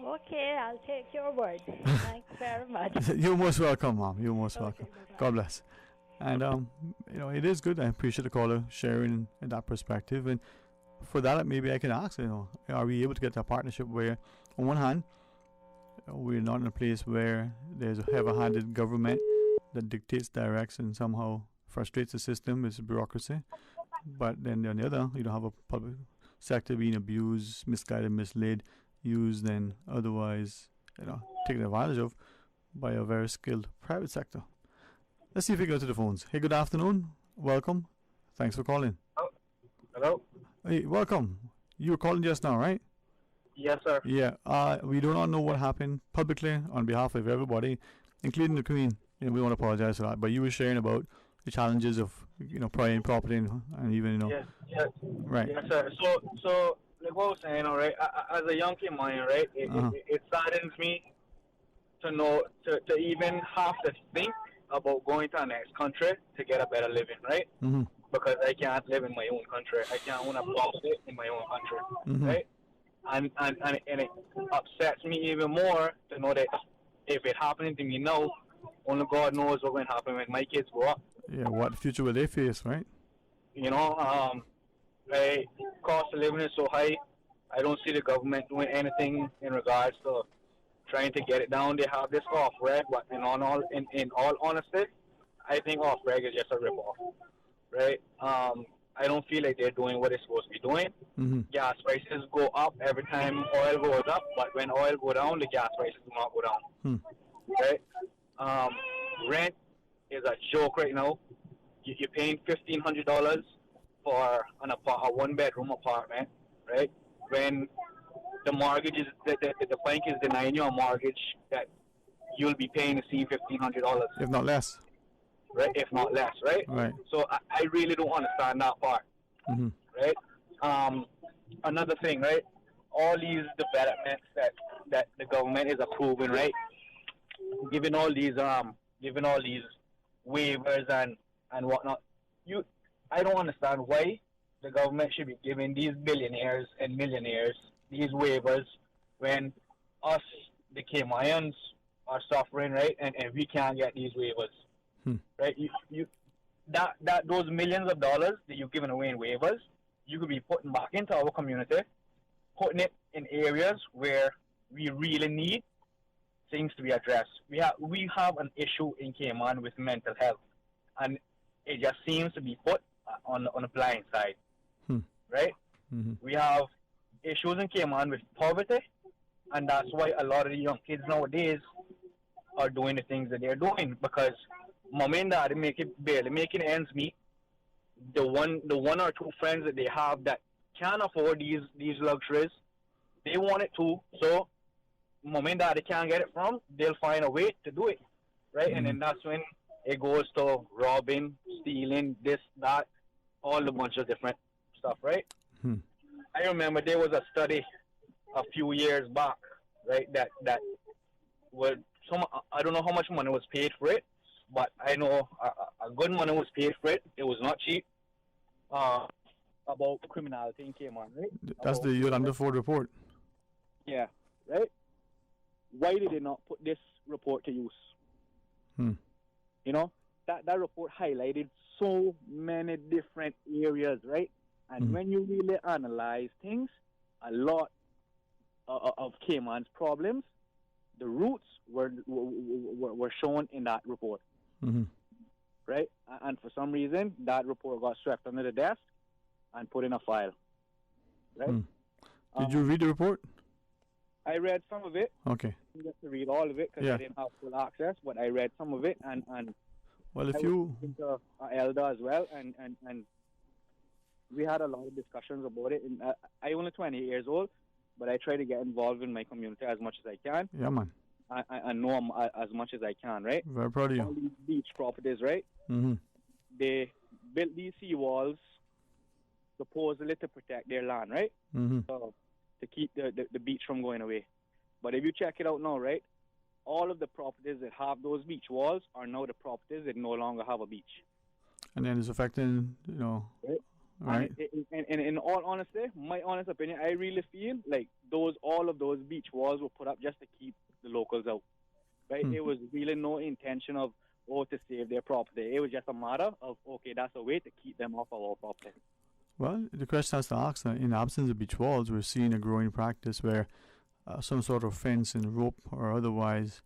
Okay, I'll take your word. Thanks very much. You're most welcome, Mom. You're most welcome. God bless. And it is good. I appreciate the caller sharing in that perspective. And for that, maybe I can ask, are we able to get a partnership where, on one hand, we're not in a place where there's a heavy-handed government that dictates, directs, and somehow frustrates the system with bureaucracy, but then on the other, you don't have a public sector being abused, misguided, misled, used, and otherwise, taken advantage of by a very skilled private sector. Let's see if we go to the phones. Hey, good afternoon. Welcome. Thanks for calling. Oh, hello. Hey, welcome. You were calling just now, right? Yes, sir. Yeah. We do not know what happened publicly on behalf of everybody, including the Queen. We want to apologize for that. But you were sharing about the challenges of private property and even Yes. Right. Yes, sir. So like what I was saying, all right. As a young kid, right, it saddens me to know to even have to think about going to the next country to get a better living, right? Mm-hmm. Because I can't live in my own country. I can't own a property in my own country, right? And it upsets me even more to know that if it happening to me now, only God knows what will happen when my kids grow up. Yeah, what future will they face, right? Cost of living is so high. I don't see the government doing anything in regards to trying to get it down. They have this off reg, but in all honesty, I think off reg is just a rip-off, right? I don't feel like they're doing what they're supposed to be doing. Mm-hmm. Gas prices go up every time oil goes up, but when oil go down, the gas prices do not go down, right? Rent is a joke right now. You're paying $1,500 for a one-bedroom apartment, right? When the mortgage is the bank is denying you a mortgage that you'll be paying the same $1,500, if not less. Right, if not less, right? Right. So I really don't understand that part, mm-hmm. right? Another thing, right? All these developments that the government is approving, right? Giving all these waivers and whatnot. I don't understand why the government should be giving these billionaires and millionaires these waivers when us, the Caymanians, are suffering, right? And we can't get these waivers. Right, those millions of dollars that you're giving away in waivers, you could be putting back into our community, putting it in areas where we really need things to be addressed. We have an issue in Cayman with mental health, and it just seems to be put on the blind side, right? Mm-hmm. We have issues in Cayman with poverty, and that's why a lot of the young kids nowadays are doing the things that they're doing, because mom and dad barely making ends meet. The one or two friends that they have that can't afford these luxuries, they want it too. So mom and daddy can't get it from, they'll find a way to do it, right? And then that's when it goes to robbing, stealing, this, that, all a bunch of different stuff, right? I remember there was a study a few years back, right, that would I don't know how much money was paid for it, but I know a good money was paid for it. It was not cheap. About criminality in Cayman, right? That's the Yolanda Ford report. Yeah, right? Why did they not put this report to use? You know, that report highlighted so many different areas, right? And when you really analyze things, a lot of Cayman's problems, the roots were shown in that report, right? And for some reason, that report got swept under the desk and put in a file, right? Did you read the report? I read some of it. Okay. I didn't get to read all of it because I didn't have full access, but I read some of it, and well, if I you was into our elder as well, and we had a lot of discussions about it. And I only 28 years old, but I try to get involved in my community as much as I can. Yeah, man. I know as much as I can, right? Very proud of you. All these beach properties, right? They built these seawalls supposedly to protect their land, right? So to keep the beach from going away. But if you check it out now, right, all of the properties that have those beach walls are now the properties that no longer have a beach. And then it's affecting, right? And in all honesty, my honest opinion, I really feel like all of those beach walls were put up just to keep the locals out, right? It was really no intention of, to save their property. It was just a matter of, okay, that's a way to keep them off our property. Well, the question has to ask, in the absence of beach walls, we're seeing a growing practice where some sort of fence and rope or otherwise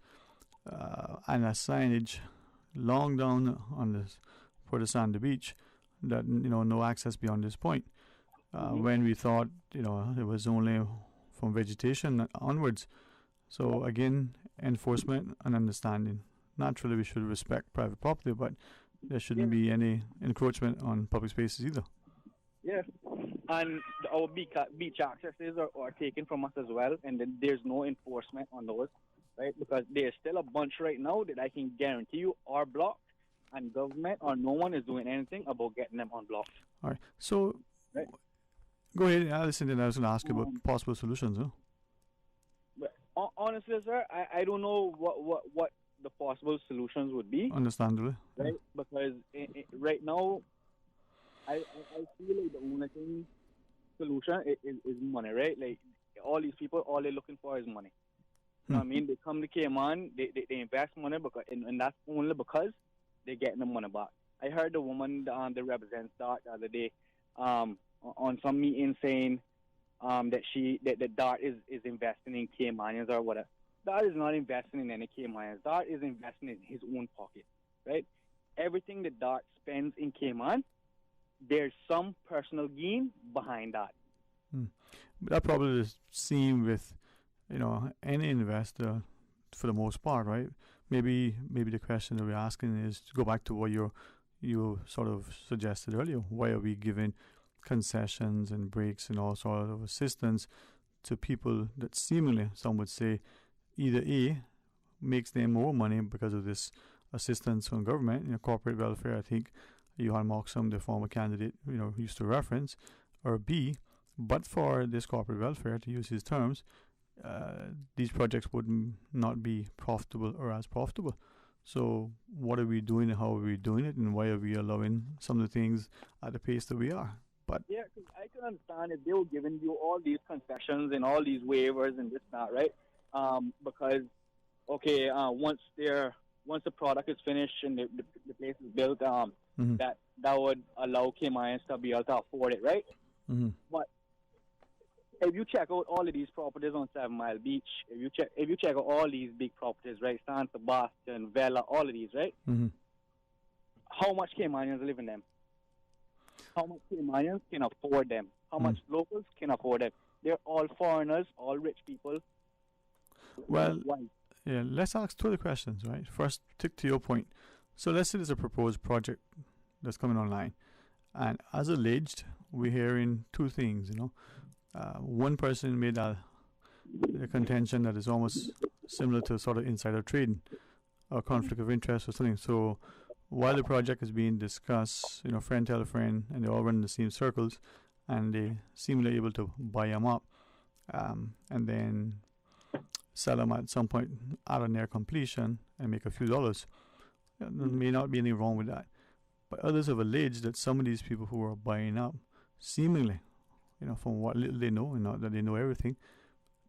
and a signage long down on the further side of the beach that, no access beyond this point. When we thought, it was only from vegetation onwards. So again, enforcement and understanding. Naturally, we should respect private property, but there shouldn't be any encroachment on public spaces either. Yeah, and our beach accesses are taken from us as well, and then there's no enforcement on those, right? Because there's still a bunch right now that I can guarantee you are blocked, and government or no one is doing anything about getting them unblocked. All right, so go ahead, Alison, and I was going to ask you about possible solutions. Huh? But honestly, sir, I don't know what the possible solutions would be. Understandably. Right, because right now, I feel like the only solution is money, right? Like, all these people, all they're looking for is money. You know what I mean? They come to Cayman, they invest money, and that's only because they're getting the money back. I heard the woman that represents DART the other day on some meeting saying that DART is investing in Caymanians or whatever. DART is not investing in any Caymanians. DART is investing in his own pocket, right? Everything that DART spends in Cayman, there's some personal gain behind that. That probably is seen with, any investor for the most part, right? Maybe the question that we're asking is to go back to what you sort of suggested earlier. Why are we giving concessions and breaks and all sort of assistance to people that seemingly, some would say, either A, makes them more money because of this assistance from government, corporate welfare, I think Johan Moxham, the former candidate, used to reference, or B, but for this corporate welfare, to use his terms, these projects would not be profitable or as profitable. So what are we doing and how are we doing it, and why are we allowing some of the things at the pace that we are? But yeah, because I can understand if they were giving you all these concessions and all these waivers and this and that, right? Because, okay, once the product is finished and the place is built, that would allow Caymanians to be able to afford it, right? But if you check out all of these properties on 7 Mile Beach, if you check out all these big properties, right, San Sebastian, Vela, all of these, right? How much Caymanians live in them? How much Caymanians can afford them? How much locals can afford them? They're all foreigners, all rich people. Well, yeah, let's ask two other questions, right? First, to your point. So let's say there's a proposed project that's coming online. And as alleged, we're hearing two things, One person made a the contention that is almost similar to sort of insider trading or conflict of interest or something. So while the project is being discussed, friend tell a friend, and they all run in the same circles, and they seemingly able to buy them up, and then sell them at some point out of near completion and make a few dollars. There may not be anything wrong with that. But others have alleged that some of these people who are buying up, seemingly, from what little they know, and not that they know everything,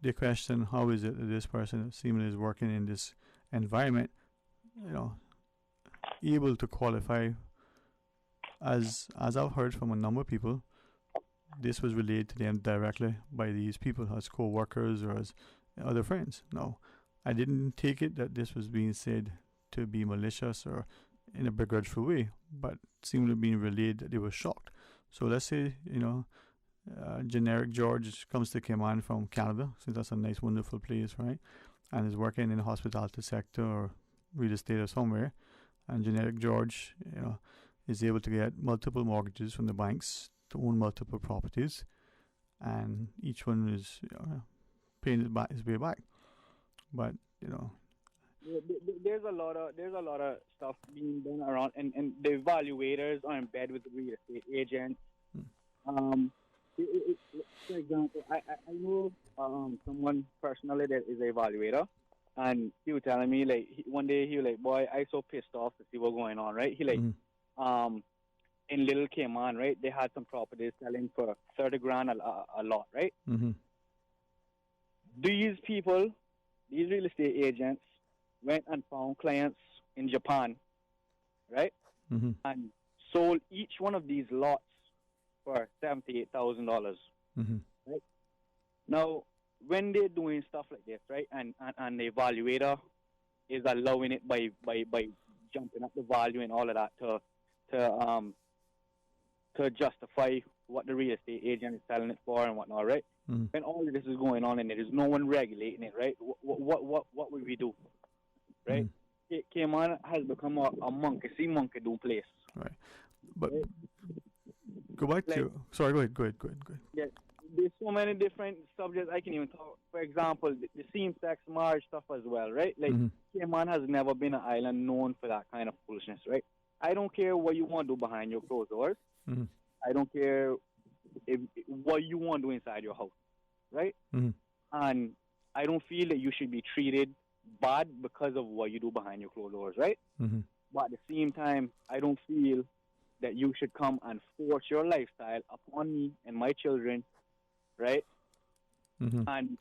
they question how is it that this person seemingly is working in this environment, able to qualify. As I've heard from a number of people, this was relayed to them directly by these people as co-workers or as other friends. Now, I didn't take it that this was being said to be malicious or in a begrudgeful way, but seemed to be relayed that they were shocked. So let's say, generic George comes to Cayman from Canada, since that's a nice, wonderful place, right? And is working in the hospitality sector or real estate or somewhere. And generic George, is able to get multiple mortgages from the banks to own multiple properties, and each one is paying his way back. But there's a lot of stuff being done around, and the evaluators are in bed with the real estate agents. For example, I know someone personally that is an evaluator, and he was telling me one day he was like, "Boy, I so pissed off to see what's going on." Right? He in Little Cayman, right? They had some properties selling for $30,000 a lot, right? Mm-hmm. These people, these real estate agents, went and found clients in Japan, right? Mm-hmm. And sold each one of these lots for $78,000. Mm-hmm. Right? Now, when they're doing stuff like this, right, and the evaluator is allowing it by jumping up the value and all of that to justify what the real estate agent is selling it for and whatnot, right? Mm-hmm. When all of this is going on and there is no one regulating it, right? What would we do, right? Mm-hmm. Cayman has become a monkey-see-monkey-do place. Right. But right? Go back to... Sorry, go ahead. Yeah, there's so many different subjects I can even talk. For example, the same-sex marriage stuff as well, right? Cayman has never been an island known for that kind of foolishness, right? I don't care what you want to do behind your closed doors. Mm-hmm. I don't care what you want to do inside your house, right? Mm-hmm. And I don't feel that you should be treated bad because of what you do behind your closed doors, right? Mm-hmm. But at the same time, I don't feel that you should come and force your lifestyle upon me and my children, right? Mm-hmm. And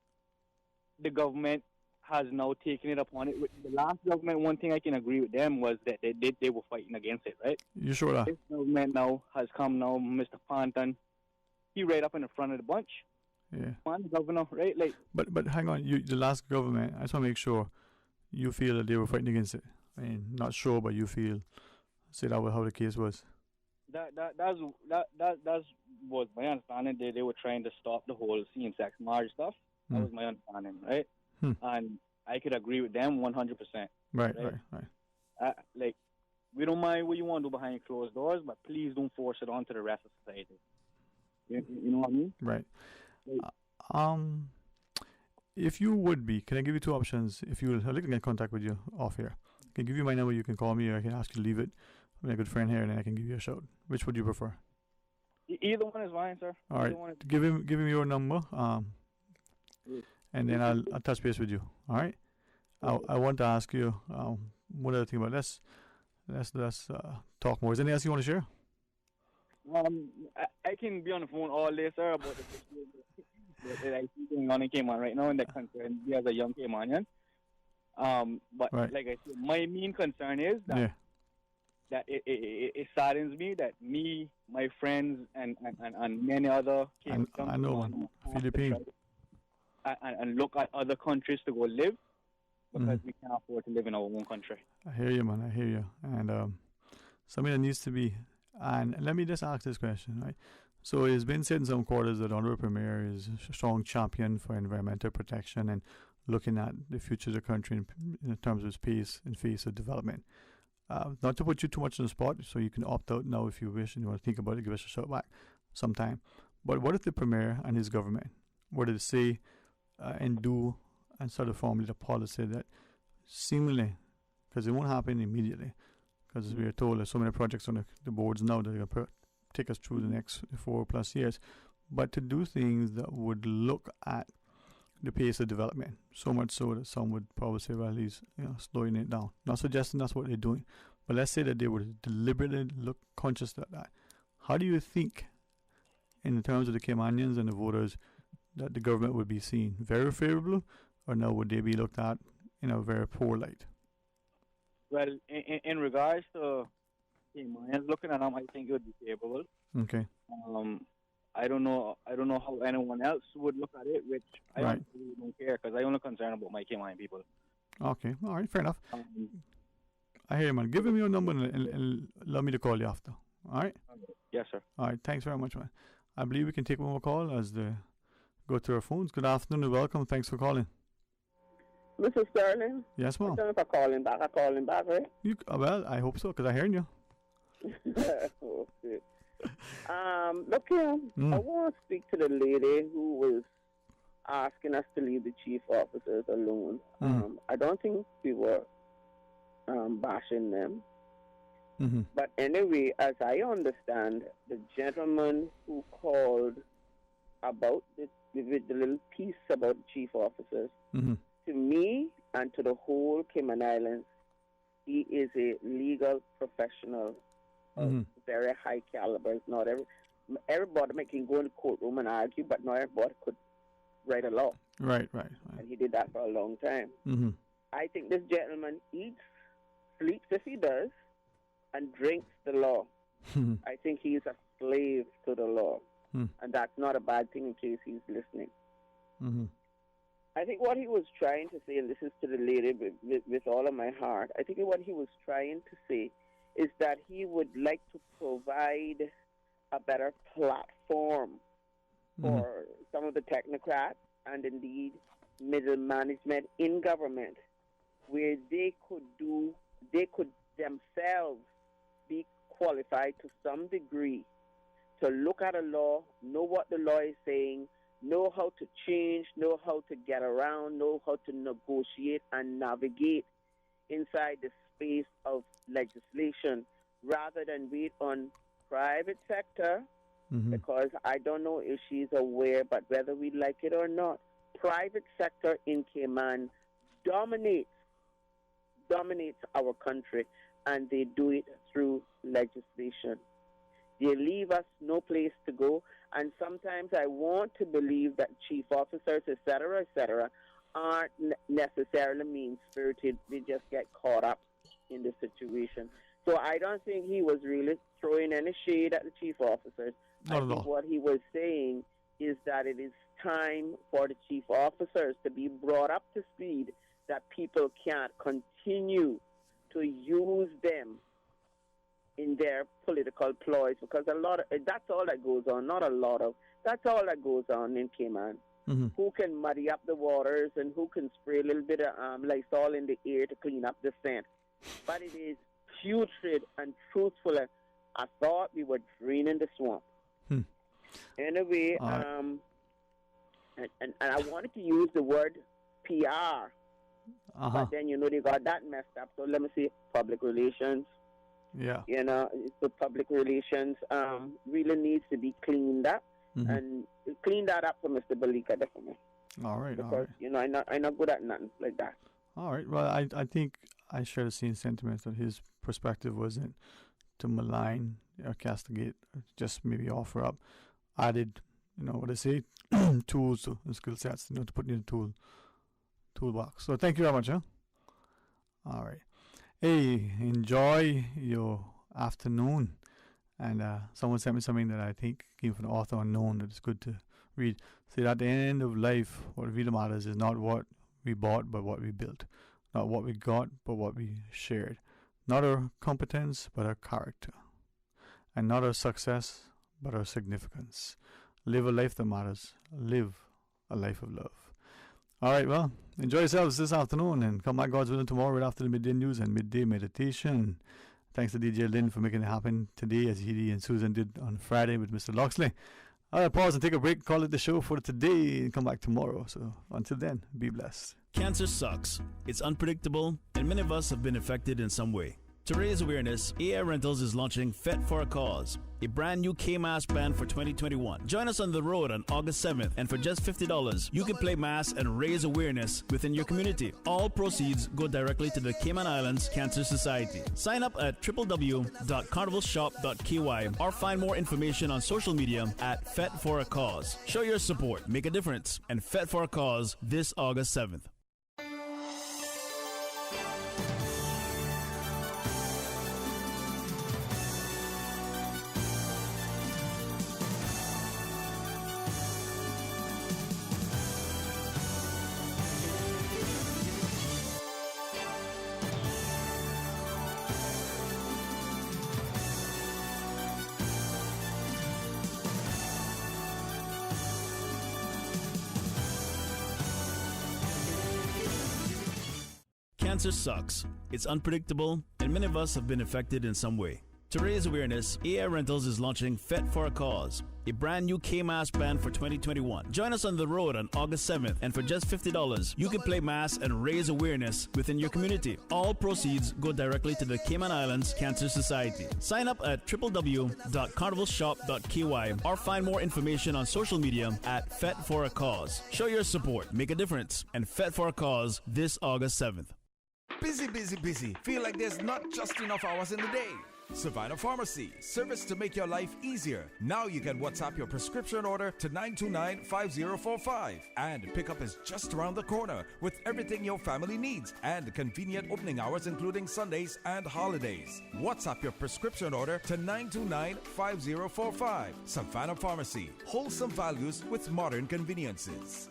the government has now taken it upon it. With the last government, one thing I can agree with them was that they were fighting against it, right? You sure are? This government now has come now, Mr. Panton, he right up in the front of the bunch. Yeah. One governor, right? But hang on, the last government, I just want to make sure you feel that they were fighting against it. I mean, not sure, but you feel, say that was how the case was. That's was my understanding. They were trying to stop the whole same-sex marriage stuff. That was my understanding, right? And I could agree with them 100%. Right. We don't mind what you want to do behind closed doors, but please don't force it onto the rest of society. You know what I mean? Right. If you would be, can I give you two options? If you will, I'd like to get in contact with you off here. I can give you my number, you can call me, or I can ask you to leave it. I'm a good friend here, and then I can give you a shout. Which would you prefer? Either one is fine, sir. All right. Give him your number, and then I'll touch base with you. All right. I want to ask you one other thing, but let's talk more. Is there anything else you want to share? I can be on the phone all day, sir, about the situation that I see going on in Cayman right now, and that concern me as a young Caymanian. But like I said, my main concern is that that it saddens me that me, my friends, and many other Caymans Philippines and look at other countries to go live because we can't afford to live in our own country. I hear you, man. I hear you. And something that needs to be. And let me just ask this question, right? So it's been said in some quarters that Honorable Premier is a strong champion for environmental protection and looking at the future of the country in terms of space and face of development. Not to put you too much on the spot, so you can opt out now if you wish and you want to think about it, give us a shout back sometime. But what if the Premier and his government were to say, and do and sort of formulate a policy that seemingly, because it won't happen immediately, because we are told there's so many projects on the boards now that are going to take us through the next 4+ years, but to do things that would look at the pace of development, so much so that some would probably say, well, he's slowing it down. Not suggesting that's what they're doing, but let's say that they would deliberately look conscious of that. How do you think, in terms of the Caymanians and the voters, that the government would be seen? Very favorable, or no, would they be looked at in a very poor light? Well, in regards to Caymanians looking at them, I think it would be favorable. Okay. I don't know how anyone else would look at it, which I really don't care, because I'm only concerned about my Cayman people. Okay, all right, fair enough. I hear you, man. Give him your number and allow me to call you after. All right? Yes, sir. All right, thanks very much, man. I believe we can take one more call as they go to our phones. Good afternoon and welcome. Thanks for calling. Mr. Sterling? Yes, ma'am. I don't know if I'm calling back, right? Well, I hope so, because I'm hearing you. Okay. Look here, I want to speak to the lady who was asking us to leave the chief officers alone. I don't think we were bashing them. But anyway, as I understand, the gentleman who called about the little piece about the chief officers, to me and to the whole Cayman Islands, he is a legal professional of very high caliber. Not everybody can go in the courtroom and argue, but not everybody could write a law. Right. And he did that for a long time. I think this gentleman eats, sleeps if he does, and drinks the law. I think he's a slave to the law. And that's not a bad thing in case he's listening. I think what he was trying to say, and this is to the lady with all of my heart, I think what he was trying to say is that he would like to provide a better platform for some of the technocrats and indeed middle management in government, where they could themselves be qualified to some degree to look at a law, know what the law is saying, know how to change, know how to get around, know how to negotiate and navigate inside the space of legislation, rather than wait on private sector, because I don't know if she's aware, but whether we like it or not, private sector in Cayman dominates our country, and they do it through legislation. They leave us no place to go, and sometimes I want to believe that chief officers, etc., aren't necessarily mean-spirited. They just get caught up in the situation. So I don't think he was really throwing any shade at the chief officers. I think what he was saying is that it is time for the chief officers to be brought up to speed, that people can't continue to use them in their political ploys, because that's all that goes on. That's all that goes on in Cayman. Who can muddy up the waters and who can spray a little bit of Lysol in the air to clean up the scent. But it is putrid and truthful. I thought we were draining the swamp. Anyway, and I wanted to use the word PR, but then they got that messed up. So let me say public relations. Yeah. The public relations really needs to be cleaned up, and clean that up for Mr. Balika, definitely. All right. Because I'm not good at nothing like that. All right. Well, I think I share the same sentiments, that his perspective wasn't to malign or castigate, or just maybe offer up added, what they say, tools and skill sets, to put in the toolbox. So thank you very much, huh? All right. Hey, enjoy your afternoon. And someone sent me something that I think came from the author unknown that is good to read. Say, at the end of life, what really matters is not what we bought, but what we built. Not what we got, but what we shared. Not our competence, but our character. And not our success, but our significance. Live a life that matters. Live a life of love. All right, well, enjoy yourselves this afternoon, and come back, God's willing, tomorrow right after the midday news and midday meditation. Thanks to DJ Lynn for making it happen today, as he and Susan did on Friday with Mr. Loxley. I'll pause and take a break, call it the show for today, and come back tomorrow. So until then, be blessed. Cancer sucks. It's unpredictable, and many of us have been affected in some way. To raise awareness, AI Rentals is launching Fet for a Cause, a brand new K-Mass band for 2021. Join us on the road on August 7th, and for just $50, you can play Mass and raise awareness within your community. All proceeds go directly to the Cayman Islands Cancer Society. Sign up at www.carnivalshop.ky or find more information on social media at Fet for a Cause. Show your support, make a difference, and Fet for a Cause this August 7th. Cancer sucks. It's unpredictable, and many of us have been affected in some way. To raise awareness, AI Rentals is launching Fet for a Cause, a brand new K-Mass band for 2021. Join us on the road on August 7th, and for just $50, you can play Mass and raise awareness within your community. All proceeds go directly to the Cayman Islands Cancer Society. Sign up at www.carnivalshop.ky or find more information on social media at Fet for a Cause. Show your support, make a difference, and Fet for a Cause this August 7th. Busy, busy, busy. Feel like there's not just enough hours in the day. Savannah Pharmacy, service to make your life easier. Now you can WhatsApp your prescription order to 929-5045. And pickup is just around the corner with everything your family needs and convenient opening hours including Sundays and holidays. WhatsApp your prescription order to 929-5045. Savannah Pharmacy, wholesome values with modern conveniences.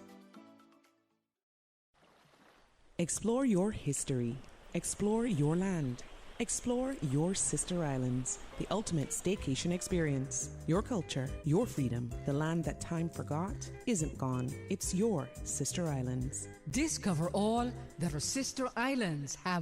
Explore your history. Explore your land. Explore your sister islands, the ultimate staycation experience. Your culture, your freedom, the land that time forgot isn't gone. It's your sister islands. Discover all that our sister islands have